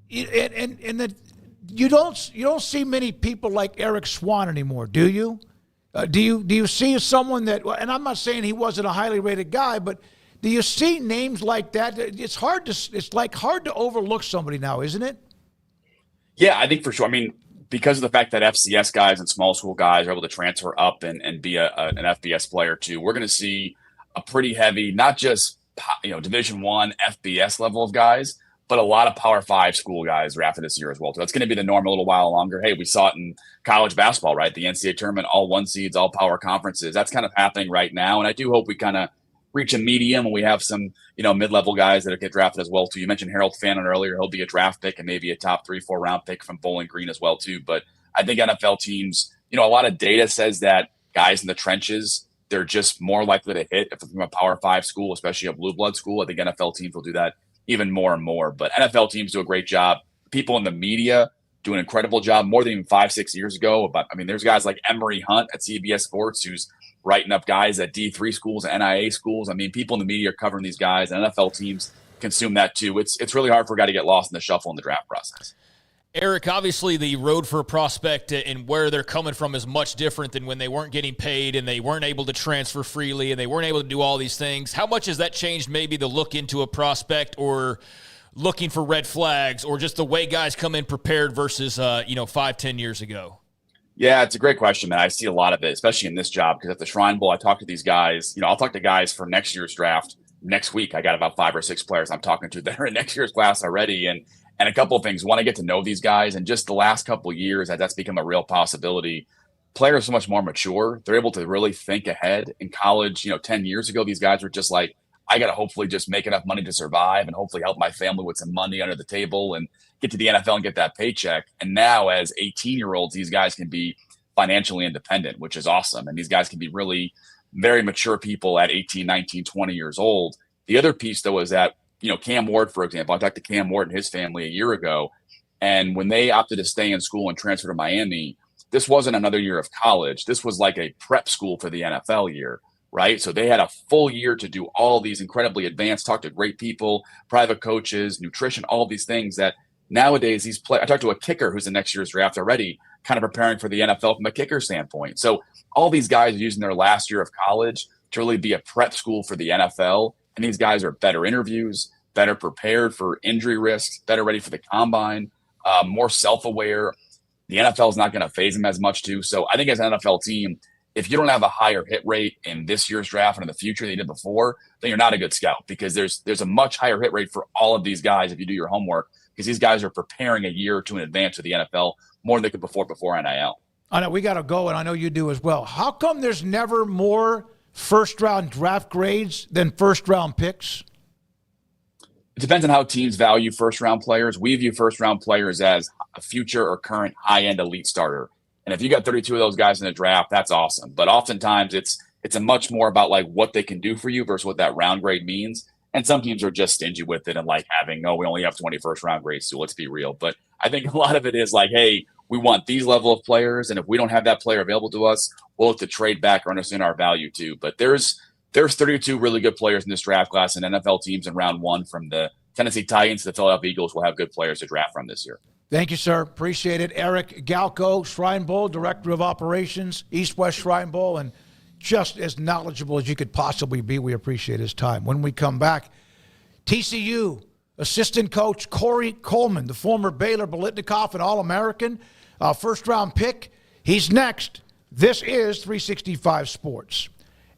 You don't see many people like Eric Swan anymore, do you? Do you see someone that? And I'm not saying he wasn't a highly rated guy, but do you see names like that? It's hard to overlook somebody now, isn't it? Yeah, I think for sure. I mean, because of the fact that FCS guys and small school guys are able to transfer up and be an FBS player too, we're going to see a pretty heavy, not just Division I FBS level of guys, but a lot of Power 5 school guys drafted this year as well. So that's going to be the norm a little while longer. Hey, we saw it in college basketball, right? The NCAA tournament, all 1 seeds, all power conferences. That's kind of happening right now. And I do hope we kind of reach a medium and we have some, mid-level guys that get drafted as well too. You mentioned Harold Fannin earlier. He'll be a draft pick and maybe a top 3-4 round pick from Bowling Green as well too. But I think NFL teams, a lot of data says that guys in the trenches, they're just more likely to hit if they're from a Power 5 school, especially a blue blood school. I think NFL teams will do that even more and more. But NFL teams do a great job. People in the media do an incredible job, more than even 5-6 years ago. But there's guys like Emery Hunt at CBS Sports who's writing up guys at D3 schools, NIA schools. People in the media are covering these guys, and NFL teams consume that too. It's really hard for a guy to get lost in the shuffle in the draft process. Eric, obviously the road for a prospect and where they're coming from is much different than when they weren't getting paid and they weren't able to transfer freely and they weren't able to do all these things. How much has that changed maybe the look into a prospect or looking for red flags or just the way guys come in prepared versus, 5-10 years ago? Yeah, it's a great question, man. I see a lot of it, especially in this job, because at the Shrine Bowl, I talk to these guys. I'll talk to guys for next year's draft next week. I got about 5 or 6 players I'm talking to that are in next year's class already. And a couple of things. One, I get to know these guys. And just the last couple of years, that's become a real possibility. Players are so much more mature. They're able to really think ahead. In college, 10 years ago, these guys were just like, I got to hopefully just make enough money to survive and hopefully help my family with some money under the table and get to the NFL and get that paycheck. And now as 18-year-olds, these guys can be financially independent, which is awesome. And these guys can be really very mature people at 18, 19, 20 years old. The other piece, though, is that, Cam Ward, for example, I talked to Cam Ward and his family a year ago. And when they opted to stay in school and transfer to Miami, this wasn't another year of college. This was like a prep school for the NFL year, right? So they had a full year to do all these incredibly advanced, talk to great people, private coaches, nutrition, all these things that nowadays I talked to a kicker who's in next year's draft already, kind of preparing for the NFL from a kicker standpoint. So all these guys are using their last year of college to really be a prep school for the NFL. And these guys are better interviews, better prepared for injury risks, better ready for the combine, more self-aware. The NFL is not going to phase them as much too. So I think as an NFL team, if you don't have a higher hit rate in this year's draft and in the future than you did before, then you're not a good scout, because there's a much higher hit rate for all of these guys if you do your homework, because these guys are preparing a year or two in advance of the NFL more than they could before NIL. I know we got to go, and I know you do as well. How come there's never more first-round draft grades than first-round picks? It depends on how teams value first-round players. We view first-round players as a future or current high-end elite starter. And if you got 32 of those guys in the draft, that's awesome. But oftentimes it's a much more about like what they can do for you versus what that round grade means. And some teams are just stingy with it and like having, we only have 20 first-round grades, so let's be real. But I think a lot of it is like, hey, we want these level of players, and if we don't have that player available to us, we'll have to trade back or understand our value too. But there's 32 really good players in this draft class, and NFL teams in round 1 from the Tennessee Titans to the Philadelphia Eagles will have good players to draft from this year. Thank you, sir. Appreciate it. Eric Galo, Shrine Bowl, Director of Operations, East-West Shrine Bowl, and just as knowledgeable as you could possibly be. We appreciate his time. When we come back, TCU assistant coach Cory Coleman, the former Baylor Biletnikoff and All-American, first-round pick. He's next. This is 365 Sports.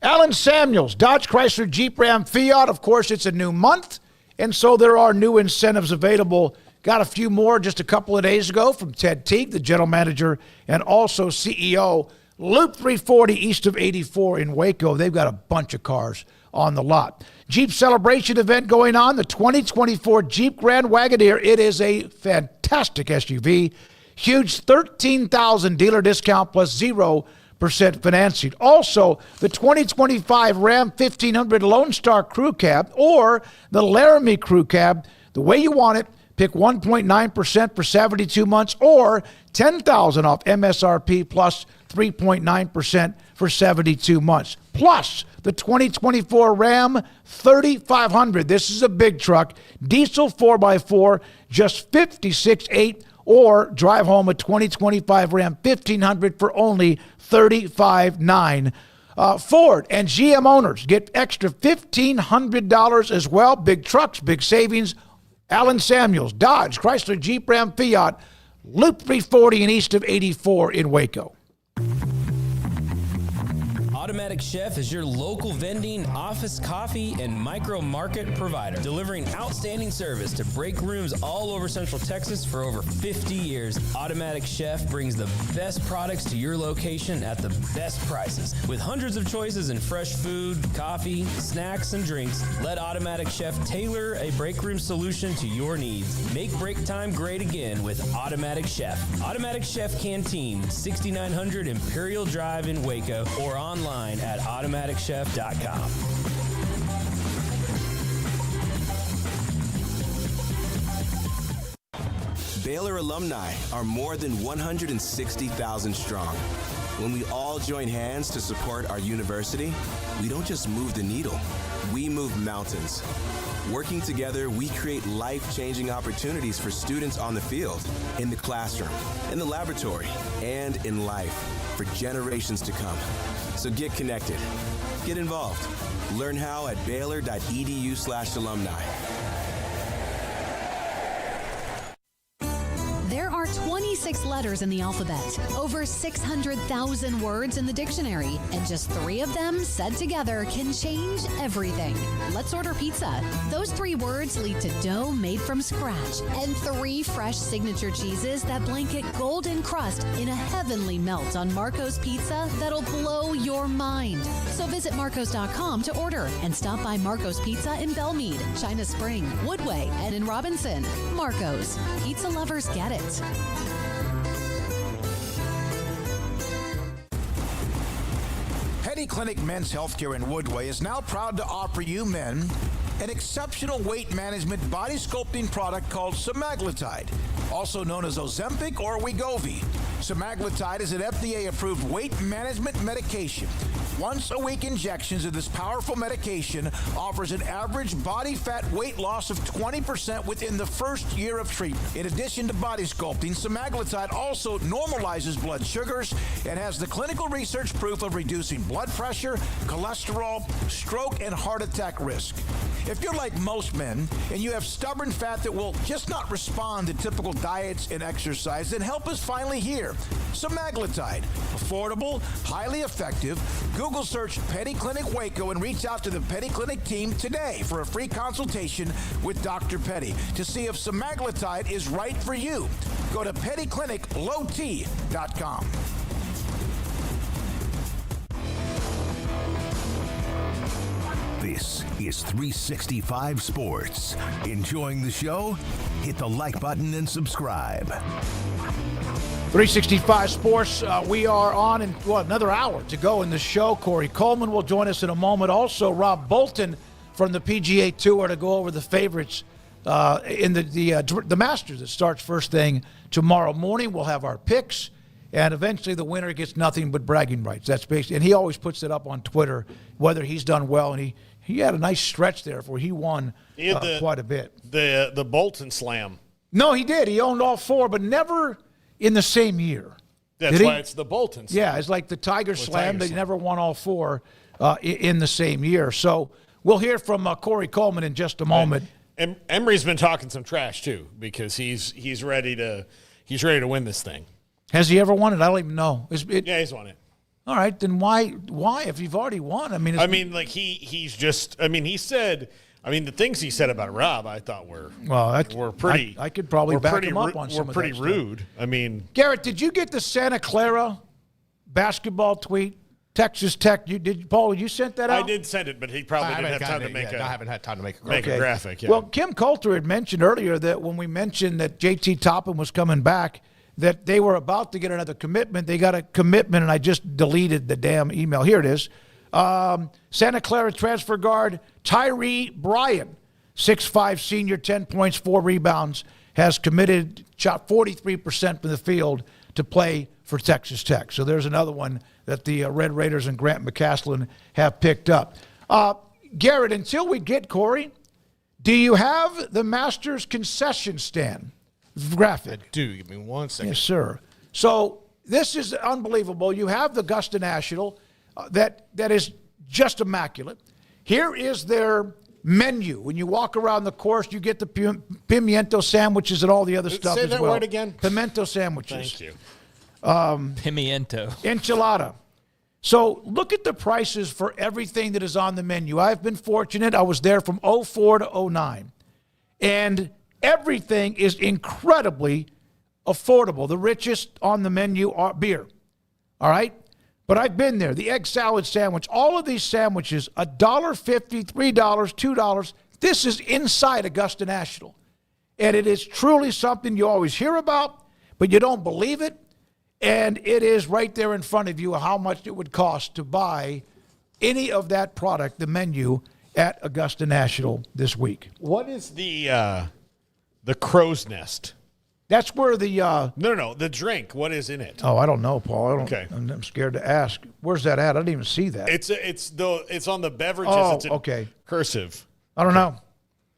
Alan Samuels, Dodge Chrysler Jeep Ram Fiat. Of course, it's a new month, and so there are new incentives available. Got a few more just a couple of days ago from Ted Teague, the general manager and also CEO. Loop 340 east of 84 in Waco. They've got a bunch of cars on the lot. Jeep celebration event going on, the 2024 Jeep Grand Wagoneer. It is a fantastic SUV. Huge 13,000 dealer discount plus 0% financing. Also, the 2025 Ram 1500 Lone Star Crew Cab or the Laramie Crew Cab, the way you want it. Pick 1.9% for 72 months or $10,000 off MSRP plus 3.9% for 72 months. Plus, the 2024 Ram 3500. This is a big truck. Diesel 4x4, just $56,800, or drive home a 2025 Ram 1500 for only $35,900. Ford and GM owners get extra $1,500 as well. Big trucks, big savings. Alan Samuels, Dodge, Chrysler, Jeep, Ram, Fiat, Loop 340 and east of 84 in Waco. Automatic Automatic Chef is your local vending, office coffee, and micro market provider, delivering outstanding service to break rooms all over Central Texas for over 50 years. Automatic Chef brings the best products to your location at the best prices. With hundreds of choices in fresh food, coffee, snacks, and drinks, let Automatic Chef tailor a break room solution to your needs. Make break time great again with Automatic Chef. Automatic Chef Canteen, 6900 Imperial Drive in Waco, or online at automaticchef.com. Baylor alumni are more than 160,000 strong. When we all join hands to support our university, we don't just move the needle, we move mountains. Working together, we create life-changing opportunities for students on the field, in the classroom, in the laboratory, and in life for generations to come. So get connected, get involved. Learn how at baylor.edu/alumni. There are 26 letters in the alphabet, over 600,000 words in the dictionary, and just 3 of them said together can change everything. Let's order pizza. Those 3 words lead to dough made from scratch and 3 fresh signature cheeses that blanket golden crust in a heavenly melt on Marco's Pizza that'll blow your mind. So visit marcos.com to order and stop by Marco's Pizza in Belmead, China Spring, Woodway, and in Robinson. Marco's. Pizza lovers get it. Petty Clinic Men's Healthcare in Woodway is now proud to offer you men an exceptional weight management body sculpting product called semaglutide, also known as Ozempic or Wegovy. Semaglutide is an FDA-approved weight management medication. Once-a-week injections of this powerful medication offers an average body fat weight loss of 20% within the first year of treatment. In addition to body sculpting, semaglutide also normalizes blood sugars and has the clinical research proof of reducing blood pressure, cholesterol, stroke, and heart attack risk. If you're like most men and you have stubborn fat that will just not respond to typical diets and exercise, then help is finally here. Semaglutide, affordable, highly effective. Google search Petty Clinic Waco and reach out to the Petty Clinic team today for a free consultation with Dr. Petty to see if semaglutide is right for you. Go to pettycliniclowt.com. This is 365 Sports. Enjoying the show? Hit the like button and subscribe. 365 Sports, we are on in another hour to go in the show. Cory Coleman will join us in a moment. Also, Rob Bolton from the PGA Tour to go over the favorites in the Masters that starts first thing tomorrow morning. We'll have our picks, and eventually the winner gets nothing but bragging rights. That's basically, and he always puts it up on Twitter whether he's done well, and he had a nice stretch there where he won quite a bit. The Bolton Slam. No, he did. He owned all 4, but never in the same year. That's why it's the Bolton Slam. Yeah, it's like the Tiger Slam. They never won all 4 in the same year. So we'll hear from Cory Coleman in just a moment. And Emery's been talking some trash too because he's ready to win this thing. Has he ever won it? I don't even know. Yeah, he's won it. All right, then why if you've already won? He said. The things he said about Rob, I thought were pretty. I could probably back him up on some of that. Were pretty rude. Garrett, did you get the Santa Clara basketball tweet? Texas Tech. Paul? You sent that out? I did send it, but he probably didn't have time to make I haven't had time to make a graphic. Yeah. Well, Kim Coulter had mentioned earlier that when we mentioned that JT Toppin was coming back, that they were about to get another commitment. They got a commitment, and I just deleted the damn email. Here it is. Santa Clara transfer guard Tyree Bryan, 6'5", senior, 10 points, 4 rebounds, has committed, shot 43% from the field to play for Texas Tech. So there's another one that the Red Raiders and Grant McCaslin have picked up. Garrett, until we get Cory, do you have the Masters concession stand graphic? I do. Give me 1 second. Yes, sir. So this is unbelievable. You have the Augusta National. That is just immaculate. Here is their menu. When you walk around the course, you get the pimiento sandwiches and all the other stuff as well. Say that word again. Pimento sandwiches. Thank you. Pimiento. Enchilada. So look at the prices for everything that is on the menu. I've been fortunate. I was there from 04 to 09. And everything is incredibly affordable. The richest on the menu are beer. All right? But I've been there. The egg salad sandwich, all of these sandwiches, $1.50, $3, $2. This is inside Augusta National. And it is truly something you always hear about, but you don't believe it. And it is right there in front of you how much it would cost to buy any of that product, the menu, at Augusta National this week. What is the crow's nest? That's where the no, the drink. What is in it? Oh, I don't know, Paul. Okay. I'm scared to ask. Where's that at? I didn't even see that. It's on the beverages. Oh, it's in okay. Cursive. I don't know.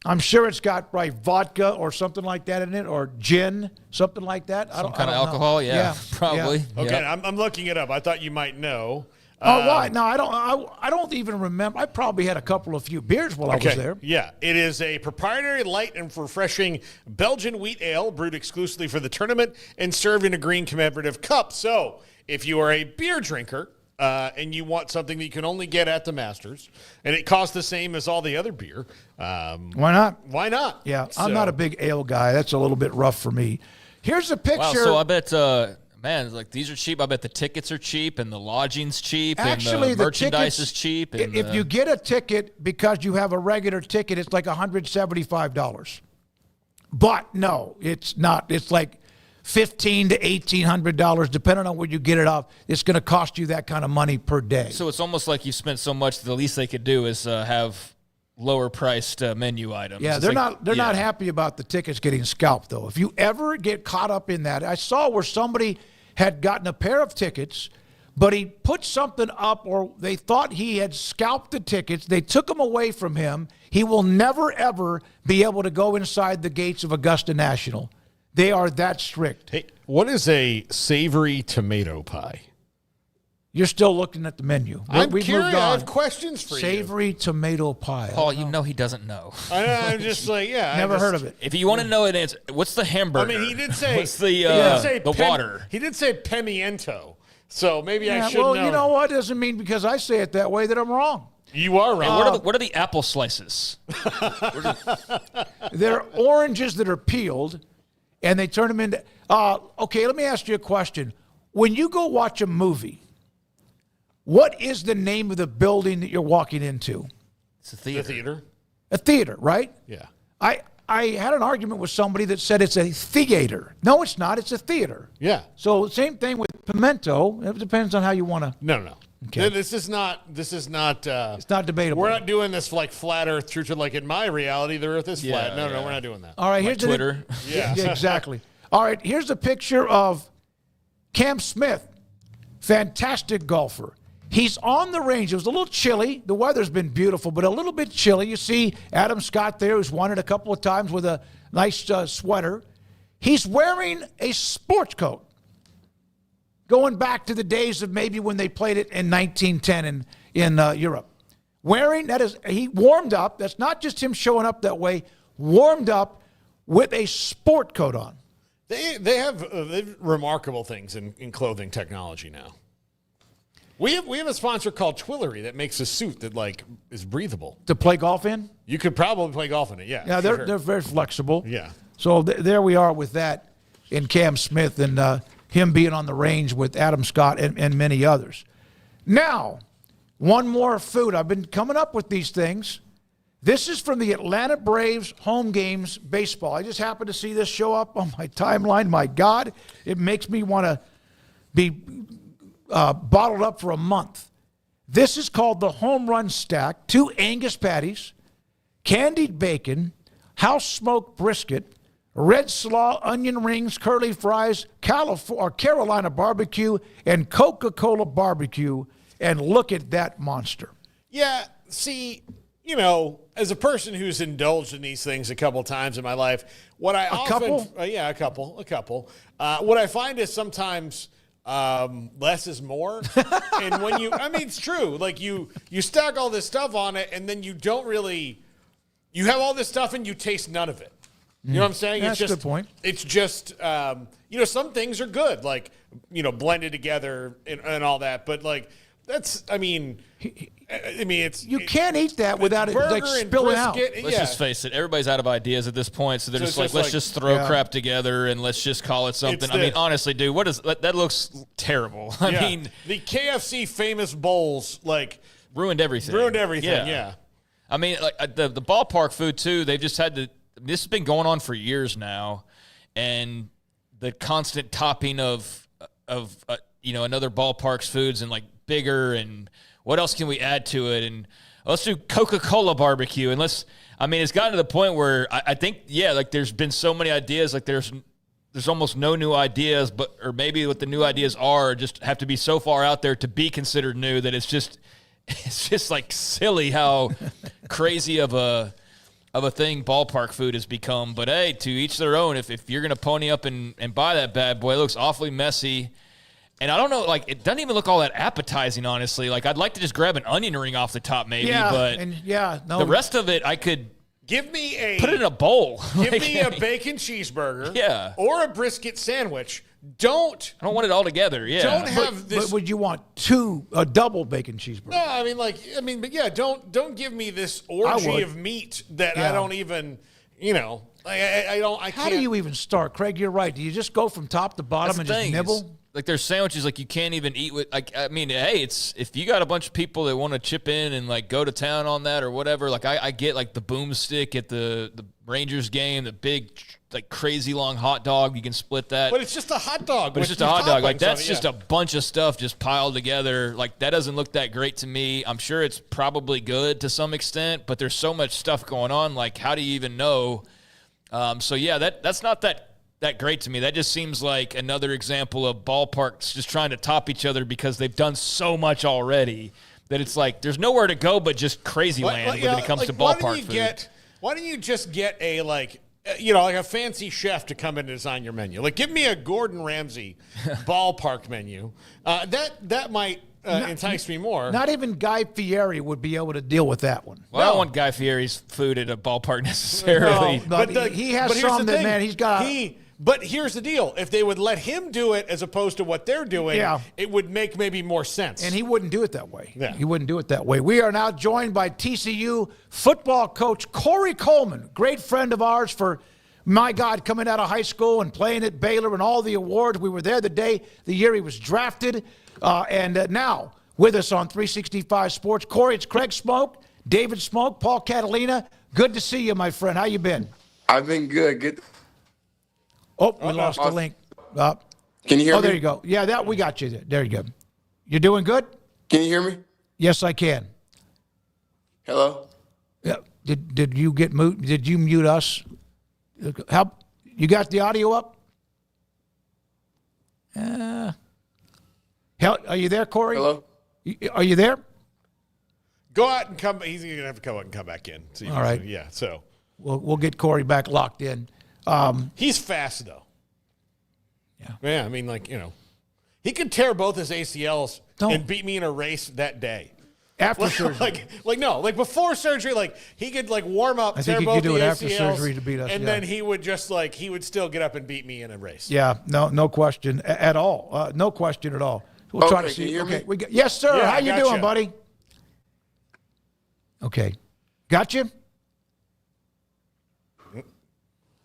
I'm sure it's got vodka or something like that in it, or gin, something like that. Some kind of alcohol, yeah, probably. Yeah. Okay, I'm looking it up. I thought you might know. Oh, why? No, I don't. I don't even remember. I probably had a few beers while I was there. Yeah, it is a proprietary light and refreshing Belgian wheat ale brewed exclusively for the tournament and served in a green commemorative cup. So, if you are a beer drinker and you want something that you can only get at the Masters, and it costs the same as all the other beer, why not? Why not? Yeah, I'm not a big ale guy. That's a little bit rough for me. Here's a picture. Wow, so I bet. Man, like these are cheap. I bet the tickets are cheap and the lodging's cheap. Actually, and the merchandise is cheap. And if you get a ticket because you have a regular ticket, it's like $175. But no, it's not. It's like $1,500 to $1,800, depending on where you get it off. It's going to cost you that kind of money per day. So it's almost like you spent so much. The least they could do is have lower priced menu items. Yeah, they're not happy about the tickets getting scalped though. If you ever get caught up in that, I saw where somebody had gotten a pair of tickets, but he put something up, or they thought he had scalped the tickets. They took them away from him. He will never, ever be able to go inside the gates of Augusta National. They are that strict. Hey, what is a savory tomato pie? You're still looking at the menu. I'm curious. I have questions for you. Savory tomato pie. Paul, you know he doesn't know. I'm just like, yeah. Never heard of it. If you want to know an answer, what's the hamburger? I mean, he did say. What's the water? He did say pimiento. So maybe I should know. Well, you know what? Doesn't mean because I say it that way that I'm wrong. You are wrong. Hey, what are the apple slices? They're oranges that are peeled, and they turn them into. Okay, let me ask you a question. When you go watch a movie, what is the name of the building that you're walking into? It's a theater. The theater? A theater, right? Yeah. I had an argument with somebody that said it's a theater. No, it's not. It's a theater. Yeah. So same thing with pimento. It depends on how you want to. No. Okay. This is not. It's not debatable. We're not doing this like flat Earth true to like in my reality the Earth is flat. No, we're not doing that. All right, here's Twitter. Yeah, exactly. All right, here's a picture of Cam Smith, fantastic golfer. He's on the range. It was a little chilly. The weather's been beautiful, but a little bit chilly. You see Adam Scott there, who's won it a couple of times with a nice sweater. He's wearing a sports coat, going back to the days of maybe when they played it in 1910 in Europe. He warmed up. That's not just him showing up that way. Warmed up with a sport coat on. They have remarkable things in clothing technology now. We have a sponsor called Twillery that makes a suit that like is breathable To play golf in? You could probably play golf in it. Yeah. Yeah, they're very flexible. Yeah. So there we are with that in Cam Smith and him being on the range with Adam Scott and many others. Now, one more food. I've been coming up with these things. This is from the Atlanta Braves home games baseball. I just happened to see this show up on my timeline. My God, it makes me want to be bottled up for a month. This is called the home run stack. 2 Angus patties, candied bacon, house smoked brisket, red slaw, onion rings, curly fries, Carolina barbecue, and Coca-Cola barbecue. And look at that monster. Yeah, see, as a person who's indulged in these things a couple times in my life, what I a couple. What I find is sometimes less is more. And when it's true. Like you stack all this stuff on it, and then you have all this stuff and you taste none of it. You know what I'm saying? That's a good point. It's just, some things are good, like, blended together and all that. But like it's you can't eat that without it like spilling out. Let's just face it, everybody's out of ideas at this point, so they're just like, let's just throw crap together and let's just call it something. I mean, honestly, dude, that looks terrible. I mean, the KFC famous bowls ruined everything. Yeah. I mean, like the ballpark food too. They've just had to. This has been going on for years now, and the constant topping of another ballpark's foods and like bigger and what else can we add to it, and let's do Coca-Cola barbecue, and it's gotten to the point where I think like there's been so many ideas, like there's almost no new ideas, or maybe what the new ideas are just have to be so far out there to be considered new that it's just like silly how crazy of a thing ballpark food has become. But hey, to each their own. If you're gonna pony up and buy that bad boy, it looks awfully messy. And I don't know, like, it doesn't even look all that appetizing, honestly. Like, I'd like to just grab an onion ring off the top, maybe. But the rest of it, I could put it in a bowl. Give me a bacon cheeseburger, or a brisket sandwich. I don't want it all together. Yeah, don't have this. But would you want a double bacon cheeseburger? No, don't give me this orgy of meat that I don't even, I can't. How do you even start, Craig? You're right. Do you just go from top to bottom and just nibble? Like there's sandwiches like you can't even eat with. Like hey, it's if you got a bunch of people that want to chip in and like go to town on that or whatever. Like I get like the boomstick at the Rangers game, the big like crazy long hot dog. You can split that, but it's just a hot dog. But it's just a hot dog. Like that's just a bunch of stuff just piled together. Like that doesn't look that great to me. I'm sure it's probably good to some extent, but there's so much stuff going on. Like how do you even know? That's not that great to me. That just seems like another example of ballparks just trying to top each other because they've done so much already that it's like there's nowhere to go but just crazy land when it comes to ballpark food. Why don't you just get a like a fancy chef to come in and design your menu? Like give me a Gordon Ramsay ballpark menu. That might entice me more. Not even Guy Fieri would be able to deal with that one. Well, I don't want Guy Fieri's food at a ballpark necessarily. No, but he has some that, man, he's got... But here's the deal. If they would let him do it as opposed to what they're doing, it would make maybe more sense. And he wouldn't do it that way. Yeah. He wouldn't do it that way. We are now joined by TCU football coach Cory Coleman, great friend of ours for, my God, coming out of high school and playing at Baylor and all the awards. We were there the year he was drafted. And now with us on 365 Sports, Cory, it's Craig Smoak, David Smoak, Paul Catalina. Good to see you, my friend. How you been? I've been good. Good. Oh, we lost the link. Can you hear me? Oh, there you go. Yeah, we got you. There you go. You're doing good? Can you hear me? Yes, I can. Hello? Yeah. Did you get mute? Did you mute us? How? You got the audio up? Are you there, Cory? Hello? Are you there? Go out and come. He's going to have to go out and come back in. So all right. Yeah, so. We'll get Cory back locked in. He's fast, though. Yeah. Yeah, I mean, he could tear both his ACLs and beat me in a race that day. After surgery. Before surgery, he could, warm up, tear both the ACLs. After surgery to beat us. And then he would just, he would still get up and beat me in a race. Yeah, no question at all. No question at all. We'll try to see. Can you hear me? Yes, sir. Yeah, how you doing, buddy? Okay. Got you?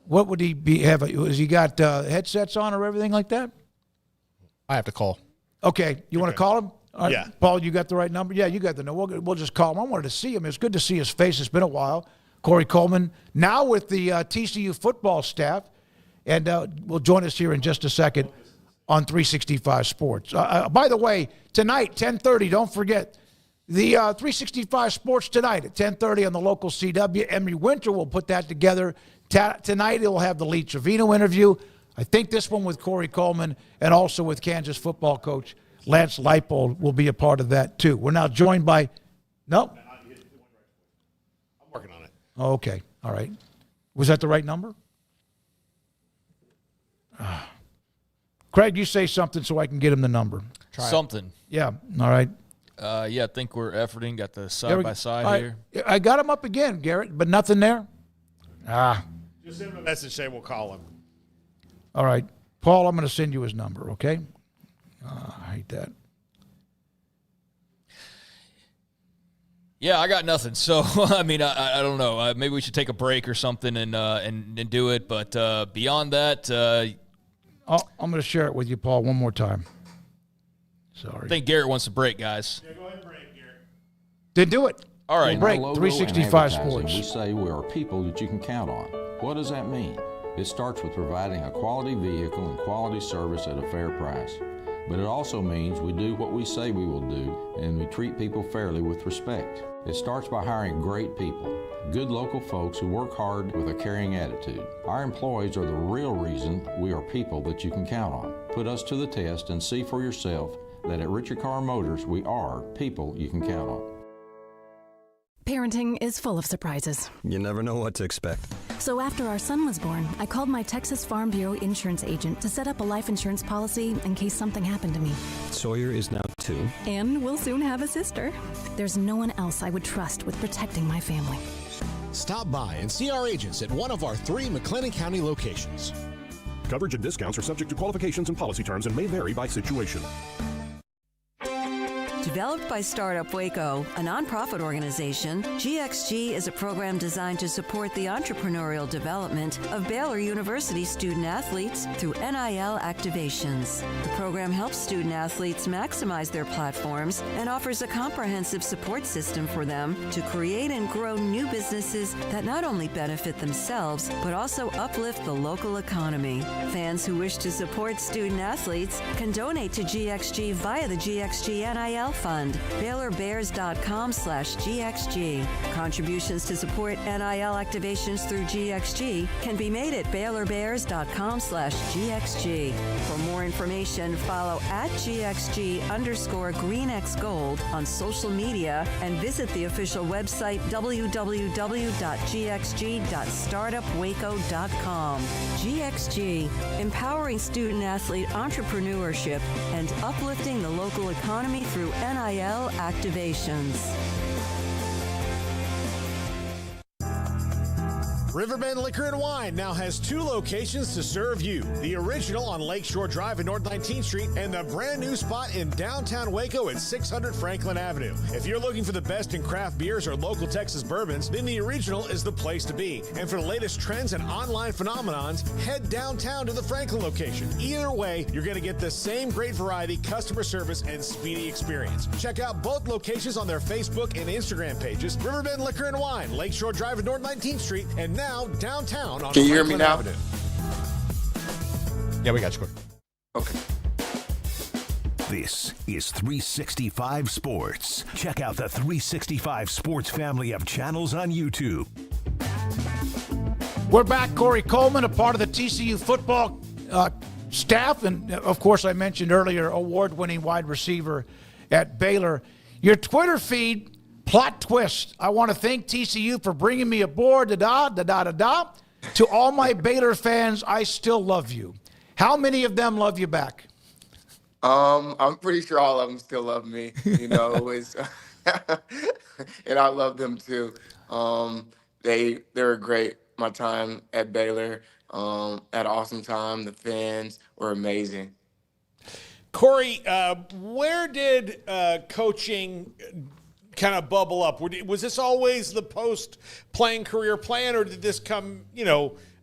What would he have? Has he got headsets on or everything like that? I have to call. Okay. You want to call him? Right. Yeah. Paul, you got the right number? Yeah, you got the number. We'll just call him. I wanted to see him. It's good to see his face. It's been a while. Cory Coleman, now with the TCU football staff, and will join us here in just a second on 365 Sports. By the way, tonight, 10:30, don't forget, the 365 Sports tonight at 10:30 on the local CW. Emery Winter will put that together. Tonight, it'll have the Lee Trevino interview. I think this one with Cory Coleman and also with Kansas football coach Lance Leipold will be a part of that, too. We're now joined by – no? I'm working on it. Oh, okay. All right. Was that the right number? Craig, you say something so I can get him the number. Something. Yeah. All right. I think we're efforting. Got the side-by-side here. I got him up again, Garrett, but nothing there? Just send him a message, say we'll call him. All right. Paul, I'm going to send you his number, okay? I hate that. Yeah, I got nothing. So, I mean, I don't know. Maybe we should take a break or something and do it. But beyond that, I'm going to share it with you, Paul, one more time. Sorry. I think Garrett wants a break, guys. Yeah, go ahead and break, Garrett. Then do it. All right. Break. Logo 365 and advertising, Sports. We say we are people that you can count on. What does that mean? It starts with providing a quality vehicle and quality service at a fair price. But it also means we do what we say we will do, and we treat people fairly with respect. It starts by hiring great people, good local folks who work hard with a caring attitude. Our employees are the real reason we are people that you can count on. Put us to the test and see for yourself that at Richard Carr Motors, we are people you can count on. Parenting is full of surprises. You never know what to expect. So after our son was born, I called my Texas Farm Bureau insurance agent to set up a life insurance policy in case something happened to me. Sawyer is now 2. And we'll soon have a sister. There's no one else I would trust with protecting my family. Stop by and see our agents at one of our 3 McLennan County locations. Coverage and discounts are subject to qualifications and policy terms and may vary by situation. Developed by Startup Waco, a nonprofit organization, GXG is a program designed to support the entrepreneurial development of Baylor University student athletes through NIL activations. The program helps student athletes maximize their platforms and offers a comprehensive support system for them to create and grow new businesses that not only benefit themselves, but also uplift the local economy. Fans who wish to support student athletes can donate to GXG via the GXG NIL Fund, BaylorBears.com/GXG. Contributions to support NIL activations through GXG can be made at BaylorBears.com/GXG. For more information, follow at GXG_GreenXGold on social media and visit the official website www.gxg.startupwaco.com. GXG, empowering student athlete entrepreneurship and uplifting the local economy through NIL activations. Riverbend Liquor and Wine now has 2 locations to serve you. The original on Lakeshore Drive at North 19th Street and the brand new spot in downtown Waco at 600 Franklin Avenue. If you're looking for the best in craft beers or local Texas bourbons, then the original is the place to be. And for the latest trends and online phenomenons, head downtown to the Franklin location. Either way, you're going to get the same great variety, customer service, and speedy experience. Check out both locations on their Facebook and Instagram pages. Riverbend Liquor and Wine, Lakeshore Drive at North 19th Street, and now downtown on Can you hear me Franklin now? Avenue. Yeah, we got you. Okay. This is 365 Sports. Check out the 365 Sports family of channels on YouTube. We're back. Cory Coleman, a part of the TCU football staff, and of course I mentioned earlier, award-winning wide receiver at Baylor. Your Twitter feed, plot twist. I want to thank TCU for bringing me aboard. To all my Baylor fans, I still love you. How many of them love you back? I'm pretty sure all of them still love me. You know, it's and I love them too. They were great. My time at Baylor, had an awesome time. The fans were amazing. Cory, where did coaching kind of bubble up? Was this always the post-playing career plan, or did this come,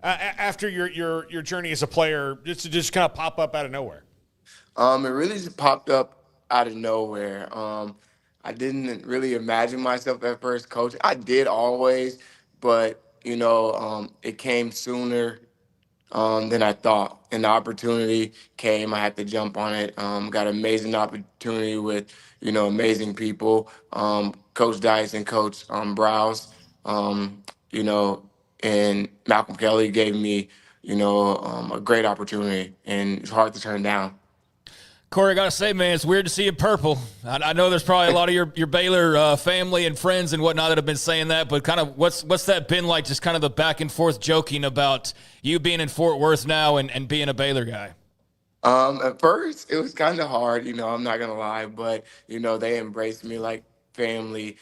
after your journey as a player, just kind of pop up out of nowhere? It really just popped up out of nowhere. I didn't really imagine myself at first coaching. I did always, but it came sooner than I thought. And the opportunity came. I had to jump on it. Got an amazing opportunity with, amazing people. Coach Dice and Coach Browse, and Malcolm Kelly gave me, a great opportunity. And it's hard to turn down. Cory, I got to say, man, it's weird to see you purple. I know there's probably a lot of your Baylor family and friends and whatnot that have been saying that, but kind of what's that been like, just kind of the back and forth joking about you being in Fort Worth now and being a Baylor guy? At first, it was kind of hard, I'm not going to lie, but, they embraced me like family.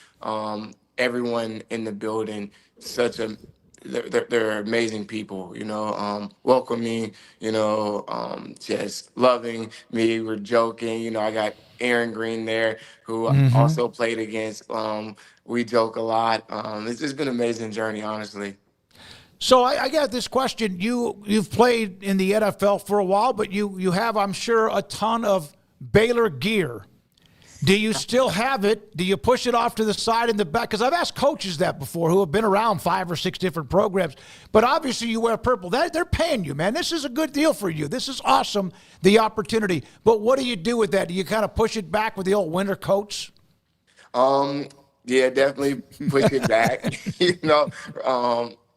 Everyone in the building, such a they're amazing people, welcoming, just loving me. We're joking. I got Aaron Green there, who also played against. We joke a lot. It's just been an amazing journey, honestly. So I got this question. You've played in the NFL for a while, but you have, I'm sure, a ton of Baylor gear. Do you still have it? Do you push it off to the side in the back? Because I've asked coaches that before who have been around 5 or 6 different programs. But obviously you wear purple. They're paying you, man. This is a good deal for you. This is awesome, the opportunity. But what do you do with that? Do you kind of push it back with the old winter coats? Yeah, definitely push it back.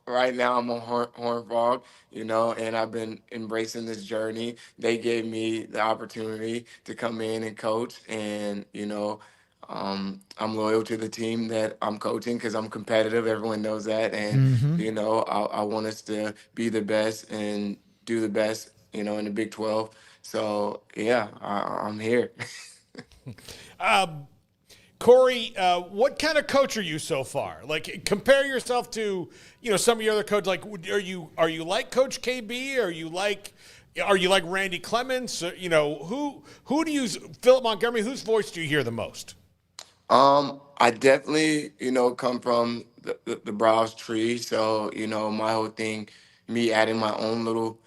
Right now I'm on Horn Frog, and I've been embracing this journey. They gave me the opportunity to come in and coach, and I'm loyal to the team that I'm coaching because I'm competitive. Everyone knows that, and I want us to be the best and do the best, in the Big 12. So yeah, I'm here. Cory, what kind of coach are you so far? Like, compare yourself to, some of your other coaches. Like, are you like Coach KB? Are you like Randy Clements? Who do you, Philip Montgomery? Whose voice do you hear the most? I definitely, come from the Browse tree. So, my whole thing, me adding my own little,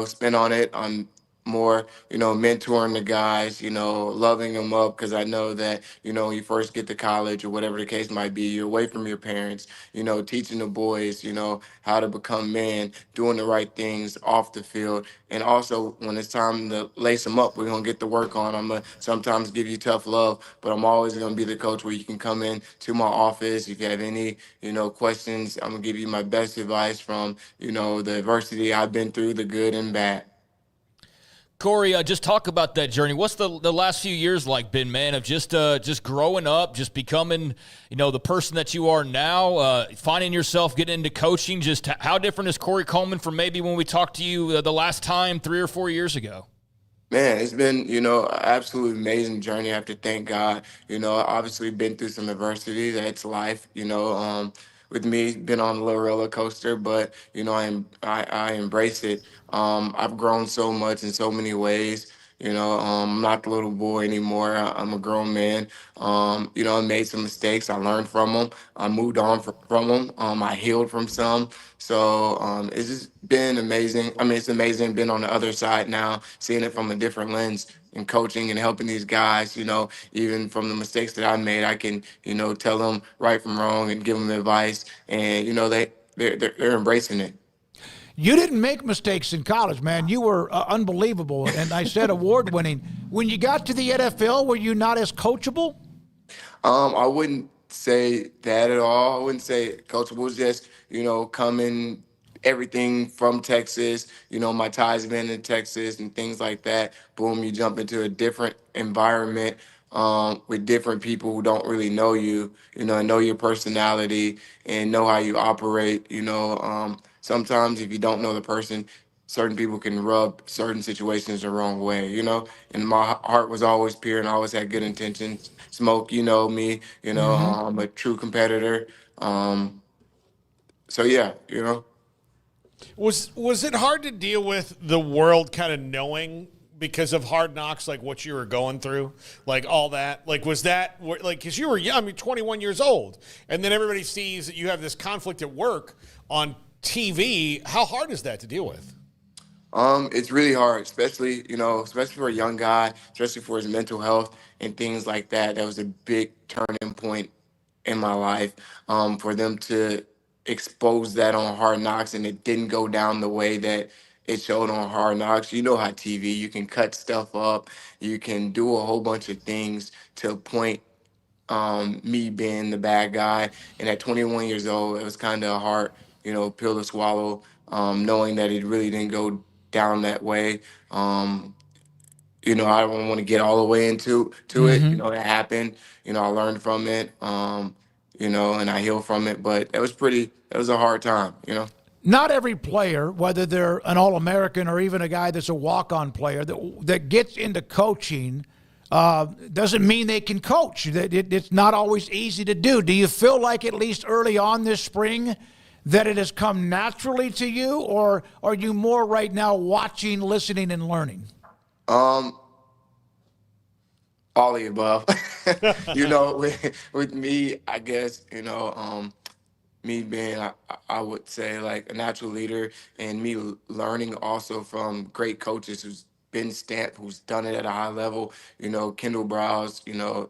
spin on it. I'm more, mentoring the guys, loving them up because I know that, when you first get to college or whatever the case might be, you're away from your parents, teaching the boys, how to become men, doing the right things off the field. And also when it's time to lace them up, we're going to get to work on. I'm going to sometimes give you tough love, but I'm always going to be the coach where you can come in to my office. If you have any, questions, I'm going to give you my best advice from, the adversity I've been through, the good and bad. Cory, just talk about that journey. What's the last few years like been, man, of just growing up, just becoming, the person that you are now, finding yourself getting into coaching? Just how different is Cory Coleman from maybe when we talked to you the last time 3 or 4 years ago? Man, it's been, an absolutely amazing journey. I have to thank God. Obviously been through some adversity. That's life, with me, been on a little roller coaster, but, I embrace it. I've grown so much in so many ways. I'm not the little boy anymore. I'm a grown man. I made some mistakes. I learned from them. I moved on from them. I healed from some. So it's just been amazing. I mean, it's amazing being on the other side now, seeing it from a different lens and coaching and helping these guys, even from the mistakes that I made, I can, tell them right from wrong and give them advice. And, they're embracing it. You didn't make mistakes in college, man. You were unbelievable, and I said award-winning. When you got to the NFL, were you not as coachable? I wouldn't say that at all. I wouldn't say coachable. It was just, coming everything from Texas, my ties been in Texas and things like that. Boom, you jump into a different environment with different people who don't really know you, and know your personality and know how you operate, Sometimes if you don't know the person, certain people can rub certain situations the wrong way, And my heart was always pure and I always had good intentions. Smoak, me, I'm a true competitor. So yeah, Was it hard to deal with the world kind of knowing because of Hard Knocks, like what you were going through, like all that? Like, was that like, because you were young, 21 years old, and then everybody sees that you have this conflict at work on TV. How hard is that to deal with? It's really hard, especially for a young guy, especially for his mental health and things like that. That was a big turning point in my life. For them to expose that on Hard Knocks and it didn't go down the way that it showed on Hard Knocks. You know how TV, you can cut stuff up, you can do a whole bunch of things to point me being the bad guy. And at 21 years old, it was kind of a hard, pill to swallow, knowing that it really didn't go down that way. I don't want to get all the way into it. It happened. I learned from it, and I healed from it. But it was a hard time, Not every player, whether they're an All-American or even a guy that's a walk-on player that gets into coaching, doesn't mean they can coach. It's not always easy to do. Do you feel like at least early on this spring that it has come naturally to you, or are you more right now watching, listening, and learning? All of the above. You know, with me, I guess, me being, I would say, like a natural leader, and me learning also from great coaches who's been stamped, who's done it at a high level. Kendall Browse,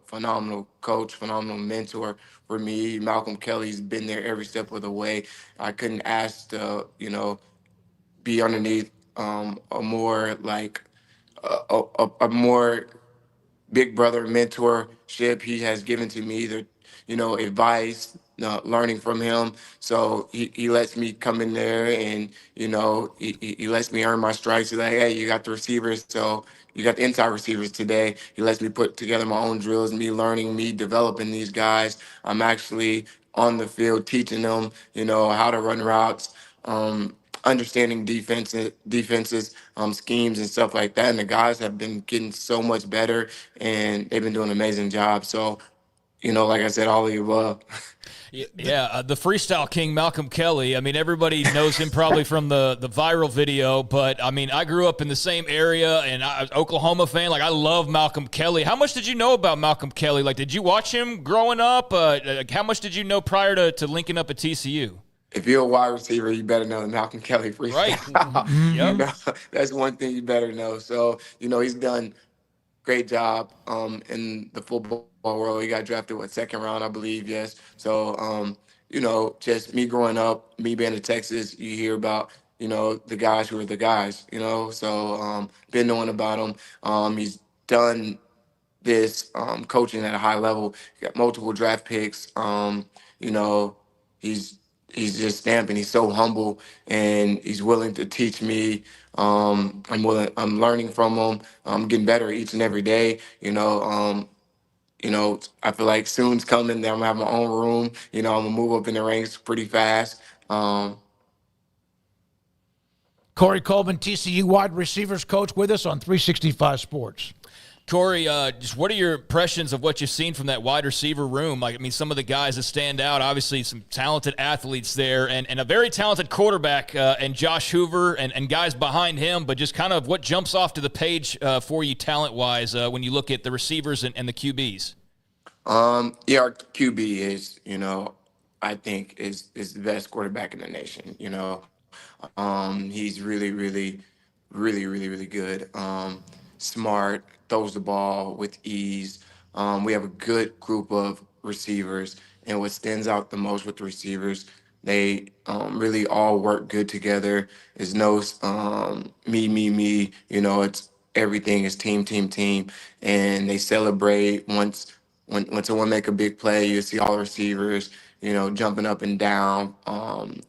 phenomenal coach, phenomenal mentor for me. Malcolm Kelly's been there every step of the way. I couldn't ask to, be underneath a more like a more big brother mentorship. He has given to me the, advice, learning from him. So he lets me come in there, and, he lets me earn my stripes. He's like, hey, you got the receivers. So you got the inside receivers today. He lets me put together my own drills, me learning, me developing these guys. I'm actually on the field teaching them, how to run routes, understanding defenses, schemes and stuff like that. And the guys have been getting so much better, and they've been doing an amazing job. So, like I said, all of the above. Yeah, the freestyle king, Malcolm Kelly. I mean, everybody knows him probably from the viral video, but, I mean, I grew up in the same area, and I was an Oklahoma fan. Like, I love Malcolm Kelly. How much did you know about Malcolm Kelly? Like, did you watch him growing up? How much did you know prior to linking up at TCU? If you're a wide receiver, you better know the Malcolm Kelly freestyle. Right. Yep. That's one thing you better know. So, he's done great job in the football world. He got drafted, second round, I believe, yes. So, just me growing up, me being in Texas, you hear about, the guys who are the guys, So, been knowing about him. He's done this coaching at a high level. He got multiple draft picks. He's just stamping. He's so humble, and he's willing to teach me. I'm learning from him. I'm getting better each and every day. I feel like soon's coming that I'm gonna have my own room. I'm gonna move up in the ranks pretty fast. Cory Coleman, TCU wide receivers coach, with us on 365 Sports. Cory, just what are your impressions of what you've seen from that wide receiver room? Like, I mean, some of the guys that stand out, obviously some talented athletes there, and a very talented quarterback, and Josh Hoover and guys behind him, but just kind of what jumps off to the page for you talent-wise when you look at the receivers and the QBs? Yeah, our QB is, I think is the best quarterback in the nation. He's really, really, really, really, really good. Smart, throws the ball with ease. We have a good group of receivers, and what stands out the most with the receivers, they really all work good together. There's no me. It's everything is team, and they celebrate once when someone make a big play. You see all the receivers, jumping up and down,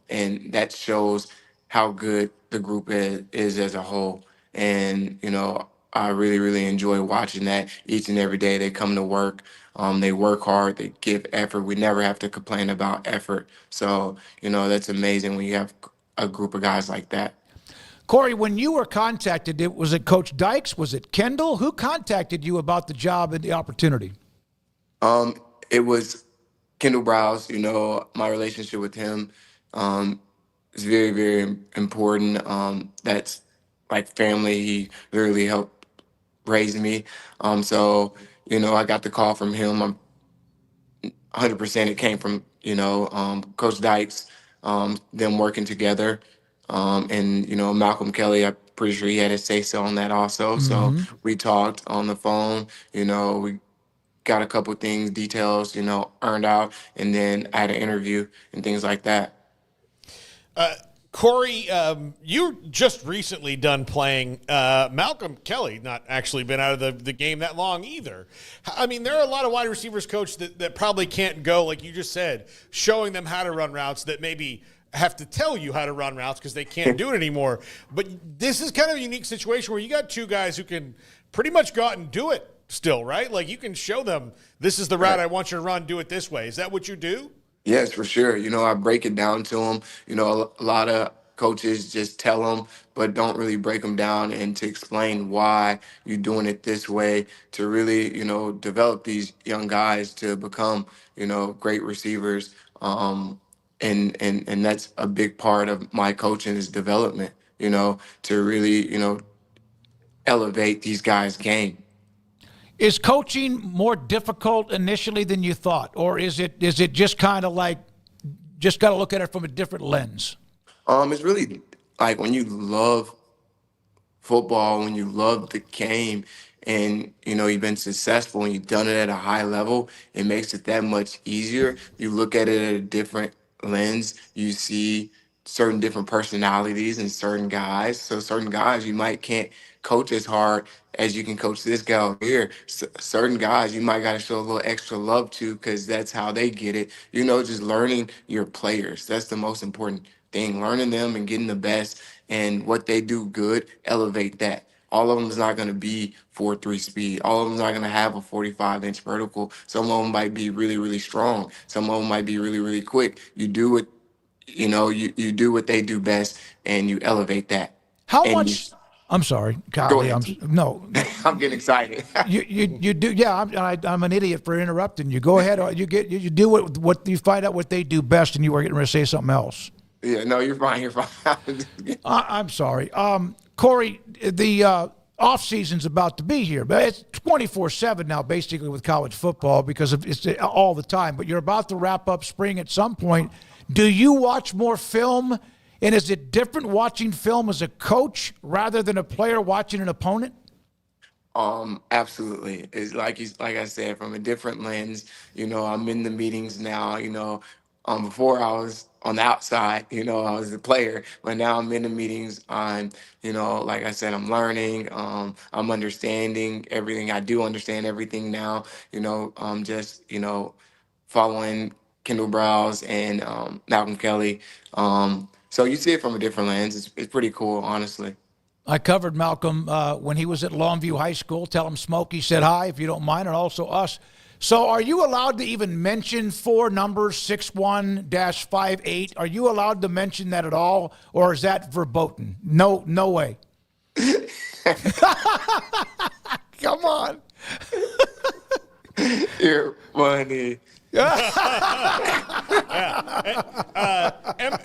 and that shows how good the group is as a whole. And I really, really enjoy watching that each and every day. They come to work. They work hard. They give effort. We never have to complain about effort. So, that's amazing when you have a group of guys like that. Cory, when you were contacted, was it Coach Dykes? Was it Kendall? Who contacted you about the job and the opportunity? It was Kendall Browse. My relationship with him is very, very important. That's like family. He literally helped raise me. So, I got the call from him. 100% it came from, Coach Dykes, them working together. And, Malcolm Kelly, I'm pretty sure he had his say-so on that also. Mm-hmm. So we talked on the phone, we got a couple things, details, earned out, and then I had an interview and things like that. Cory, you just recently done playing. Malcolm Kelly not actually been out of the game that long either. I mean, there are a lot of wide receivers, coach, that probably can't go, like you just said, showing them how to run routes that maybe have to tell you how to run routes because they can't do it anymore. But this is kind of a unique situation where you got two guys who can pretty much go out and do it still, right? Like you can show them, this is the route I want you to run, do it this way. Is that what you do? Yes, for sure. I break it down to them. A lot of coaches just tell them, but don't really break them down and to explain why you're doing it this way to really, develop these young guys to become, great receivers. and that's a big part of my coaching is development, to really, elevate these guys' game. Is coaching more difficult initially than you thought, or is it just kind of like just got to look at it from a different lens? It's really like when you love football, when you love the game, and you've been successful and you've done it at a high level, it makes it that much easier. You look at it at a different lens. You see certain different personalities and certain guys. So certain guys you might can't coach as hard as you can coach this guy over here. Certain guys you might got to show a little extra love to because that's how they get it. Just learning your players. That's the most important thing. Learning them and getting the best and what they do good, elevate that. All of them is not going to be 4.3 speed. All of them is not going to have a 45-inch vertical. Some of them might be really, really strong. Some of them might be really, really quick. You do what you do what they do best, and you elevate that. How much? I'm sorry, Golly, no. I'm getting excited. you do, yeah. I'm an idiot for interrupting you. Go ahead. You do what you find out what they do best, and you were getting ready to say something else. Yeah, no, you're fine. You're fine. I'm sorry, Cory. The off season's about to be here, but it's 24/7 now, basically with college football because it's all the time. But you're about to wrap up spring at some point. Do you watch more film? And is it different watching film as a coach rather than a player watching an opponent? Absolutely. It's like I said, from a different lens. I'm in the meetings now. Before I was on the outside. I was a player, but now I'm in the meetings. I'm, like I said, I'm learning. I'm understanding everything. I do understand everything now. Just following Kendall Browse and Malcolm Kelly. So you see it from a different lens. It's pretty cool, honestly. I covered Malcolm when he was at Longview High School. Tell him Smokey said hi, if you don't mind, and also us. So are you allowed to even mention four numbers, 61-58? Are you allowed to mention that at all, or is that verboten? No way. Come on. You're funny.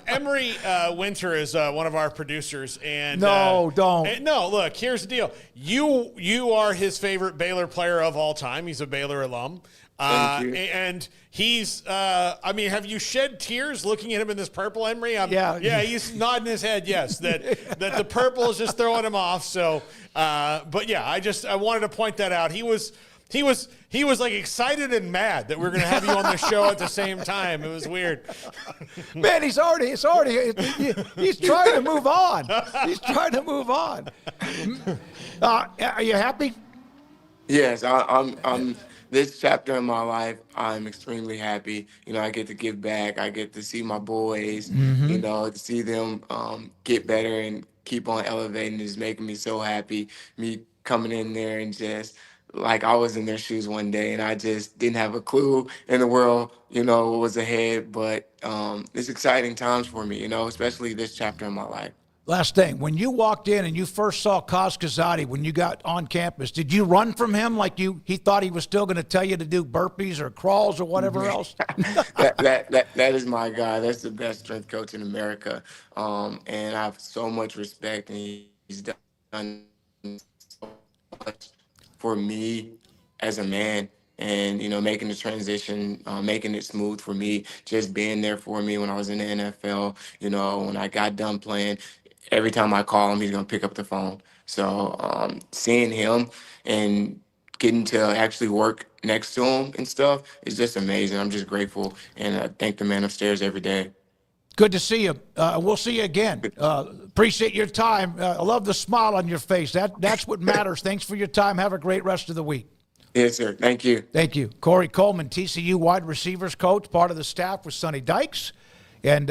Emery Winter is one of our producers, and don't. No, look. Here's the deal. You are his favorite Baylor player of all time. He's a Baylor alum. Thank you. And he's. Have you shed tears looking at him in this purple, Emery? Yeah. He's nodding his head. Yes, that the purple is just throwing him off. So, but yeah, I wanted to point that out. He was like excited and mad that we were going to have you on the show at the same time. It was weird. Man, he's trying to move on. He's trying to move on. Are you happy? Yes, I'm this chapter in my life, I'm extremely happy. I get to give back. I get to see my boys, to see them get better and keep on elevating is making me so happy. Me coming in there and just like I was in their shoes one day and I just didn't have a clue in the world, what was ahead. But it's exciting times for me, especially this chapter in my life. Last thing, when you walked in and you first saw Kaz Kazadi when you got on campus, did you run from him like he thought he was still going to tell you to do burpees or crawls or whatever else? that is my guy. That's the best strength coach in America. And I have so much respect, and he's done so much for me as a man. And, making the transition, making it smooth for me, just being there for me when I was in the NFL, when I got done playing. Every time I call him, he's going to pick up the phone. So seeing him and getting to actually work next to him and stuff is just amazing. I'm just grateful, and I thank the man upstairs every day. Good to see you. We'll see you again. Appreciate your time. I love the smile on your face. That's what matters. Thanks for your time. Have a great rest of the week. Yes, sir. Thank you. Thank you. Cory Coleman, TCU wide receivers coach, part of the staff with Sonny Dykes. And,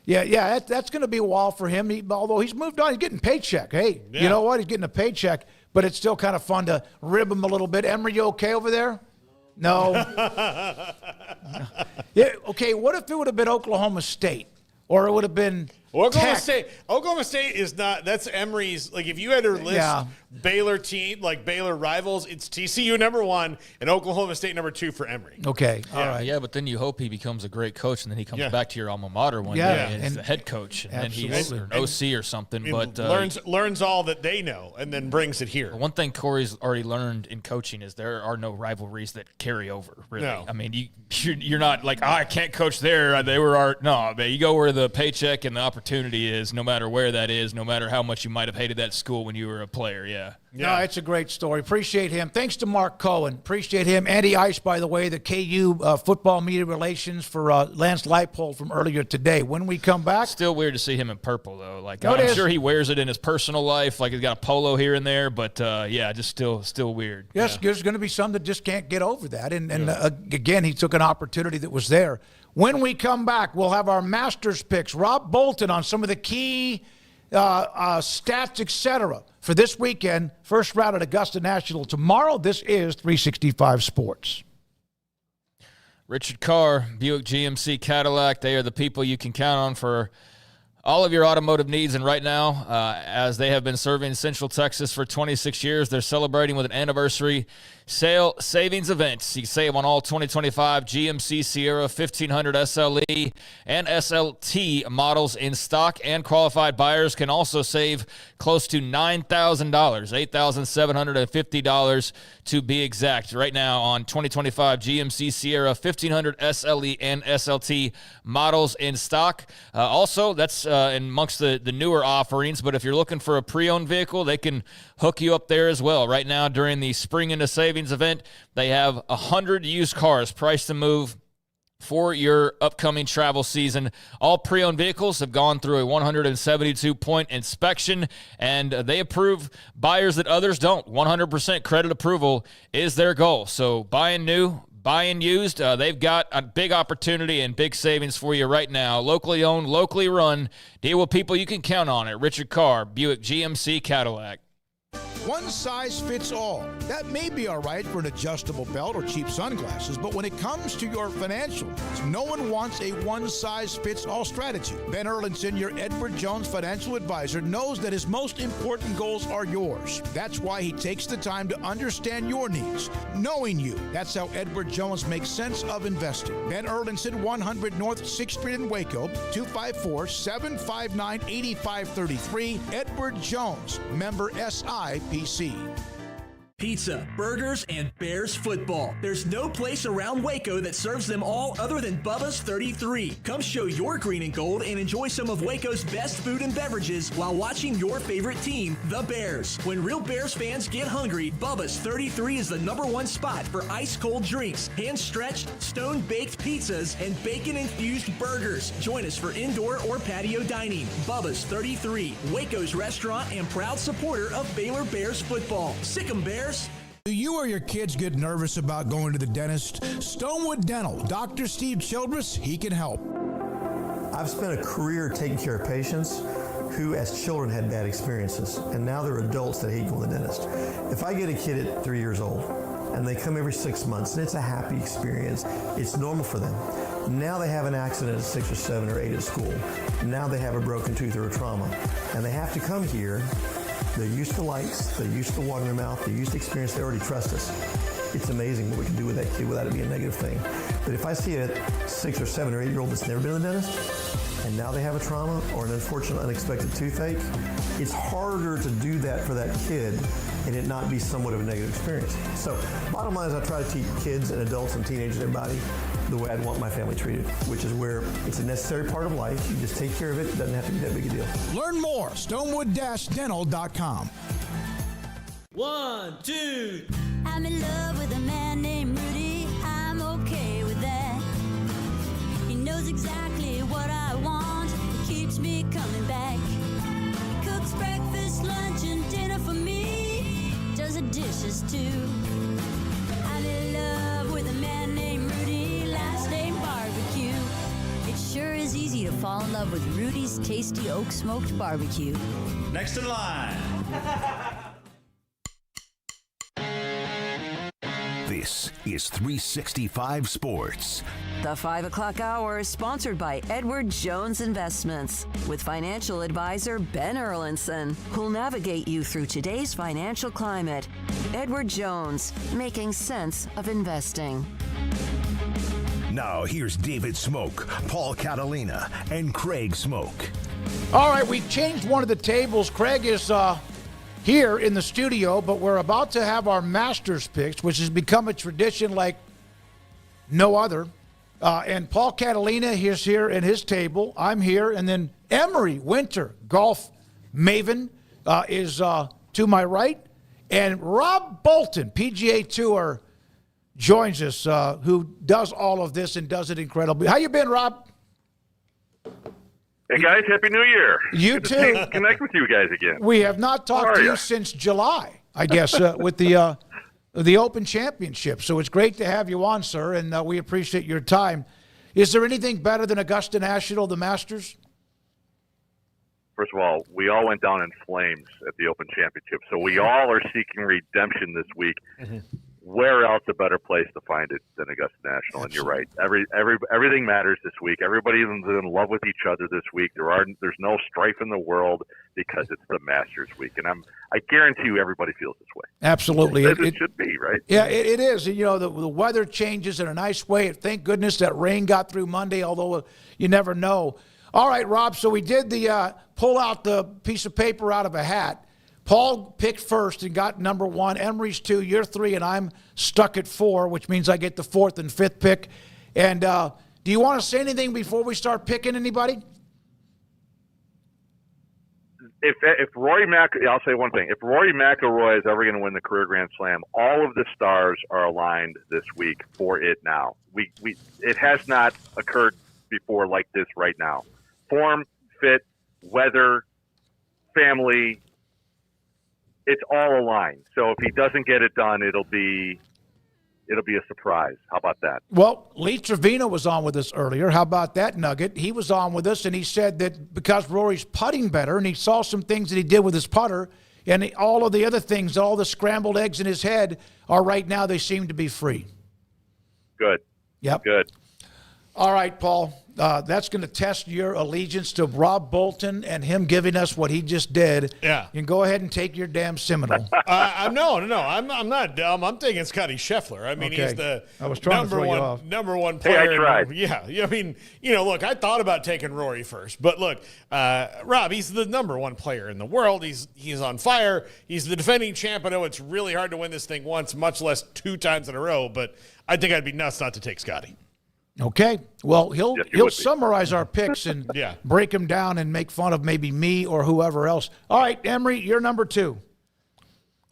that's going to be a while for him. Although he's moved on, he's getting a paycheck. Hey, You know what? He's getting a paycheck, but it's still kind of fun to rib him a little bit. Emery, you okay over there? No. Yeah. Okay. What if it would have been Oklahoma State, or it would have been? Oklahoma State is not. That's Emory's. Like, if you had to list Baylor team, like Baylor rivals, it's TCU number 1 and Oklahoma State number 2 for Emory. Okay, all right. Yeah, but then you hope he becomes a great coach, and then he comes back to your alma mater one day and he's the head coach, and then he's an OC or something. But learns all that they know, and then brings it here. One thing Cory's already learned in coaching is there are no rivalries that carry over. Really, No. I mean, you're not like, I can't coach there. They were our no. Man, you go where the paycheck and the opportunity is, no matter where that is, no matter how much you might have hated that school when you were a player. Yeah. No, it's a great story. Appreciate him. Thanks to Mark Cohen. Appreciate him. Andy Ice, by the way, the KU football media relations for Lance Leipold from earlier today. When we come back. Still weird to see him in purple, though. Like, I'm sure he wears it in his personal life. Like, he's got a polo here and there. But, just still weird. Yes, there's going to be some that just can't get over that. And again, he took an opportunity that was there. When we come back, we'll have our Masters picks. Rob Bolton on some of the key stats, etc. for this weekend. First round at Augusta National tomorrow. This is 365 Sports. Richard Carr, Buick GMC Cadillac, they are the people you can count on for all of your automotive needs. And right now, as they have been serving Central Texas for 26 years, they're celebrating with an anniversary sale savings event. You can save on all 2025 GMC Sierra 1500 SLE and SLT models in stock, and qualified buyers can also save close to $9,000, $8,750 to be exact, right now on 2025 GMC Sierra 1500 SLE and SLT models in stock. Also, that's amongst the newer offerings, but if you're looking for a pre-owned vehicle, they can hook you up there as well. Right now, during the Spring into Savings event, they have 100 used cars priced to move for your upcoming travel season. All pre-owned vehicles have gone through a 172-point inspection, and they approve buyers that others don't. 100% credit approval is their goal. So buying new, buying used, they've got a big opportunity and big savings for you right now. Locally owned, locally run, deal with people you can count on at Richard Carr, Buick GMC Cadillac. One size fits all. That may be all right for an adjustable belt or cheap sunglasses, but when it comes to your financial needs, no one wants a one-size-fits-all strategy. Ben Erlinson, your Edward Jones financial advisor, knows that his most important goals are yours. That's why he takes the time to understand your needs, knowing you. That's how Edward Jones makes sense of investing. Ben Erlinson, 100 North 6th Street in Waco, 254-759-8533. Edward Jones, member SIPC. Pizza, burgers, and Bears football. There's no place around Waco that serves them all other than Bubba's 33. Come show your green and gold and enjoy some of Waco's best food and beverages while watching your favorite team, the Bears. When real Bears fans get hungry, Bubba's 33 is the #1 spot for ice-cold drinks, hand-stretched, stone-baked pizzas, and bacon-infused burgers. Join us for indoor or patio dining. Bubba's 33, Waco's restaurant and proud supporter of Baylor Bears football. Sick 'em, Bears. Do you or your kids get nervous about going to the dentist? Stonewood Dental, Dr. Steve Childress, he can help. I've spent a career taking care of patients who as children had bad experiences, and now they're adults that hate going to the dentist. If I get a kid at 3 years old and they come every 6 months and it's a happy experience, it's normal for them. Now they have an accident at 6 or 7 or 8 at school. Now they have a broken tooth or a trauma, and they have to come here. They're used to lights, they're used to water in their mouth, they're used to experience, they already trust us. It's amazing what we can do with that kid without it being a negative thing. But if I see a 6 or 7 or 8 year old that's never been to the dentist, and now they have a trauma or an unfortunate unexpected toothache, it's harder to do that for that kid and it not be somewhat of a negative experience. So bottom line is I try to teach kids and adults and teenagers and everybody the way I'd want my family treated, which is where it's a necessary part of life. You just take care of it. It doesn't have to be that big a deal. Learn more, stonewood-dental.com. 1, 2. I'm in love with a man named Rudy. I'm okay with that. He knows exactly what I want. He keeps me coming back. He cooks breakfast, lunch, and dinner for me. Does the dishes too. I'm in love with a man named Rudy. Last name barbecue. It sure is easy to fall in love with Rudy's tasty oak smoked barbecue. Next in line. This This is 365 Sports. The 5 o'clock hour is sponsored by Edward Jones Investments with financial advisor Ben Erlinson, who'll navigate you through today's financial climate. Edward Jones, making sense of investing. Now here's David Smoak, Paul Catalina, and Craig Smoak. All right, we've changed one of the tables. Craig is here in the studio, but we're about to have our Masters picks, which has become a tradition like no other. And Paul Catalina is here in his table. I'm here. And then Emery Winter, golf maven, is to my right. And Rob Bolton, PGA Tour, joins us, who does all of this and does it incredibly. How you been, Rob? Hey, guys, Happy New Year. You Good too. To connect with you guys again. We have not talked to you since July, I guess, with the Open Championship. So it's great to have you on, sir, and we appreciate your time. Is there anything better than Augusta National, the Masters? First of all, we all went down in flames at the Open Championship, so we all are seeking redemption this week. Mm-hmm. Where else a better place to find it than Augusta National? And you're right. Everything matters this week. Everybody is in love with each other this week. There's no strife in the world because it's the Masters week, and I guarantee you everybody feels this way. Absolutely, it should be, right? Yeah, it is. You know, the weather changes in a nice way. Thank goodness that rain got through Monday, although you never know. All right, Rob. So we did the pull out the piece of paper out of a hat. Paul picked first and got number 1. Emery's 2, you're 3, and I'm stuck at 4, which means I get the 4th and 5th pick. And do you want to say anything before we start picking anybody? If Rory I'll say one thing. If Rory McIlroy is ever going to win the career Grand Slam, all of the stars are aligned this week for it now. It has not occurred before like this right now. Form, fit, weather, family. It's all aligned. So if he doesn't get it done, it'll be a surprise. How about that? Well, Lee Trevino was on with us earlier. How about that nugget? He was on with us, and he said that because Rory's putting better, and he saw some things that he did with his putter, and all of the other things, all the scrambled eggs in his head are right now, they seem to be free. Good. Yep. Good. All right, Paul. That's going to test your allegiance to Rob Bolton and him giving us what he just did. Yeah. You can go ahead and take your damn Seminole. No. I'm not dumb. I'm thinking Scotty Scheffler. I mean, Okay. he's the I was trying to throw you off. number one player. Hey, I tried. Yeah. I mean, look, I thought about taking Rory first, but look, Rob, he's the number one player in the world. He's on fire. He's the defending champ. I know it's really hard to win this thing once, much less 2 times in a row, but I think I'd be nuts not to take Scotty. Okay. Well, he'll summarize our picks and break them down and make fun of maybe me or whoever else. All right, Emery, you're number 2.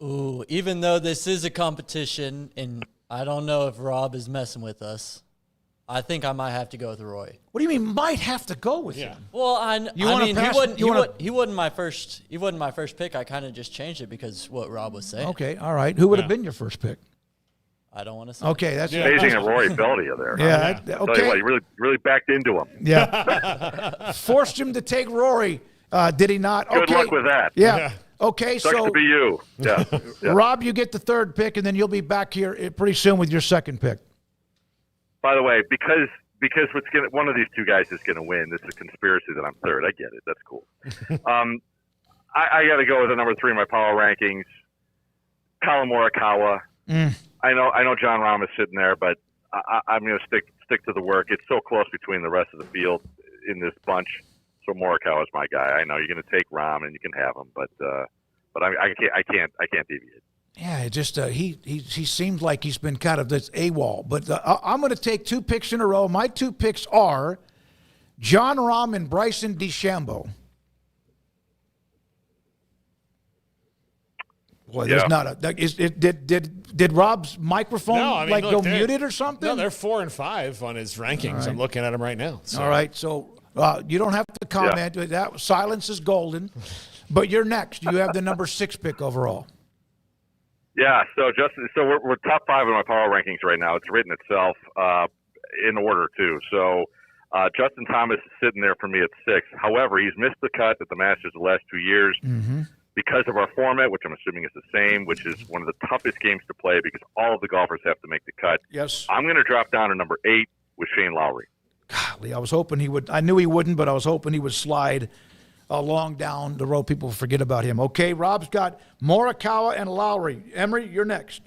Ooh, even though this is a competition, and I don't know if Rob is messing with us, I think I might have to go with Roy. What do you mean might have to go with him? Well, he wasn't my first pick. I kind of just changed it because what Rob was saying. Okay, all right. Who would have been your first pick? I don't want to say. Okay, that's amazing that Rory felt you there. Yeah. Huh? Okay. Tell you what, you really backed into him. Yeah. Forced him to take Rory, did he not? Good luck with that. Yeah. Okay, Sucks to be you. Yeah. Rob, you get the 3rd pick, and then you'll be back here pretty soon with your 2nd pick. By the way, because one of these 2 guys is going to win. This is a conspiracy that I'm 3rd. I get it. That's cool. I got to go with the number 3 in my power rankings, Colin Morikawa. I know John Rahm is sitting there, but I'm going to stick to the work. It's so close between the rest of the field in this bunch. So Morikawa is my guy. I know you're going to take Rahm and you can have him, but I can't deviate. Yeah, it just he seems like he's been kind of this AWOL. But I'm going to take 2 picks in a row. My 2 picks are John Rahm and Bryson DeChambeau. Boy, there's not a. Did Rob's microphone go muted or something? No, they're 4 and 5 on his rankings. Right. I'm looking at them right now. So. All right, so you don't have to comment. Yeah. That silence is golden. But you're next. You have the number 6 pick overall. Yeah. So Justin, we're top 5 in my power rankings right now. It's written itself in order too. So Justin Thomas is sitting there for me at 6. However, he's missed the cut at the Masters the last 2 years. Mm-hmm. because of our format, which I'm assuming is the same, which is one of the toughest games to play because all of the golfers have to make the cut. Yes. I'm going to drop down to number 8 with Shane Lowry. Golly, I was hoping he would. I knew he wouldn't, but I was hoping he would slide along down the road. People forget about him. Okay, Rob's got Morikawa and Lowry. Emery, you're next.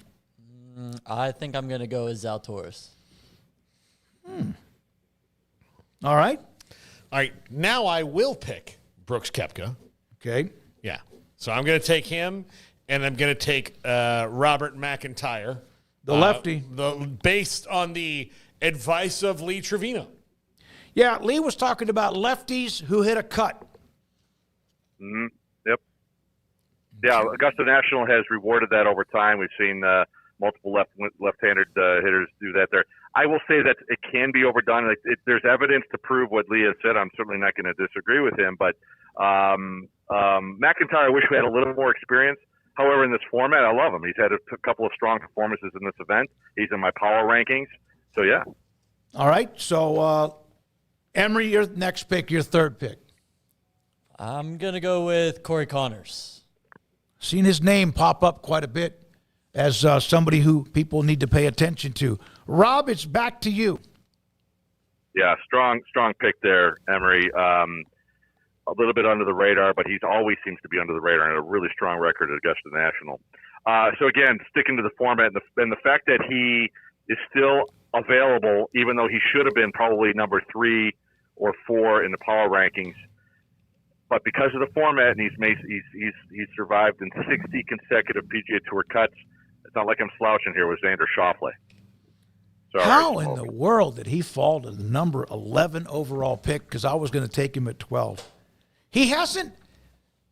I think I'm going to go with Zalatoris. All right. All right. Now I will pick Brooks Koepka. Okay. Yeah. So I'm going to take him, and I'm going to take Robert McIntyre. The lefty. Based on the advice of Lee Trevino. Yeah, Lee was talking about lefties who hit a cut. Mm-hmm. Yep. Yeah, Augusta National has rewarded that over time. We've seen multiple left-handed hitters do that there. I will say that it can be overdone. There's evidence to prove what Lee has said. I'm certainly not going to disagree with him, but McIntyre, I wish we had a little more experience. However, in this format, I love him. He's had a couple of strong performances in this event. He's in my power rankings. So, yeah. All right. So, Emery, your next pick, your third pick. I'm going to go with Corey Connors. Seen his name pop up quite a bit as somebody who people need to pay attention to. Rob, it's back to you. Yeah, strong pick there, Emery. A little bit under the radar, but he's always seems to be under the radar and a really strong record at Augusta National. So again, sticking to the format and the fact that he is still available, even though he should have been probably number 3 or 4 in the power rankings, but because of the format and he's survived in 60 consecutive PGA Tour cuts. It's not like I'm slouching here with Xander Schauffele. Sorry, how in the world did he fall to the number 11 overall pick? Because I was going to take him at 12. He hasn't.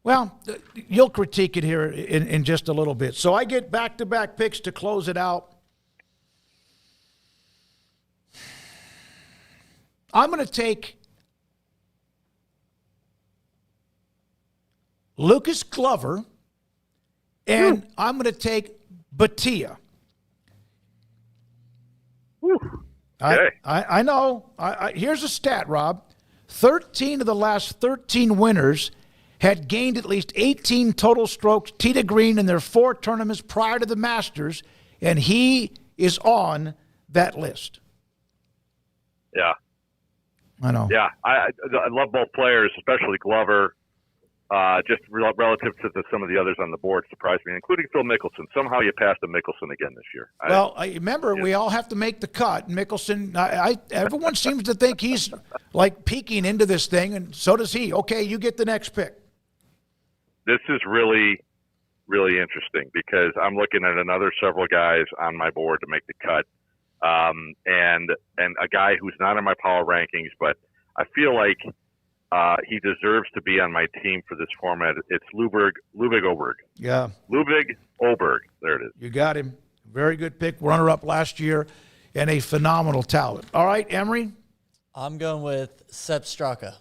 Well, you'll critique it here in just a little bit. So I get back-to-back picks to close it out. I'm going to take Lucas Glover, and I'm going to take Batia. Okay. I know. Here's a stat, Rob. 13 of the last 13 winners had gained at least 18 total strokes tee to green in their 4 tournaments prior to the Masters, and he is on that list. Yeah. I know. Yeah, I love both players, especially Glover. Just relative to some of the others on the board surprised me, including Phil Mickelson. Somehow you passed a Mickelson again this year. I remember we all have to make the cut. Mickelson, everyone seems to think he's like peeking into this thing, and so does he. Okay, you get the next pick. This is really, really interesting because I'm looking at another several guys on my board to make the cut, and a guy who's not in my power rankings, but I feel like he deserves to be on my team for this format. It's Ludwig Oberg. Yeah. Ludwig Oberg. There it is. You got him. Very good pick. Runner-up last year and a phenomenal talent. All right, Emery? I'm going with Sepp Straka.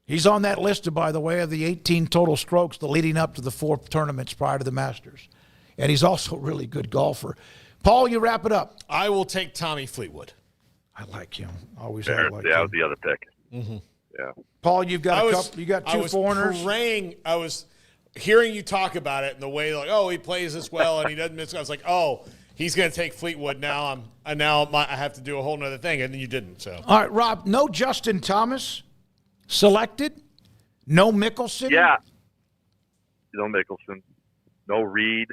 He's on that list, by the way, of the 18 total strokes the leading up to the 4 tournaments prior to the Masters. And he's also a really good golfer. Paul, you wrap it up. I will take Tommy Fleetwood. I like him. Always there, like that him. was the other pick. Mm-hmm. Yeah. Paul, you've got a couple. You got 2 foreigners. I was hearing you talk about it and the way, like, oh, he plays this well and he doesn't miss. I was like, oh, he's going to take Fleetwood. Now I have to do a whole nother thing, and then you didn't. So all right, Rob. No Justin Thomas selected. No Mickelson. Yeah. No Mickelson. No Reed.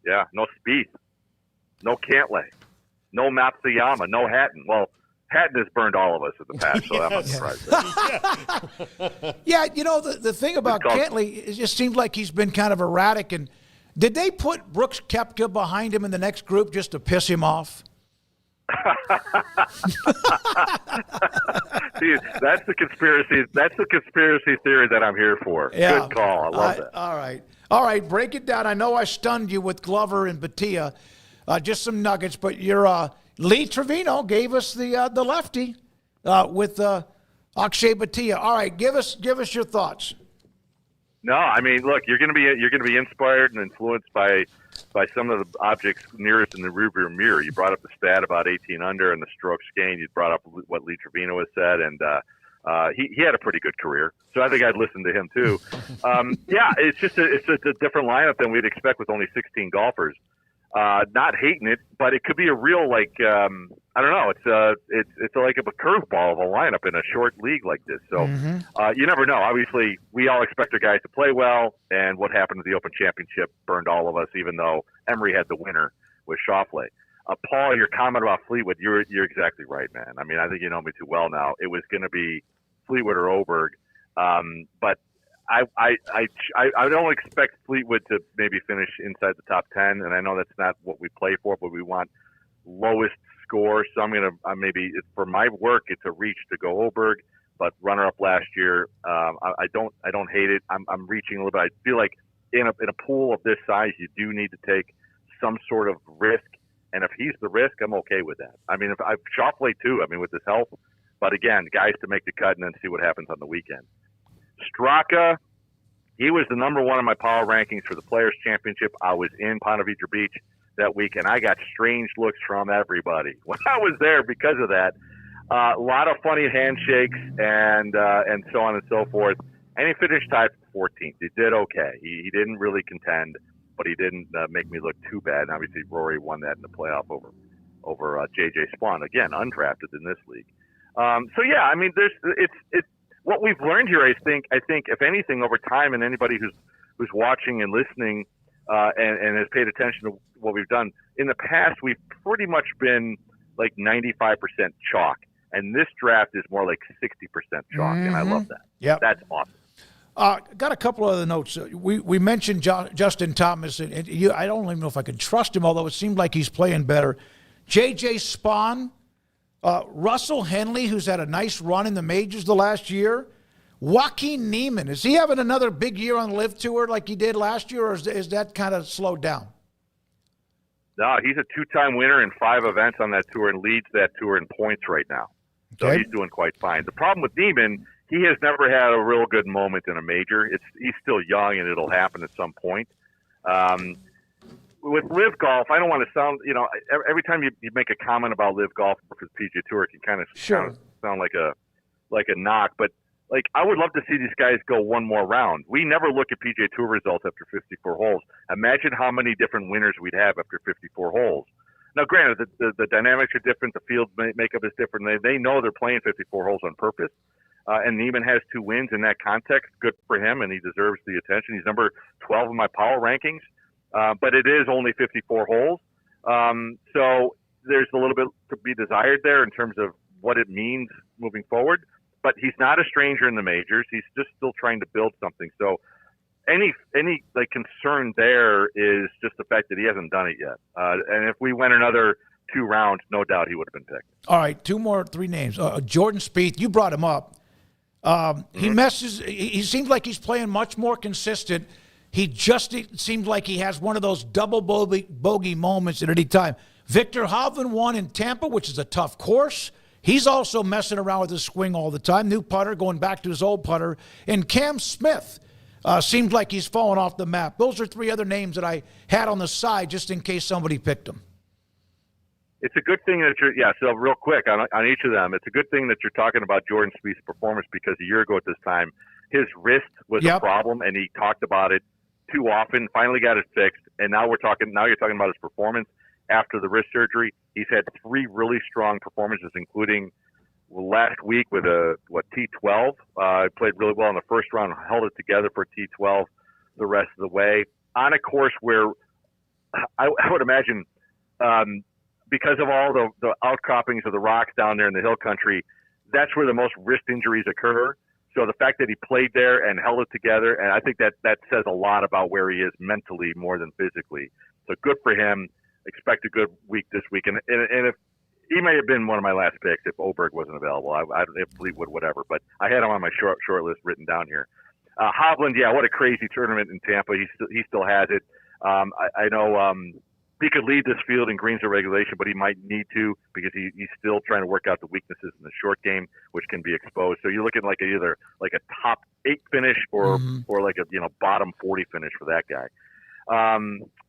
Yeah. No Spieth. No Cantlay. No Matsuyama. No Hatton. Well, Hatton has burned all of us in the past, so I'm not surprised. Yeah, you know, the thing about Cantlay, it just seems like he's been kind of erratic. And did they put Brooks Koepka behind him in the next group just to piss him off? See, that's the conspiracy. That's the conspiracy theory that I'm here for. Yeah. Good call. I love that. All right. Break it down. I know I stunned you with Glover and Batia. Just some nuggets, but your Lee Trevino gave us the lefty with Akshay Bhatia. All right, give us your thoughts. No, I mean, look, you're going to be inspired and influenced by some of the objects nearest in the rearview mirror. You brought up the stat about 18 under and the strokes gained. You brought up what Lee Trevino has said, and He had a pretty good career, so I think I'd listen to him too. Yeah, it's just a different lineup than we'd expect with only 16 golfers. Not hating it, but it could be a real I don't know. It's like a curveball of a lineup in a short league like this. So you never know. Obviously, we all expect our guys to play well, and what happened to the Open Championship burned all of us. Even though Emery had the winner with Schauffele. Paul, your comment about Fleetwood, you're exactly right, man. I mean, I think you know me too well now. It was going to be Fleetwood or Oberg, but I don't expect Fleetwood to maybe finish inside the top 10, and I know that's not what we play for, but we want lowest score. So I'm going to maybe for my work, it's a reach to go Oberg, but runner up last year. I don't hate it. I'm reaching a little bit. I feel like in a pool of this size, you do need to take some sort of risk. And if he's the risk, I'm okay with that. I mean, if I've Schauffele too, I mean, with his health. But again, guys to make the cut and then see what happens on the weekend. Straka, he was the number one in my power rankings for the Players' Championship. I was in Ponte Vedra Beach that week, and I got strange looks from everybody when I was there because of that. A lot of funny handshakes and so on and so forth. And he finished tied for 14th. He did okay. He didn't really contend, but he didn't make me look too bad. And obviously, Rory won that in the playoff over J.J. Spawn, again, undrafted in this league. So yeah, I mean, it's what we've learned here. I think if anything, over time, and anybody who's watching and listening and has paid attention to what we've done in the past, we've pretty much been like 95% chalk, and this draft is more like 60% chalk, and I love that. Yeah, that's awesome. Got a couple other notes. We mentioned Justin Thomas, and I don't even know if I can trust him, although it seemed like he's playing better. J.J. Spawn, Russell Henley, who's had a nice run in the majors the last year. Joaquin Niemann, is he having another big year on the Live Tour like he did last year, or is that kind of slowed down? No, he's a two-time winner in 5 events on that tour and leads that tour in points right now. So he's doing quite fine. The problem with Niemann, he has never had a real good moment in a major. He's still young, and it'll happen at some point. With Live Golf, I don't want to sound, every time you make a comment about Live Golf for the PGA Tour, it can kind of sound like a knock. But I would love to see these guys go one more round. We never look at PGA Tour results after 54 holes. Imagine how many different winners we'd have after 54 holes. Now, granted, the dynamics are different. The field makeup is different. They know they're playing 54 holes on purpose. And Niemann has 2 wins in that context. Good for him, and he deserves the attention. He's number 12 in my power rankings, but it is only 54 holes. So there's a little bit to be desired there in terms of what it means moving forward. But he's not a stranger in the majors. He's just still trying to build something. So any concern there is just the fact that he hasn't done it yet. And if we went another 2 rounds, no doubt he would have been picked. All right, 3 names. Jordan Spieth, you brought him up. He seems like he's playing much more consistent. It seems like he has one of those double bogey moments at any time. Victor Hovland won in Tampa, which is a tough course. He's also messing around with his swing all the time. New putter, going back to his old putter. And Cam Smith seems like he's fallen off the map. Those are 3 other names that I had on the side just in case somebody picked them. It's a good thing that so real quick on each of them, it's a good thing that you're talking about Jordan Spieth's performance because a year ago at this time, his wrist was a problem and he talked about it too often, finally got it fixed. And now you're talking about his performance after the wrist surgery. He's had 3 really strong performances, including last week with T12. Played really well in the first round, held it together for T12 the rest of the way. On a course where I would imagine, because of all the outcroppings of the rocks down there in the hill country, that's where the most wrist injuries occur. So the fact that he played there and held it together, and I think that says a lot about where he is mentally more than physically. So good for him. Expect a good week this week. And if he may have been one of my last picks if Oberg wasn't available. If Fleetwood, whatever. But I had him on my short list written down here. Hovland, what a crazy tournament in Tampa. He still has it. I know he could lead this field in greens or regulation, but he might need to because he's still trying to work out the weaknesses in the short game, which can be exposed. So you're looking like either like a top 8 finish or like a bottom 40 finish for that guy.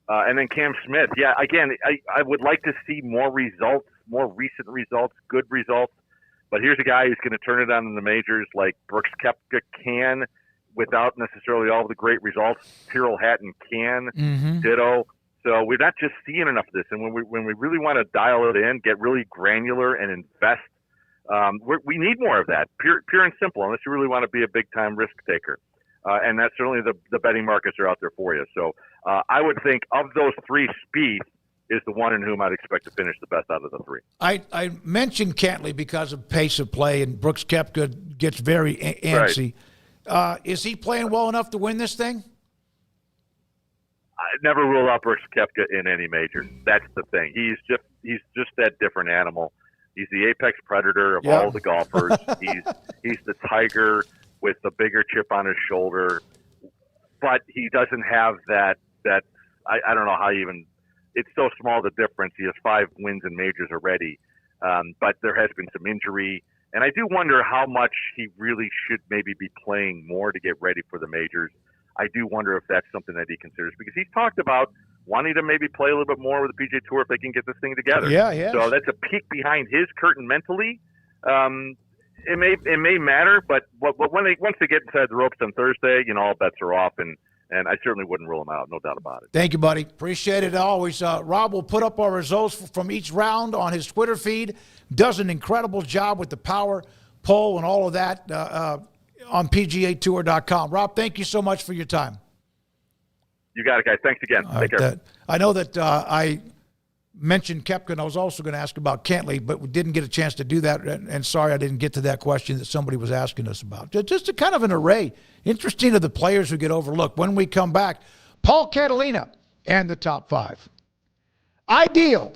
And then Cam Smith, again, I would like to see more results, more recent results, good results. But here's a guy who's going to turn it on in the majors like Brooks Koepka can, without necessarily all the great results. Tyrrell Hatton can, ditto. So we're not just seeing enough of this. And when we really want to dial it in, get really granular and invest, we need more of that, pure and simple, unless you really want to be a big-time risk taker. And that's certainly the betting markets are out there for you. So I would think of those three, Spieth is the one in whom I'd expect to finish the best out of the three. I mentioned Cantley because of pace of play, and Brooks Koepka gets very antsy. Right. Is he playing well enough to win this thing? I never rule out Brooks Koepka in any major. That's the thing. He's just that different animal. He's the apex predator of all the golfers. He's the tiger with the bigger chip on his shoulder, but he doesn't have that. I don't know how even. It's so small, the difference. He has 5 wins in majors already, but there has been some injury. And I do wonder how much he really should maybe be playing more to get ready for the majors. I do wonder if that's something that he considers, because he's talked about wanting to maybe play a little bit more with the PGA Tour if they can get this thing together. Yeah. So that's a peek behind his curtain mentally. It may matter, but once they get inside the ropes on Thursday, all bets are off, and I certainly wouldn't rule him out, no doubt about it. Thank you, buddy. Appreciate it always. Rob will put up our results from each round on his Twitter feed. Does an incredible job with the power poll and all of that on PGAtour.com. Rob, thank you so much for your time. You got it, guys. Thanks again. Take care. I know that I mentioned Koepka, and I was also going to ask about Cantley, but we didn't get a chance to do that, and sorry I didn't get to that question that somebody was asking us about. Just a kind of an array. Interesting of the players who get overlooked. When we come back, Paul Catalina and the top 5. Ideal.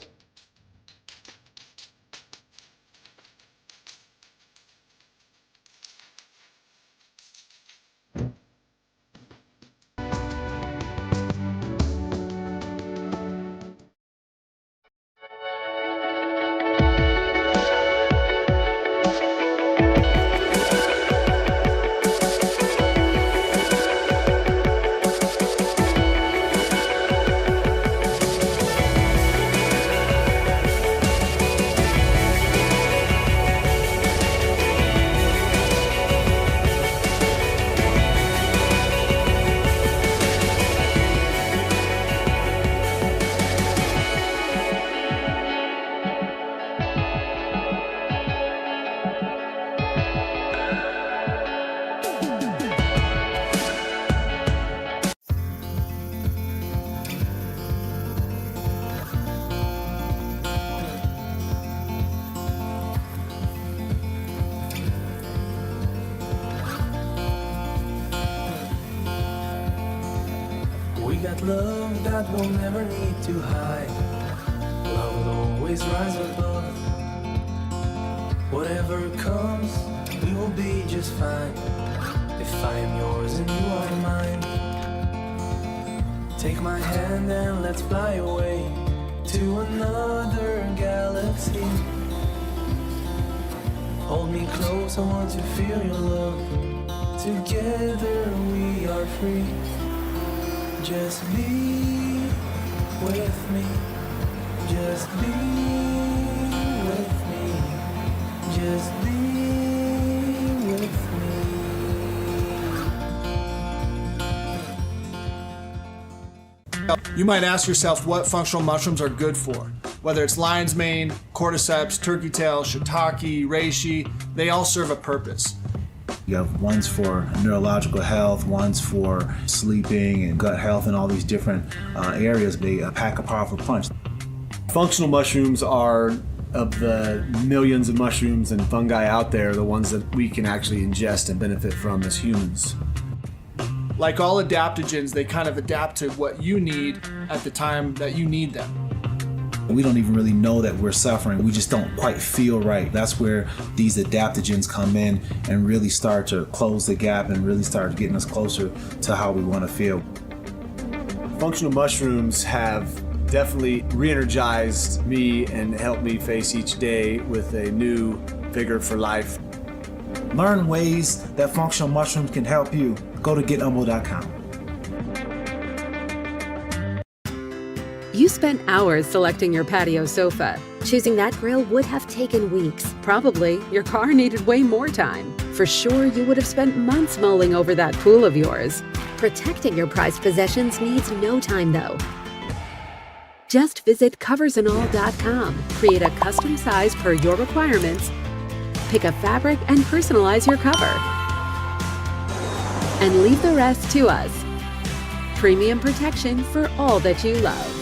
got love that we'll never need to hide. Love will always rise above. Whatever comes, we will be just fine. If I am yours and you are mine. Take my hand and let's fly away to another galaxy. Hold me close, I want to feel your love. Together we are free. Just be with me. Just be with me. Just be with me. You might ask yourself what functional mushrooms are good for. Whether it's lion's mane, cordyceps, turkey tail, shiitake, reishi, they all serve a purpose. You have ones for neurological health, ones for sleeping and gut health and all these different areas. They pack a powerful punch. Functional mushrooms are, of the millions of mushrooms and fungi out there, the ones that we can actually ingest and benefit from as humans. Like all adaptogens, they kind of adapt to what you need at the time that you need them. We don't even really know that we're suffering. We just don't quite feel right. That's where these adaptogens come in and really start to close the gap and really start getting us closer to how we want to feel. Functional mushrooms have definitely re-energized me and helped me face each day with a new vigor for life. Learn ways that functional mushrooms can help you. Go to GetHumble.com. You spent hours selecting your patio sofa. Choosing that grill would have taken weeks. Probably your car needed way more time. For sure, you would have spent months mulling over that pool of yours. Protecting your prized possessions needs no time, though. Just visit coversandall.com, create a custom size per your requirements, pick a fabric and personalize your cover, and leave the rest to us. Premium protection for all that you love.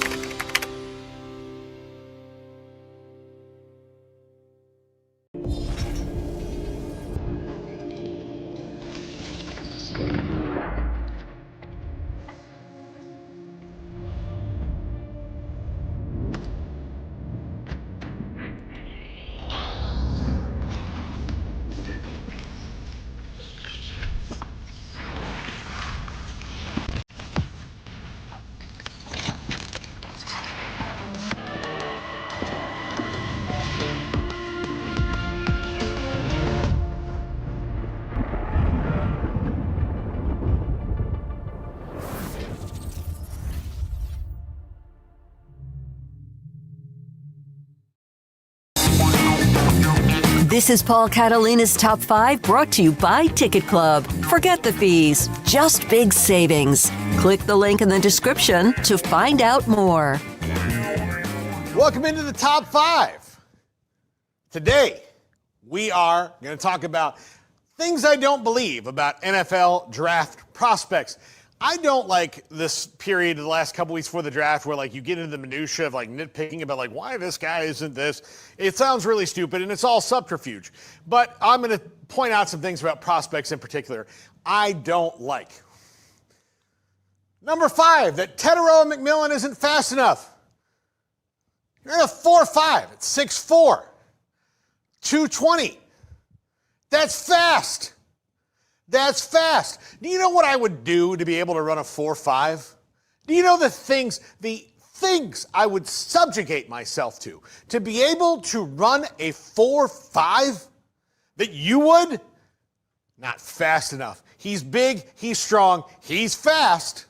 This is Paul Catalina's Top 5, brought to you by Ticket Club. Forget the fees, just big savings. Click the link in the description to find out more. Welcome into the Top 5. Today, we are going to talk about things I don't believe about NFL draft prospects. I don't like this period of the last couple weeks before the draft where, like, you get into the minutia of, like, nitpicking about, like, why this guy isn't this. It sounds really stupid, and it's all subterfuge. But I'm going to point out some things about prospects in particular I don't like. Number 5, that Teteroa McMillan isn't fast enough. You're at a 4.5 at 6'4", 220. That's fast. That's fast. Do you know what I would do to be able to run a 4.5? Do you know the things I would subjugate myself to be able to run a 4.5 that you would? Not fast enough. He's big, he's strong, he's fast,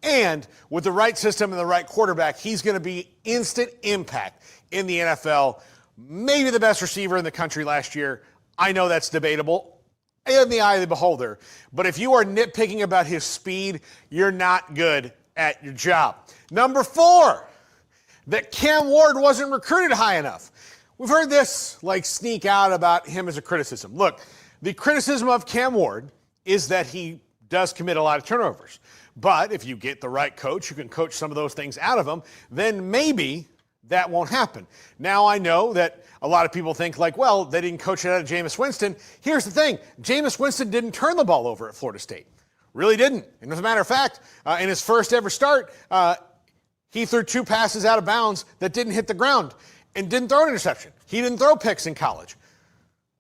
and with the right system and the right quarterback, he's going to be instant impact in the NFL. Maybe the best receiver in the country last year. I know that's debatable. In the eye of the beholder. But if you are nitpicking about his speed, you're not good at your job. Number 4, that Cam Ward wasn't recruited high enough. We've heard this sneak out about him as a criticism. Look, the criticism of Cam Ward is that he does commit a lot of turnovers. But if you get the right coach who can coach some of those things out of him, then maybe that won't happen. Now I know that a lot of people think well, they didn't coach it out of Jameis Winston. Here's the thing. Jameis Winston didn't turn the ball over at Florida State. Really didn't. And as a matter of fact, in his first ever start, he threw 2 passes out of bounds that didn't hit the ground and didn't throw an interception. He didn't throw picks in college.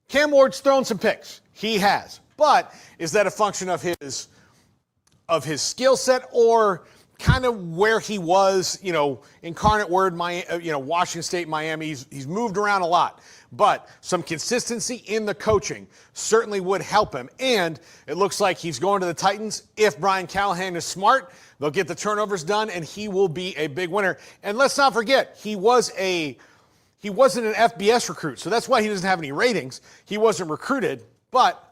Cam Ward's thrown some picks. He has. But is that a function of his skill set or kind of where he was, Incarnate Word, Washington State, Miami. He's moved around a lot. But some consistency in the coaching certainly would help him. And it looks like he's going to the Titans. If Brian Callahan is smart, they'll get the turnovers done, and he will be a big winner. And let's not forget, he wasn't an FBS recruit, so that's why he doesn't have any ratings. He wasn't recruited, but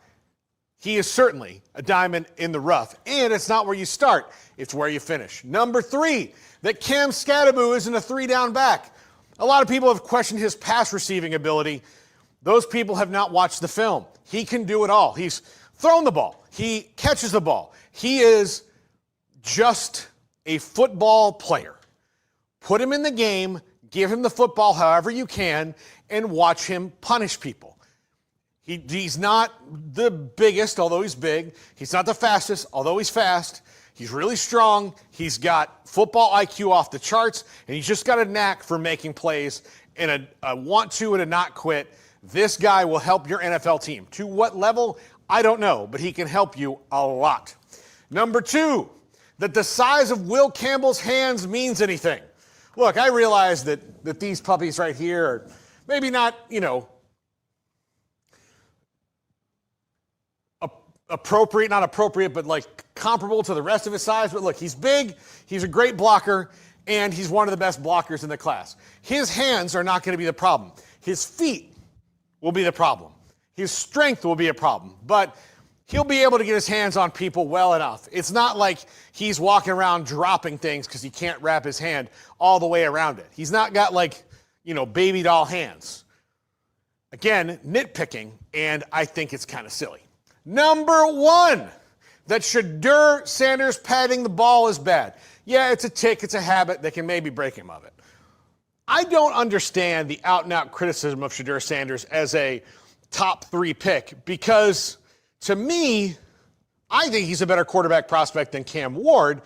he is certainly a diamond in the rough. And it's not where you start, it's where you finish. Number 3, that Cam Scadaboo isn't a 3-down back. A lot of people have questioned his pass receiving ability. Those people have not watched the film. He can do it all. He's thrown the ball. He catches the ball. He is just a football player. Put him in the game, give him the football however you can, and watch him punish people. He's not the biggest, although he's big. He's not the fastest, although he's fast. He's really strong. He's got football IQ off the charts, and he's just got a knack for making plays and a want to and a not quit. This guy will help your NFL team. To what level? I don't know, but he can help you a lot. Number 2, that the size of Will Campbell's hands means anything. Look, I realize that these puppies right here are maybe not, not appropriate, but comparable to the rest of his size. But look, he's big. He's a great blocker. and he's one of the best blockers in the class. His hands are not going to be the problem. His feet will be the problem. His strength will be a problem, but he'll be able to get his hands on people well enough. It's not like he's walking around dropping things because he can't wrap his hand all the way around it. He's not got baby doll hands. Again, nitpicking, and I think it's kind of silly. Number one, that Shedeur Sanders patting the ball is bad. Yeah, it's a tick, it's a habit that can maybe break him of it. I don't understand the out-and-out criticism of Shedeur Sanders as a top 3 pick because, to me, I think he's a better quarterback prospect than Cam Ward,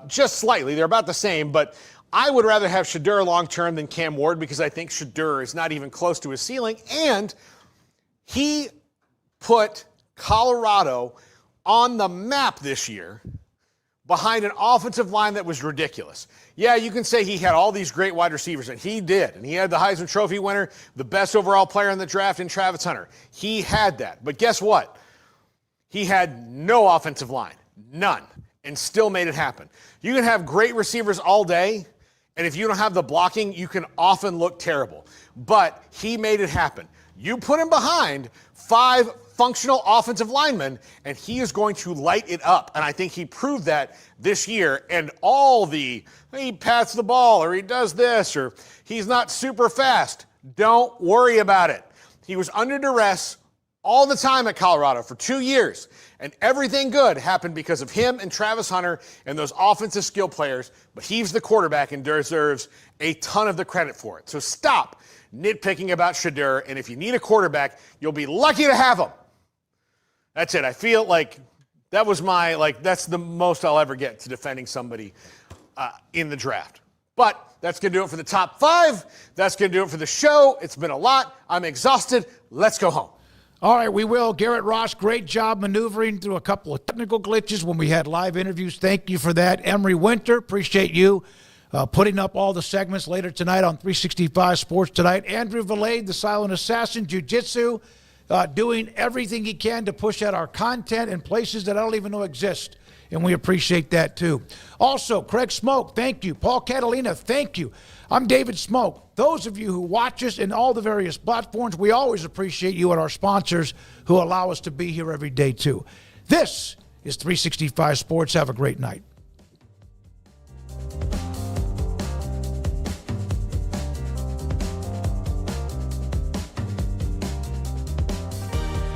just slightly. They're about the same, but I would rather have Shedeur long-term than Cam Ward because I think Shedeur is not even close to his ceiling, and he put Colorado on the map this year behind an offensive line that was ridiculous. Yeah, you can say he had all these great wide receivers, and he did. And he had the Heisman Trophy winner, the best overall player in the draft in Travis Hunter. He had that. But guess what? He had no offensive line, none, and still made it happen. You can have great receivers all day, and if you don't have the blocking, you can often look terrible. But he made it happen. You put him behind 5 functional offensive linemen, and he is going to light it up. And I think he proved that this year. And he pats the ball, or he does this, or he's not super fast. Don't worry about it. He was under duress all the time at Colorado for 2 years. And everything good happened because of him and Travis Hunter and those offensive skill players. But he's the quarterback and deserves a ton of the credit for it. So stop nitpicking about Shedeur. And if you need a quarterback, you'll be lucky to have him. That's it. I feel like that was that's the most I'll ever get to defending somebody in the draft. But that's going to do it for the top 5. That's going to do it for the show. It's been a lot. I'm exhausted. Let's go home. All right, we will. Garrett Ross, great job maneuvering through a couple of technical glitches when we had live interviews. Thank you for that. Emery Winter, appreciate you putting up all the segments later tonight on 365 Sports Tonight. Andrew Valade, the silent assassin, jiu-jitsu, doing everything he can to push out our content in places that I don't even know exist, and we appreciate that too. Also, Craig Smoak, thank you. Paul Catalina, thank you. I'm David Smoak. Those of you who watch us in all the various platforms, we always appreciate you and our sponsors who allow us to be here every day too. This is 365 Sports. Have a great night.